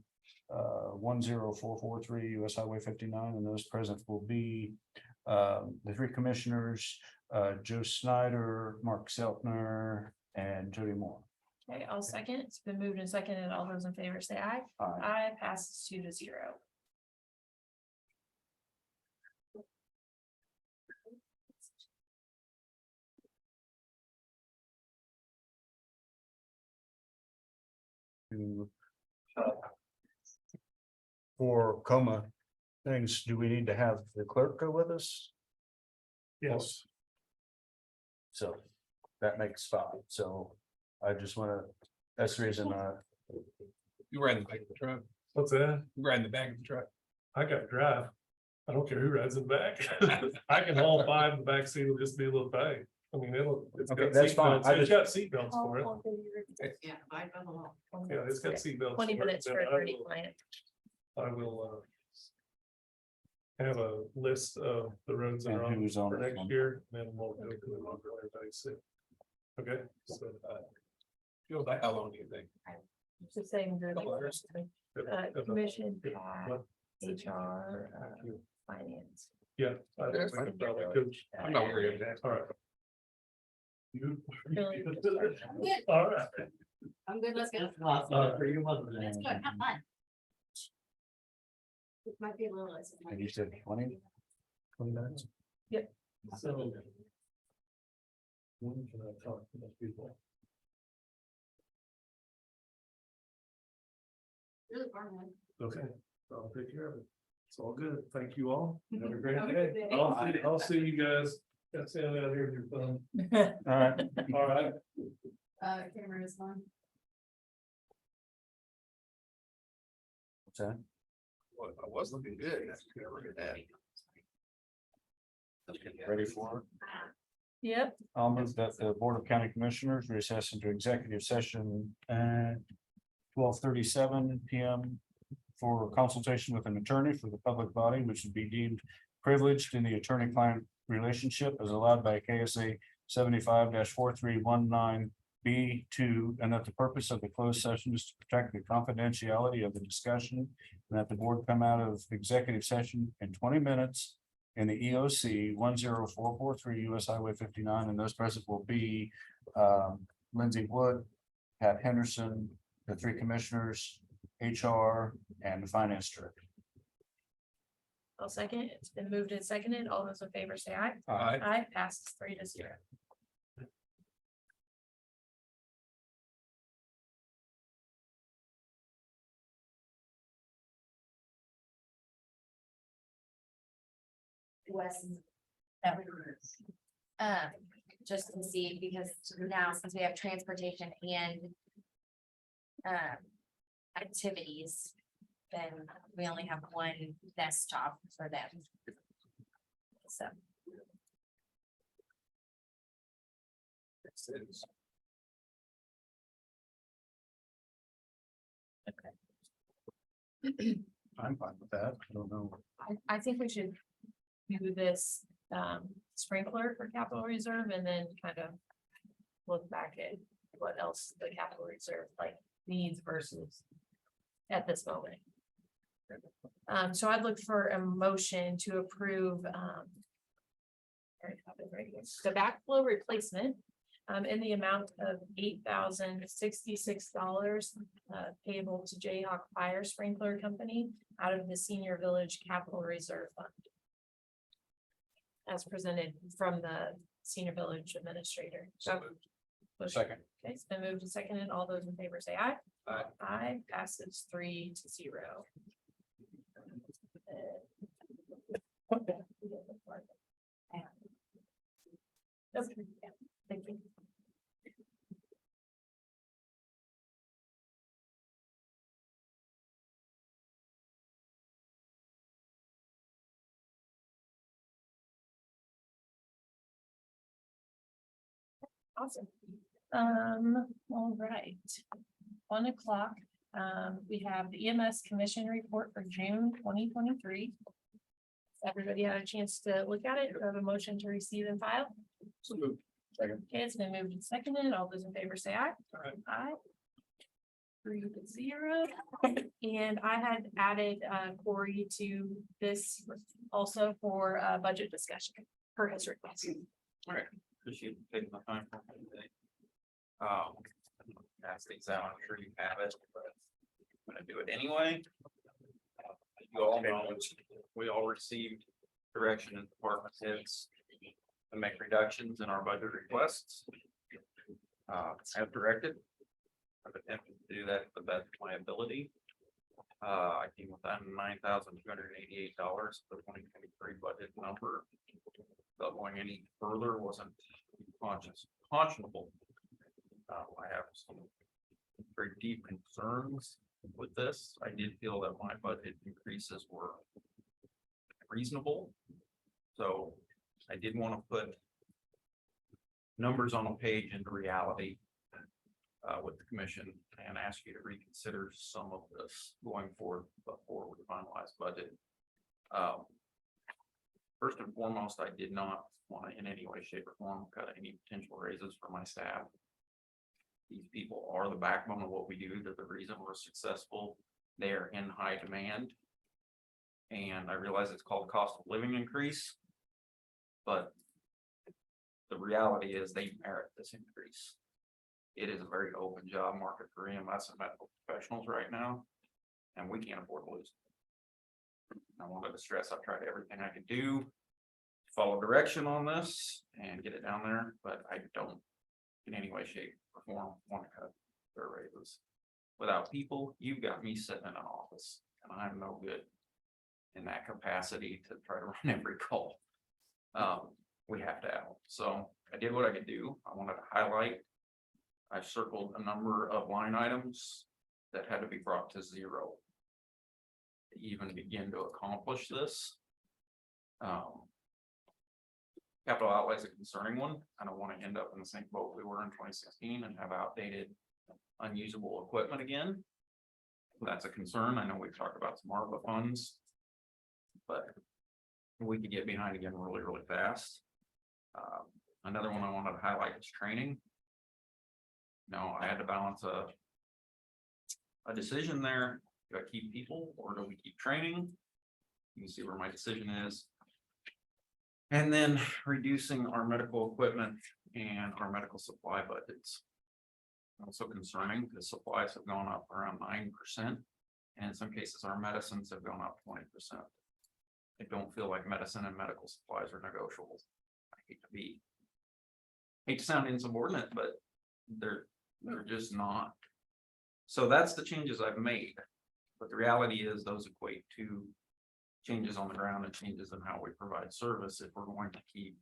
10443 US Highway 59, and those present will be the three commissioners, Joe Snyder, Mark Seltner, and Jody Moore. Okay, I'll second. It's been moved and seconded. All those in favor say aye. Aye. Aye, passes 2-0. For coma things, do we need to have the clerk go with us? Yes, So that makes 5. So I just wanna, that's the reason, You ride in the back of the truck, what's that? you ride in the back of the truck. I got to drive. I don't care who rides in the back. I can haul 5 in the back seat, it'll just be a little tight. I mean, it's Okay, got that's fine. seatbelts. I It's just- got seatbelts for it. Yeah, I don't know. Yeah, it's got seatbelts. 20 for it. minutes for Then a 30 client. I will have a list of the roads that are And on who's on for this next one? year, then we'll go through it on everybody see. Okay, so Feel that, how long do you think? It's the same group. Couple hours. Commission, What? HR, finance. Yeah. I That's think fine. probably could. I'm not worried about that. All right. You. Really? All right. I'm good, let's go. Let's go, have fun. It might be a little less. and you said 20 minutes? So. When can I talk to those people? Really far, man. Okay, I'll take care of it. It's all good. Thank you all. Have a great Have a day. good day. I'll see you guys. Got Sam out here with your phone. All right. All right. Camera is on. What's that? Well, I was looking good. That's good. Look at that. Ready for it? Yep, I'll move that the Board of County Commissioners recess into executive session at 12:37 PM for consultation with an attorney for the public body, which would be deemed privileged in the attorney-client relationship as allowed by K.S.A. 75-4319B2, and that the purpose of the closed session is to protect the confidentiality of the discussion, and that the board come out of executive session in 20 minutes in the EOC 10443 US Highway 59, and those present will be Lindsay Wood, Pat Henderson, the three commissioners, HR, and the finance director. I'll second. It's been moved and seconded. All those in favor say aye. Aye. Aye, passes 3-0. Wes. Just to see, because now since we have transportation and activities, then we only have one desktop for them. So. I'm fine with that. I don't know. I think we should do this sprinkler for capital reserve and then kind of look back at what else the capital reserve like needs versus at this moment. So I'd look for a motion to approve the backflow replacement in the amount of $8,066 payable to Jayhawk Fire Sprinkler Company out of the Senior Village Capital Reserve Fund. As presented from the Senior Village Administrator. So. Second. Okay, it's been moved and seconded. All those in favor say aye. Aye. Aye, passes 3-0. Okay, yeah, thank you. Awesome. All right. 1 o'clock, we have the EMS Commission Report for June 2023. Everybody had a chance to look at it. Do I have a motion to receive and file? So moved. Second. Okay, it's been moved and seconded. All those in favor say aye. Aye. Aye. 3-0. And I had added Corey to this also for budget discussion per his request. All right, appreciate you taking the time for me today. Pass these out, I'm sure you have it, but I'm gonna do it anyway. You all know, we all received direction in department heads to make reductions in our budget requests. As directed, I've attempted to do that to the best of my ability. I came with that $9,288 for the 2023 budget number. But going any further wasn't conscionable. I have some very deep concerns with this. I did feel that my budget increases were reasonable. So I did want to put numbers on a page into reality with the commission and ask you to reconsider some of this going forward before we finalize budget. First and foremost, I did not want to in any way, shape, or form cut any potential raises for my staff. These people are the backbone of what we do. They're the reason we're successful. They are in high demand. And I realize it's called cost of living increase. But the reality is they merit this increase. It is a very open job market for EMS and medical professionals right now. And we can't afford to lose. I wanted to stress I've tried everything I could do to follow direction on this and get it down there, but I don't in any way, shape, or form want to cut their raises. Without people, you've got me sitting in an office, and I'm no good in that capacity to try to run every call. We have to have. So I did what I could do. I wanted to highlight. I circled a number of line items that had to be brought to zero to even begin to accomplish this. Capital outlay is a concerning one. I don't want to end up in the same boat we were in 2016 and have outdated, unusable equipment again. That's a concern. I know we've talked about some ARPA funds, but we could get behind again really, really fast. Another one I wanted to highlight is training. Now, I had to balance a decision there. Do I keep people or do we keep training? You can see where my decision is. And then reducing our medical equipment and our medical supply budgets. Also concerning because supplies have gone up around 9%. And in some cases, our medicines have gone up 20%. I don't feel like medicine and medical supplies are negotiable. I hate to sound insubordinate, but they're just not. So that's the changes I've made. But the reality is those equate to changes on the ground and changes in how we provide service if we're going to keep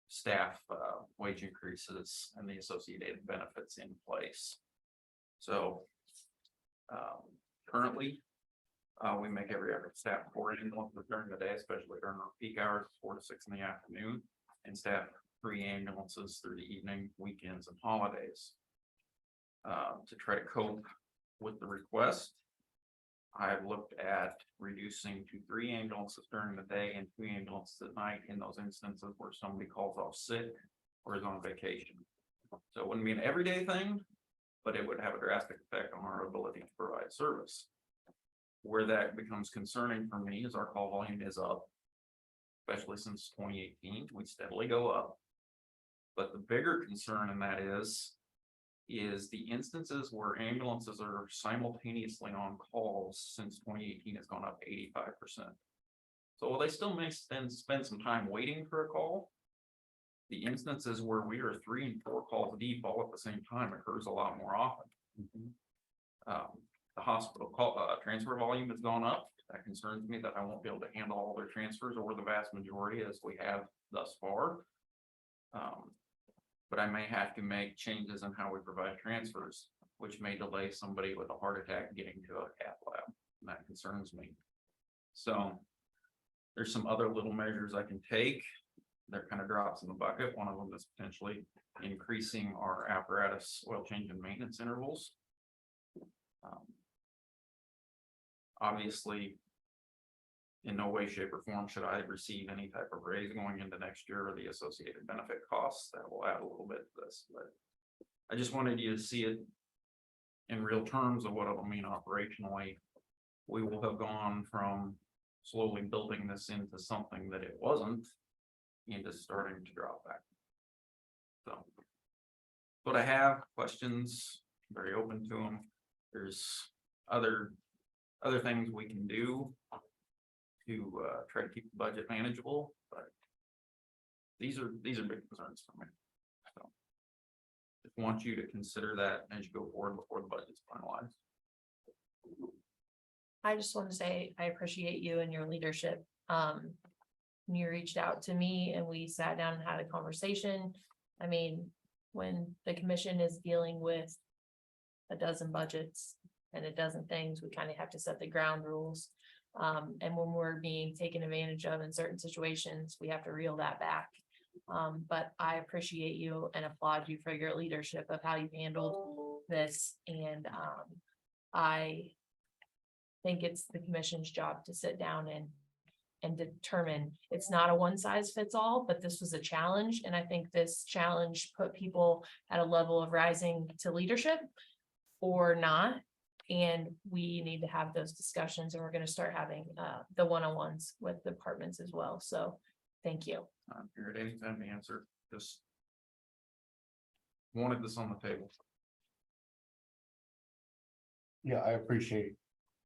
staff wage increases and the associated benefits in place. So currently, we make every effort to staff 4 ambulances during the day, especially during our peak hours, 4 to 6 in the afternoon, and staff 3 ambulances through the evening, weekends, and holidays. To try to cope with the request, I've looked at reducing to 3 ambulances during the day and 2 ambulances at night in those instances where somebody calls off sick or is on vacation. So it wouldn't be an everyday thing, but it would have a drastic effect on our ability to provide service. Where that becomes concerning for me is our call volume is up, especially since 2018. We steadily go up. But the bigger concern in that is the instances where ambulances are simultaneously on calls since 2018 has gone up 85%. So while they still may spend some time waiting for a call, the instances where we are 3 and 4 calls deep all at the same time occurs a lot more often. The hospital call transfer volume has gone up. That concerns me that I won't be able to handle all their transfers or the vast majority as we have thus far. But I may have to make changes in how we provide transfers, which may delay somebody with a heart attack getting to a cath lab, and that concerns me. So there's some other little measures I can take. They're kind of drops in the bucket. One of them is potentially increasing our apparatus oil change and maintenance intervals. Obviously, in no way, shape, or form should I receive any type of raise going into next year or the associated benefit costs. That will add a little bit to this, but I just wanted you to see it in real terms of what it'll mean operationally, we will have gone from slowly building this into something that it wasn't, into starting to drop back. So. But I have questions, very open to them. There's other things we can do to try to keep the budget manageable, but these are big concerns for me. So just want you to consider that as you go forward before the budget's finalized. I just want to say, I appreciate you and your leadership. When you reached out to me and we sat down and had a conversation. I mean, when the commission is dealing with a dozen budgets and a dozen things, we kind of have to set the ground rules. And when we're being taken advantage of in certain situations, we have to reel that back. But I appreciate you and applaud you for your leadership of how you handled this. And I think it's the commission's job to sit down and determine, it's not a one size fits all, but this was a challenge. And I think this challenge put people at a level of rising to leadership or not. And we need to have those discussions, and we're going to start having the one-on-ones with departments as well. So thank you. I'm here at any time to answer. Just wanted this on the table. Yeah, I appreciate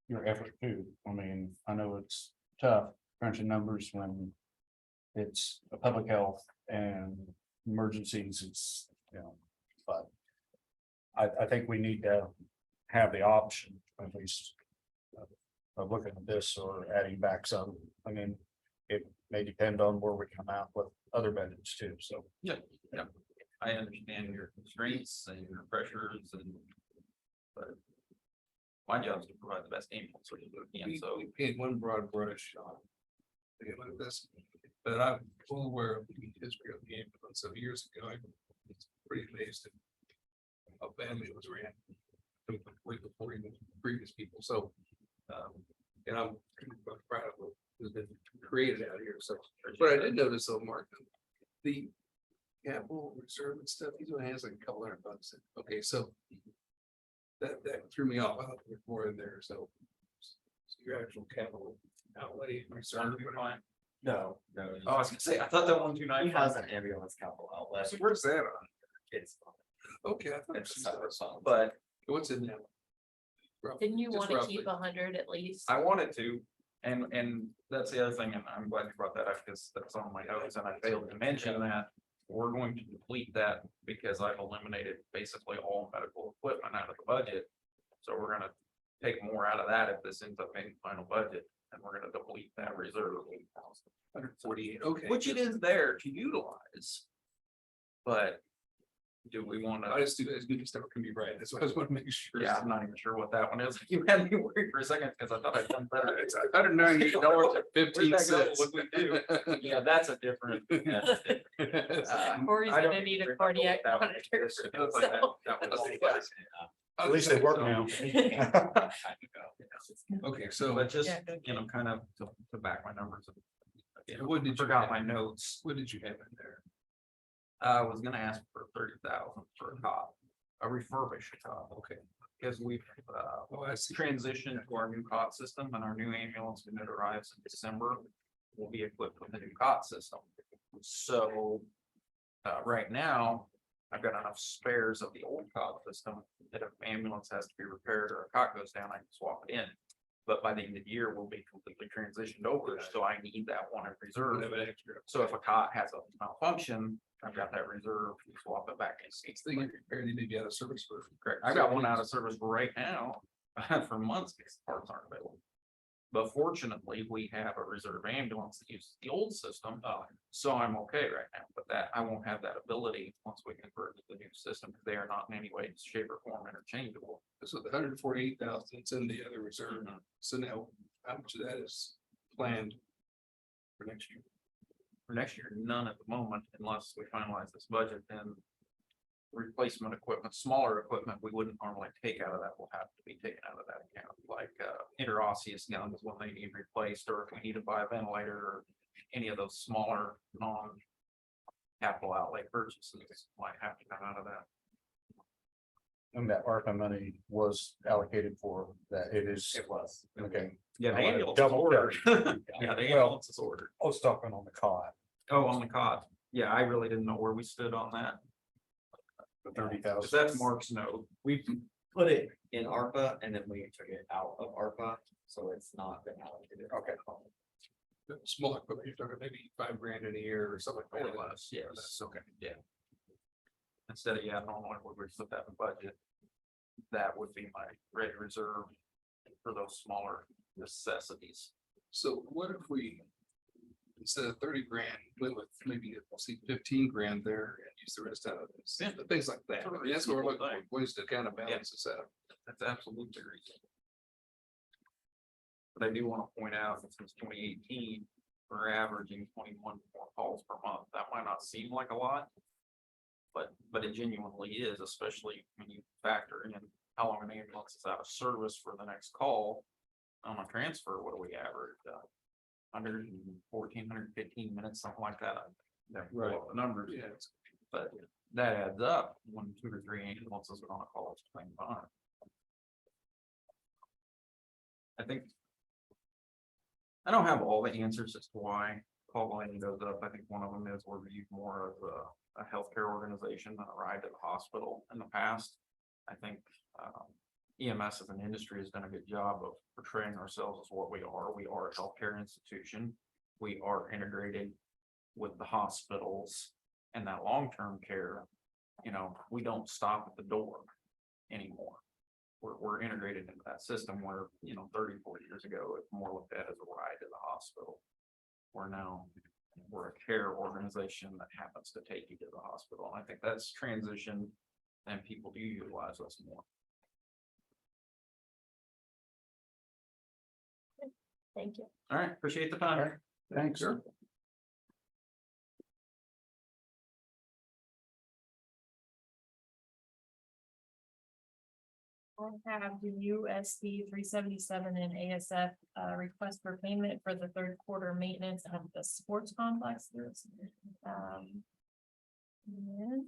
your effort too. I mean, I know it's tough crunching numbers when it's a public health and emergencies, it's, you know, but I think we need to have the option, at least, of looking at this or adding back some. I mean, it may depend on where we come out with other budgets too, so. Yeah. I understand your constraints and your pressures but my job is to provide the best game. So We paid one broad brush on it like this, but I'm full aware of the history of the ambulance. So years ago, I was pretty amazed at how badly it was ran. Way before even previous people, so and I'm proud of what has been created out here. So, but I did notice though, Mark, the capital reserve and stuff, he's only has like a couple $100. Okay, so that threw me off. I thought there was more in there. So your actual capital outlay reserve. No. Oh, I was gonna say, I thought that 129 He has an ambulance capital outlet. So where's that on? It's, Okay, I thought it it's a was separate fund. but what's in there? Didn't you Just want to roughly. keep 100 at least? I wanted to, and that's the other thing, and I'm glad you brought that up, because that's on my notes, and I failed to mention that. We're going to deplete that because I've eliminated basically all medical equipment out of the budget. So we're gonna take more out of that if this ends up being the final budget, and we're gonna deplete that reserve of 148. Okay. which it is there to utilize. But do we want I to? just do as good as stuff can be right. That's what I just want to make sure. Yeah, I'm not even sure what that one is. You had me worried for a second because I thought I'd done better. It's $198 at 15 Where'd that go? cents. What'd we do? Yeah, that's a different. Or he's gonna need a cardiac monitor. At least they work now. Okay, so But just, Yeah, you know, kind of to back my numbers. Again, What did you forgot have? my notes. what did you have in there? I was gonna ask for 30,000 for a cop, a refurbished cop. Okay. Because we've Oh, I see. transitioned to our new cot system, and our new ambulance, when it arrives in December, will be equipped with a new cot system. So right now, I've got enough spares of the old cot system that if ambulance has to be repaired or a cot goes down, I can swap it in. But by the end of the year, we'll be completely transitioned over, so I need that one in reserve. So if a cot has a malfunction, I've got that reserve, swap it back in. It's the repair, they may be out of service for. Correct. I got one out of service right now for months because the parts aren't available. But fortunately, we have a reserve ambulance that uses the old system, so I'm okay right now. But that, I won't have that ability once we convert to the new system, because they are not in any way, shape, or form interchangeable. So the 148,000, it's in the other reserve. So now, how much of that is planned for next year? For next year, none at the moment, unless we finalize this budget, then replacement equipment, smaller equipment, we wouldn't normally take out of that, will have to be taken out of that account, like interosseous guns when they need replaced, or if we need to buy a ventilator, or any of those smaller non-capital outlay purchases might have to come out of that. And that ARPA money was allocated for that, it is, It was. okay. Yeah, the I wanna ambulance is double ordered. check. Yeah, the Well- ambulance is ordered. I was talking on the cot, Oh, on the cot. Yeah, I really didn't know where we stood on that. the 30,000. Cause that's Mark's note. We put it in ARPA and then we took it out of ARPA, so it's not been allocated. Okay. Small equipment, you're talking maybe $5,000 in a year or something like that. Or less, yes. That's okay. Yeah. Instead of, yeah, normally we would put that in budget. That would be my ready reserve for those smaller necessities. So what if we, instead of 30 grand, went with maybe, we'll see 15 grand there and use the rest of it, Yeah. things like that. I mean, that's what we're looking for, ways to kind of balance this out. That's absolutely reasonable. But I do want to point out that since 2018, we're averaging 21 more calls per month. That might not seem like a lot. But it genuinely is, especially when you factor in how long an ambulance is out of service for the next call. On a transfer, what do we average? 114, 115 minutes, something like that. Right. The numbers, Yeah. but that adds up when 2 or 3 ambulances are on a call at the same time. I think. I don't have all the answers as to why call volume goes up. I think one of them is we're viewed more of a healthcare organization than a ride to the hospital in the past. I think EMS as an industry has done a good job of portraying ourselves as what we are. We are a healthcare institution. We are integrated with the hospitals and that long-term care. You know, we don't stop at the door anymore. We're integrated into that system where, 30, 40 years ago, it's more looked at as a ride to the hospital. We're a care organization that happens to take you to the hospital. And I think that's transition and people do utilize us more. Thank you. All right, appreciate the time. Thanks, sir. I have the USD 377 and ASF request for payment for the third quarter maintenance of the sports complexes. And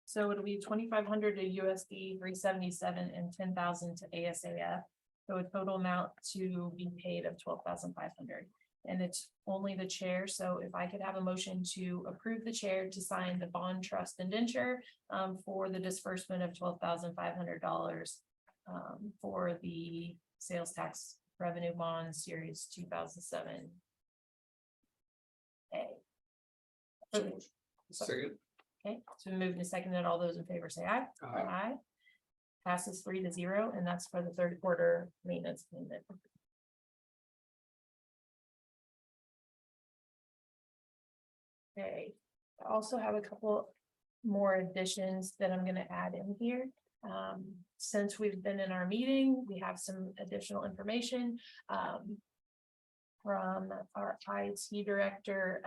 so it'll be 2,500 to USD 377 and 10,000 to ASAF. So a total amount to be paid of 12,500. And it's only the chair, so if I could have a motion to approve the chair to sign the bond trust indenture for the disbursement of $12,500 for the sales tax revenue bond series 2007. Second. Okay, so moved and seconded. All those in favor say aye. Aye. Passes 3-0, and that's for the third quarter maintenance payment. Okay, I also have a couple more additions that I'm gonna add in here. Since we've been in our meeting, we have some additional information from our IT director.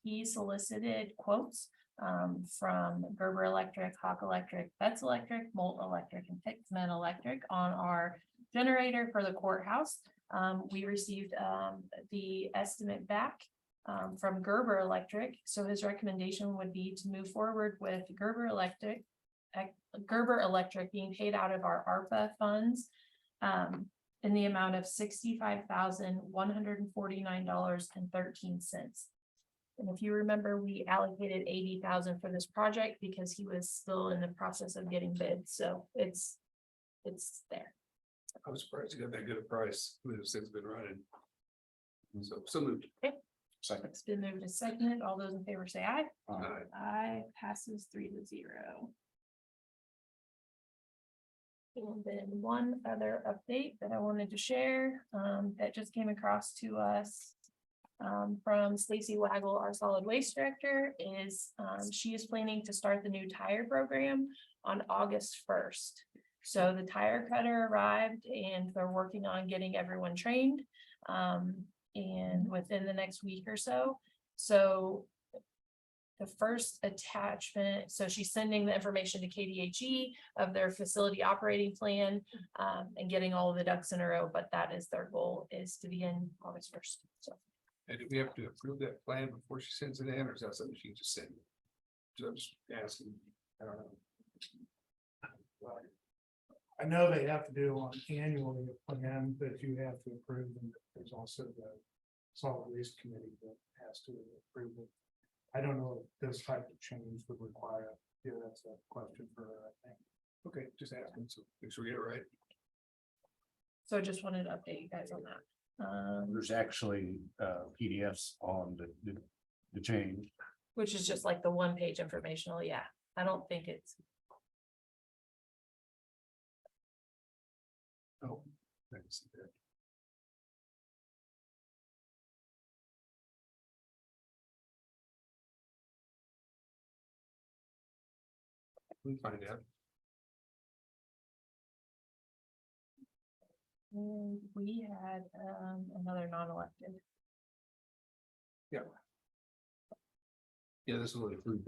He solicited quotes from Gerber Electric, Hawk Electric, Betts Electric, Molt Electric, and Pickman Electric on our generator for the courthouse. We received the estimate back from Gerber Electric. So his recommendation would be to move forward with Gerber Electric being paid out of our ARPA funds in the amount of $65,149.13. And if you remember, we allocated $80,000 for this project because he was still in the process of getting bids. So it's there. I was surprised you got that good a price. Those things have been running. So moved. Second. It's been moved and seconded. All those in favor say aye. Aye. Aye, passes 3-0. And then one other update that I wanted to share, that just came across to us. From Stacy Waggle, our solid waste director, is she is planning to start the new tire program on August 1st. So the tire cutter arrived and they're working on getting everyone trained. And within the next week or so. So the first attachment, so she's sending the information to KDHE of their facility operating plan and getting all of the ducks in a row, but that is their goal, is to begin August 1st. So. And do we have to approve that plan before she sends it in, or is that something she can just send? Just asking, I don't know. I know they have to do on annually a plan that you have to approve, and there's also the solid waste committee that has to approve it. I don't know if this type of change would require, that's a question for her, I think. Okay, just asking, so make sure we get it right. So just wanted to update you guys on that. There's actually PDFs on the change. Which is just like the one-page informational, yeah, I don't think it's, Oh, thanks. We can find out. we had another non-elected. Yeah, this will include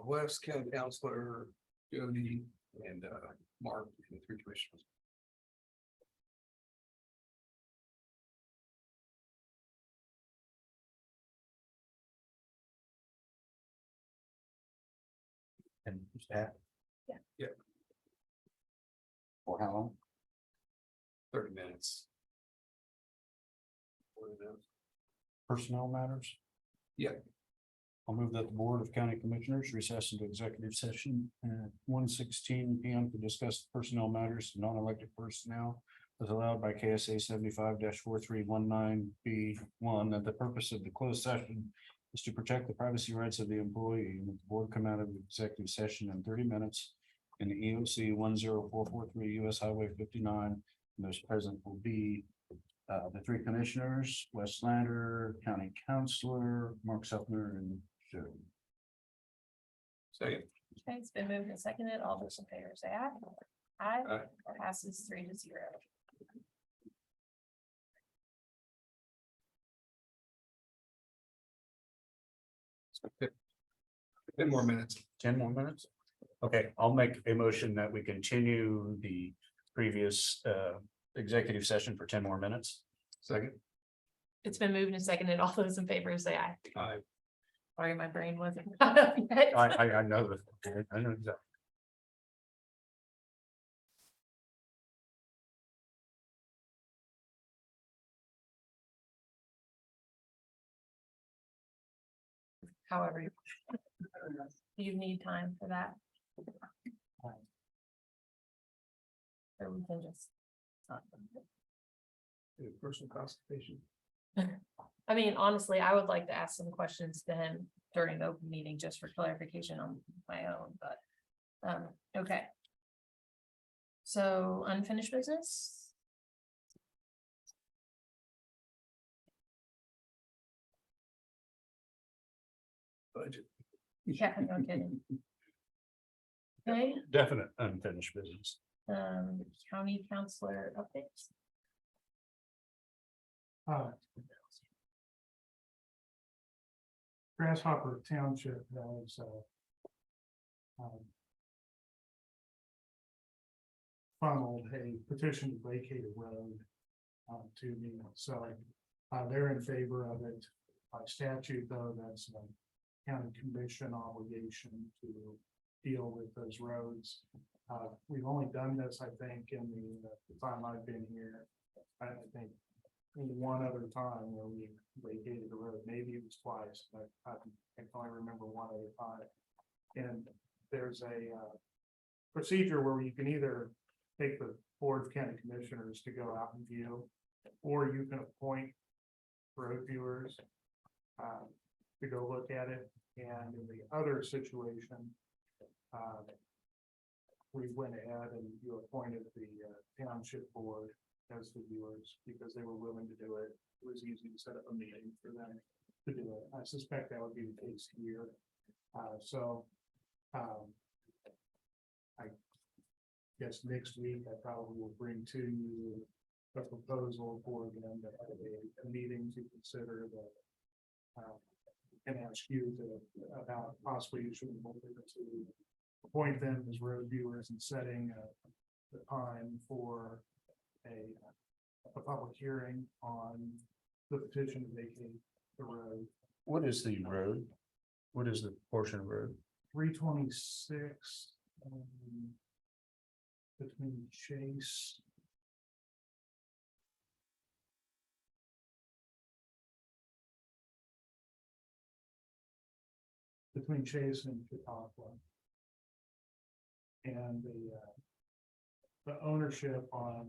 West County Counselor Jody and Mark and the 3 commissioners. And that. Yeah. Yeah. For how long? 30 minutes. What are those? Personnel matters? Yeah. I'll move that the Board of County Commissioners recess into executive session at 1:16 PM to discuss personnel matters, non-elected personnel as allowed by K.S.A 75-4319B1, that the purpose of the closed session is to protect the privacy rights of the employee, and that the board come out of the executive session in 30 minutes in the EOC 10443 US Highway 59, and those present will be the 3 commissioners, Wes Lander, County Counselor, Mark Sefner, and Joe. Second. Okay, it's been moved and seconded. All those in favor say aye. Aye. Aye. Passes 3-0. 10 more minutes. 10 more minutes? Okay, I'll make a motion that we continue the previous executive session for 10 more minutes. Second. It's been moved and seconded. All those in favor say aye. Aye. Sorry, my brain wasn't. yet. I know that. I know exactly. However, you need time for that. Or we can just. Personal consultation. I mean, honestly, I would like to ask some questions to him during the open meeting just for clarification on my own, but, okay. So unfinished business? Budget. Yeah, no kidding. Okay, Definite unfinished business. county counselor updates. Grasshopper Township has funneled a petition to vacate a road to me, so they're in favor of it. By statute, though, that's a county commission obligation to deal with those roads. We've only done this, I think, in the time I've been here. I think one other time where we vacated the road, maybe it was twice, but I can only remember one other time. And there's a procedure where you can either take the Board of County Commissioners to go out and view, or you can appoint road viewers to go look at it. And in the other situation, we went ahead and you appointed the township board as the viewers because they were willing to do it. It was easy to set up a meeting for them to do it. I suspect that would be the case here. I guess next week I probably will bring to you a proposal for them to have a meeting to consider the and ask you about possibly issuing to appoint them as road viewers and setting the time for a public hearing on the petition to vacate the road. What is the road? What is the portion of road? 326. Between Chase. Between Chase and Chautauqua. And the ownership on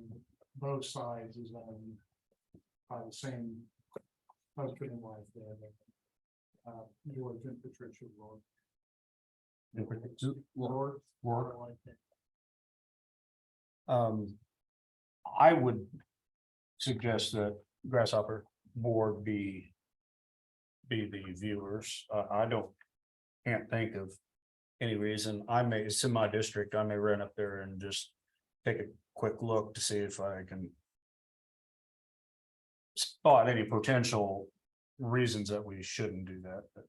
both sides is owned by the same husband and wife there. George and Patricia Ward. I would suggest that Grasshopper Board be the viewers. Can't think of any reason. It's in my district. I may run up there and just take a quick look to see if I can spot any potential reasons that we shouldn't do that. But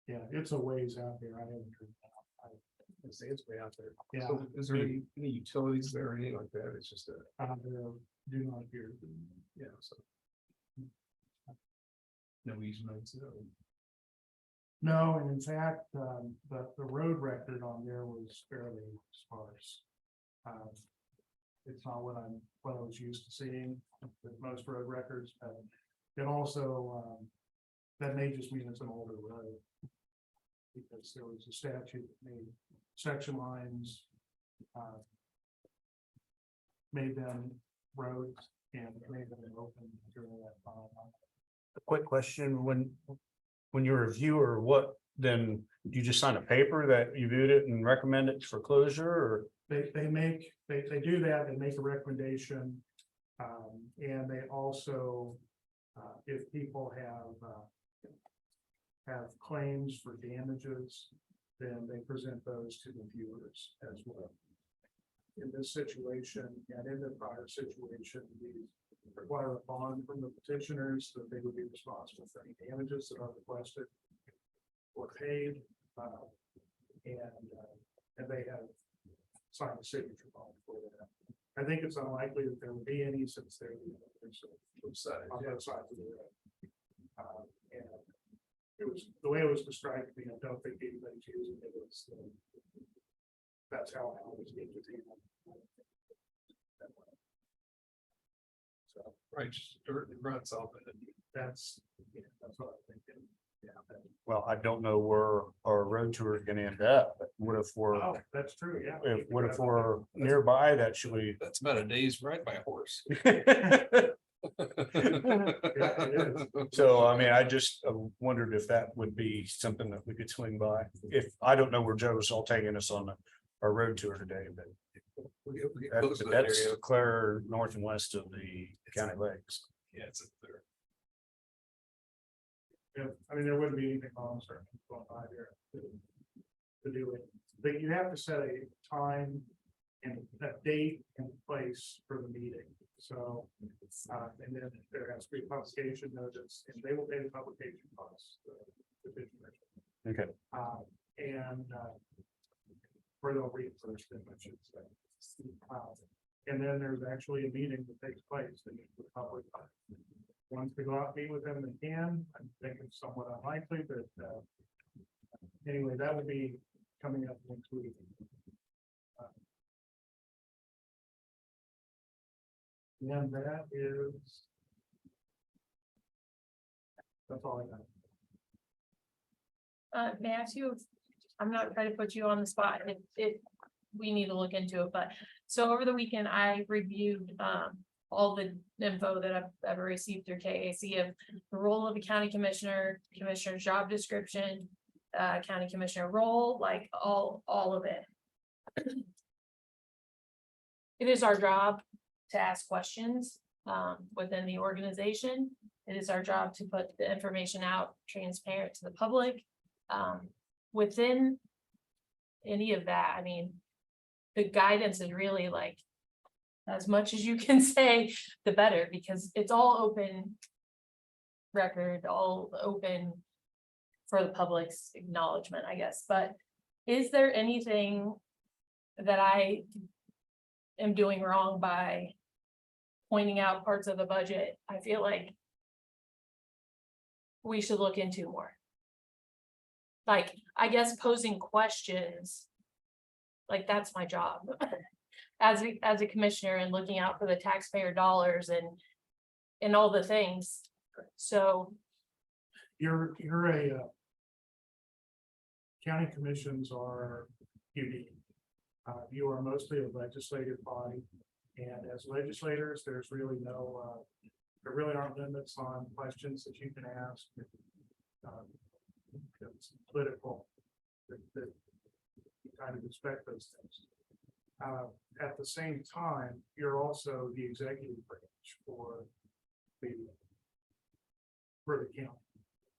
Yeah, it's a ways out there. I haven't heard that. Say it's way out there. Yeah. So is there any utilities there or anything like that? It's just a, Do not hear. yeah, so. No easements, no. No, and in fact, the road record on there was fairly sparse. It's not what I was used to seeing with most road records, but it also, that may just mean it's an older road. Because there was a statute that made section lines, made them roads and made them open during that time. a quick question, when you're a viewer, what then, do you just sign a paper that you viewed it and recommend it for closure, or? They do that, they make a recommendation. And they also, if people have claims for damages, then they present those to the viewers as well. In this situation, and in the prior situation, we require a bond from the petitioners that they would be responsible for any damages that are requested or paid. And they have signed a signature bond for that. I think it's unlikely that there would be any, since they're on both sides of the road. And it was the way it was described to me. I don't think anybody's using it. That's how I always get to see them. So, Right, just dirt and ruts off of it. that's what I'm thinking. Yeah. Well, I don't know where our road tour is gonna end up, but what if we're, Oh, that's true, yeah. what if we're nearby, that should we? That's about a day's ride by horse. So, I mean, I just wondered if that would be something that we could swing by. If, I don't know where Joe's all taking us on our road tour today, but We get close to that that's area. clear north and west of the county lakes. Yeah, it's up there. Yeah, I mean, there wouldn't be anything wrong, sir, going by there to do it, but you have to set a time and a date and place for the meeting. So, and then there has to be publication notice, and they will pay the publication costs. The petitioners. Okay. And or they'll reimburse them, I should say. And then there's actually a meeting that takes place that the public. Once we go out and meet with them, they can. I think it's somewhat unlikely, but anyway, that would be coming up next week. And that is. That's all I got. May I ask you, I'm not trying to put you on the spot, we need to look into it, but, so over the weekend, I reviewed, all the info that I've ever received through K.S.A. of the role of a county commissioner, commissioner's job description, county commissioner role, like all of it. It is our job to ask questions, within the organization. It is our job to put the information out transparent to the public. Within any of that, I mean, the guidance is really like, as much as you can say, the better, because it's all open record, all open for the public's acknowledgement, I guess. But is there anything that I am doing wrong by pointing out parts of the budget? I feel like we should look into more. like, I guess posing questions. Like, that's my job. As a commissioner and looking out for the taxpayer dollars and all the things. So, You're a county commissions are unique. You are mostly a legislative body, and as legislators, there's really there really aren't limits on questions that you can ask. It's political, that you kind of expect those things. At the same time, you're also the executive branch for the county.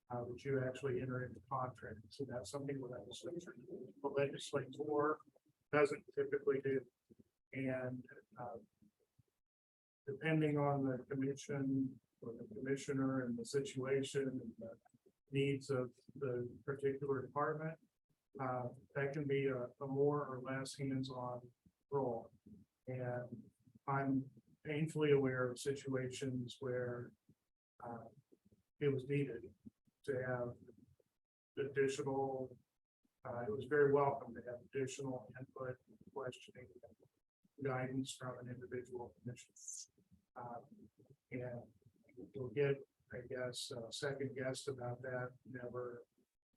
That you actually enter into contracts, and that's something the legislature doesn't typically do. And depending on the commission or the commissioner and the situation and the needs of the particular department, that can be a more or less hands-on role. And I'm painfully aware of situations where it was needed to have additional, it was very welcome to have additional input, questioning, guidance from an individual commission. And you'll get, I guess, second guessed about that. Never,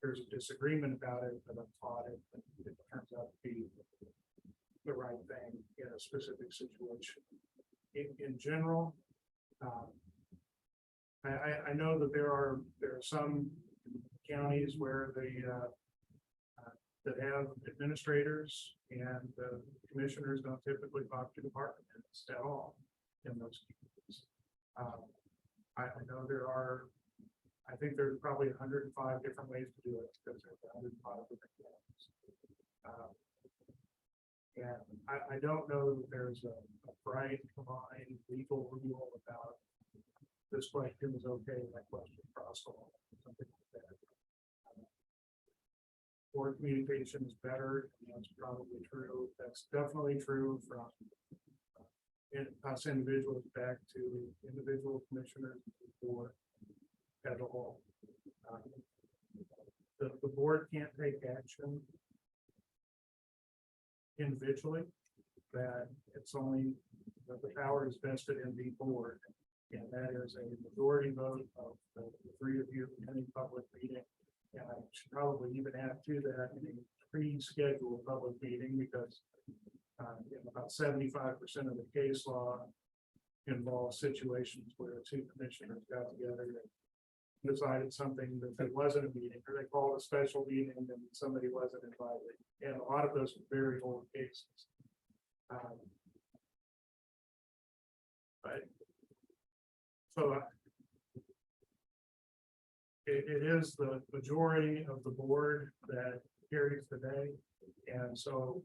there's a disagreement about it, but I've taught it, and it turns out to be the right thing in a specific situation. In general, I know that there are some counties where that have administrators and commissioners don't typically talk to department heads at all in those communities. I know I think there's probably 105 different ways to do it because there's 105 different counties. And I don't know that there's a bright line legal rule about this question is okay, that question crossed off, something like that. Or communication is better, that's probably true. That's definitely true from us individuals back to individual commissioners or as a whole. The board can't take action individually, that it's only that the power is vested in the board. And that is a majority vote of the three of you in any public meeting. And I should probably even add to that in a pre-scheduled public meeting, because about 75% of the case law involves situations where two commissioners got together and decided something that it wasn't a meeting, or they called a special meeting and somebody wasn't invited. And a lot of those are very old cases. But so it is the majority of the board that carries the day. And so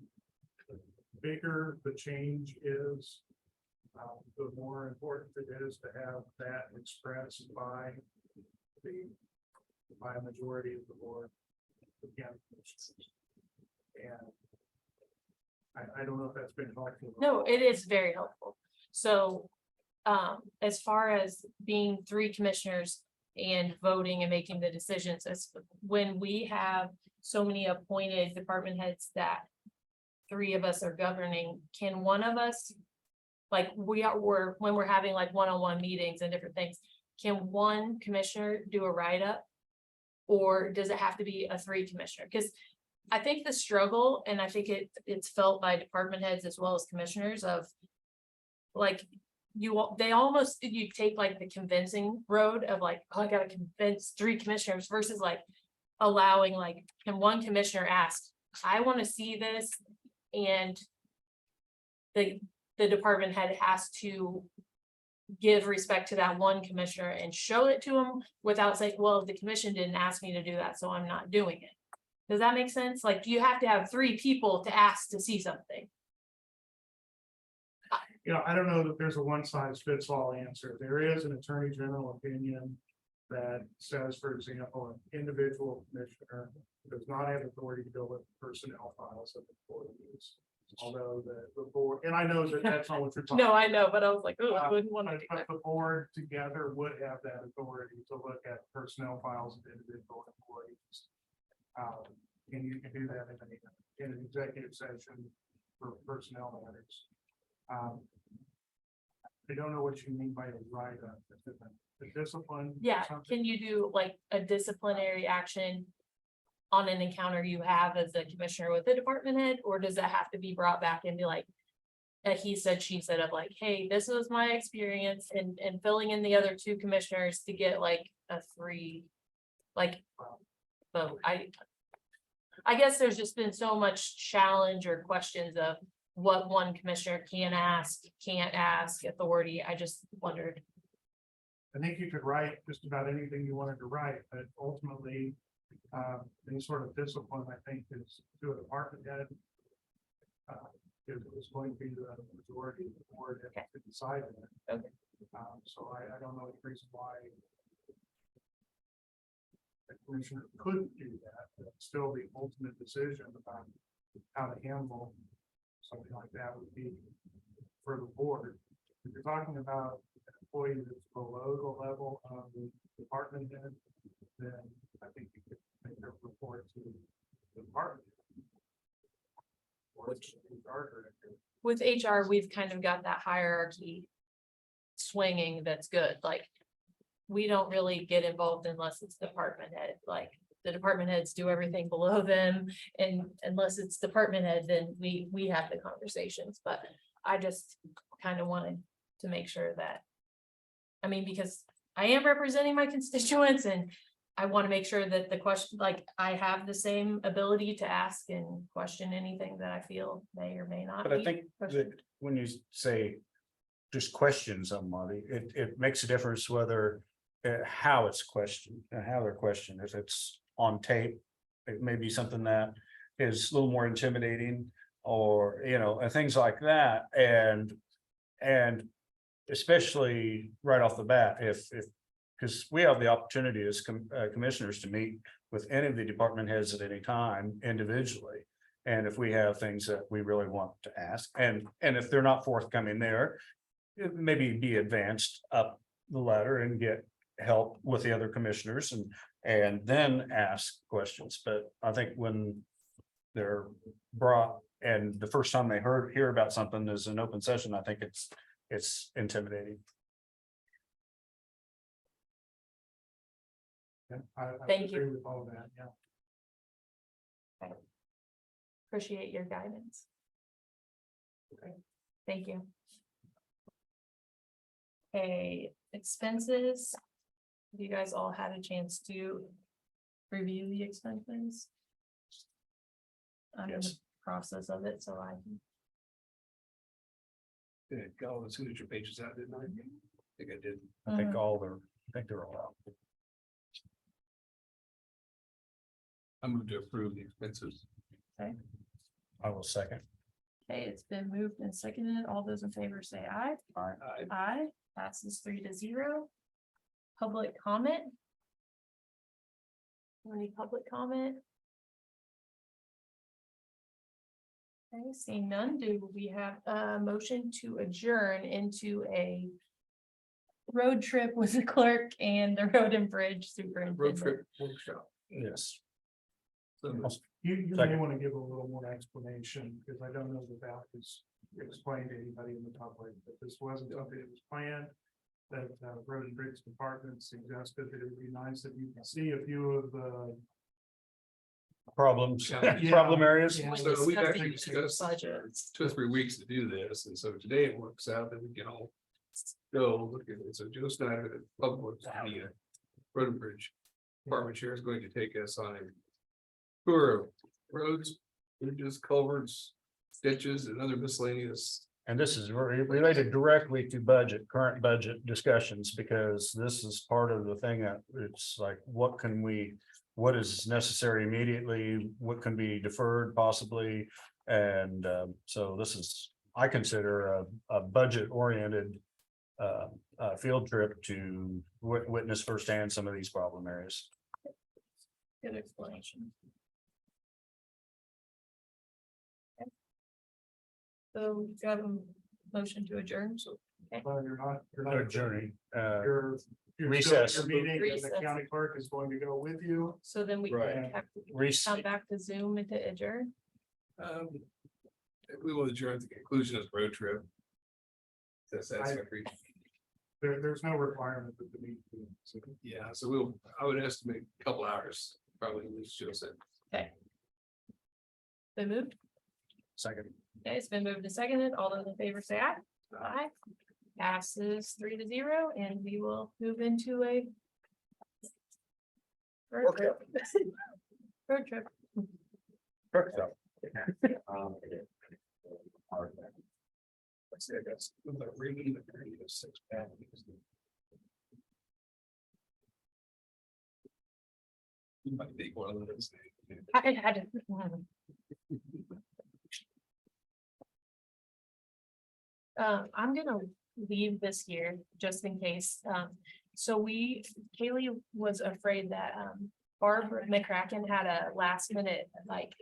the bigger the change is, the more important it is to have that expressed by a majority of the board. And I don't know if that's been helpful. no, it is very helpful. So as far as being three commissioners and voting and making the decisions, as when we have so many appointed department heads that three of us are governing, can one of us, like when we're having like one-on-one meetings and different things, can one commissioner do a write-up? Or does it have to be a three commissioner? Because I think the struggle, and I think it's felt by department heads as well as commissioners, of like, you take like the convincing road of like, oh, I gotta convince three commissioners, versus like allowing, like, can one commissioner ask, I want to see this, and the department head has to give respect to that one commissioner and show it to them without saying, well, the commission didn't ask me to do that, so I'm not doing it. Does that make sense? Like, you have to have three people to ask to see something. I don't know that there's a one-size-fits-all answer. There is an attorney general opinion that says, for example, an individual commissioner does not have authority to go with personnel files of employees. Although the board, and I know that that's not what you're talking. No, I know, but I was like, oh, I wouldn't want to do But that. the board together would have that authority to look at personnel files of individual employees. And you can do that in an executive session for personnel matters. I don't know what you mean by a write-up, the discipline. Yeah, something? can you do like a disciplinary action on an encounter you have as a commissioner with the department head, or does that have to be brought back and be like, he said, she said of like, hey, this was my experience, and filling in the other two commissioners to get like a free, like, vote. I guess there's just been so much challenge or questions of what one commissioner can ask, can't ask, authority. I just wondered. I think you could write just about anything you wanted to write, but ultimately, any sort of discipline, I think, is to a department head. Is going to be the majority of the board that to decide that. Okay. So I don't know the reason why the commissioner couldn't do that, but still the ultimate decision about how to handle something like that would be for the board. If you're talking about an employee that's below the level of the department head, then I think you could make a report to the department. With HR, we've kind of got that hierarchy swinging that's good, like, we don't really get involved unless it's department head, like, the department heads do everything below them, and unless it's department head, then we have the conversations, but I just kind of wanted to make sure that, I mean, because I am representing my constituents, and I want to make sure that the question, like, I have the same ability to ask and question anything that I feel may or may not. But I be think questioned. that when you say just question somebody, it makes a difference whether how it's questioned and how they're questioned. If it's on tape, it may be something that is a little more intimidating, or, you know, and things like that. And especially right off the bat, if because we have the opportunity as commissioners to meet with any of the department heads at any time individually. And if we have things that we really want to ask, and if they're not forthcoming there, it maybe be advanced up the ladder and get help with the other commissioners and then ask questions. But I think when they're brought and the first time they hear about something is an open session, I think it's intimidating. Yeah, I Thank you. agree with all of that, yeah. Appreciate your guidance. Okay. Thank you. Okay, expenses. Have you guys all had a chance to review the expenses? I'm in the Yes. process of it, so I can. Yeah, got all the signature pages out, didn't I? I think I did. I think they're all out. I moved to approve the expenses. I will second. Okay, it's been moved and seconded. All those in favor say aye. Aye. Aye, passes 3-0. Public comment? Any public comment? Okay, seeing none, do we have a motion to adjourn into a road trip with the clerk and the road and bridge Road superintendent? trip workshop. Yes. So You may Second. want to give a little more explanation, because I don't know that was explained to anybody in the public, but this wasn't something that was planned. That road and bridge department suggested that it would be nice if you can see a few of the. Problems, Yeah. problem areas. Yeah. So we've Discussing actually discussed budgets. 2 or 3 weeks to do this, and so today it works out that we can all go look at it. So Joe Snyder, the public works, the road and bridge department chair, is going to take us on a tour of roads, bridges, culverts, ditches, and other miscellaneous. And this is related directly to current budget discussions, because this is part of the thing that it's like, what is necessary immediately, what can be deferred possibly. And so this is, I consider a budget oriented field trip to witness firsthand some of these problem areas. Good explanation. Okay. So, do you have a motion to adjourn. Well, you're not Adjourning, You're still at recess. your meeting, and Recess. the county clerk is going to go with you. So then we Right. have to Recess. come back to Zoom and to adjourn. We will adjourn at the conclusion of the road trip. That's satisfactory. There's no requirement that the meeting. So Yeah, so I would estimate a couple hours, probably, as Joe said. Been moved. Second. Okay, it's been moved and seconded. All those in favor say aye. Aye. Passes 3-0, and we will move into a road trip. Road trip. Let's see, I guess, with the reading, the 6 pack. You might take one of those. I had it. I'm gonna leave this here just in case. So Kaylee was afraid that Barb McCracken had a last minute like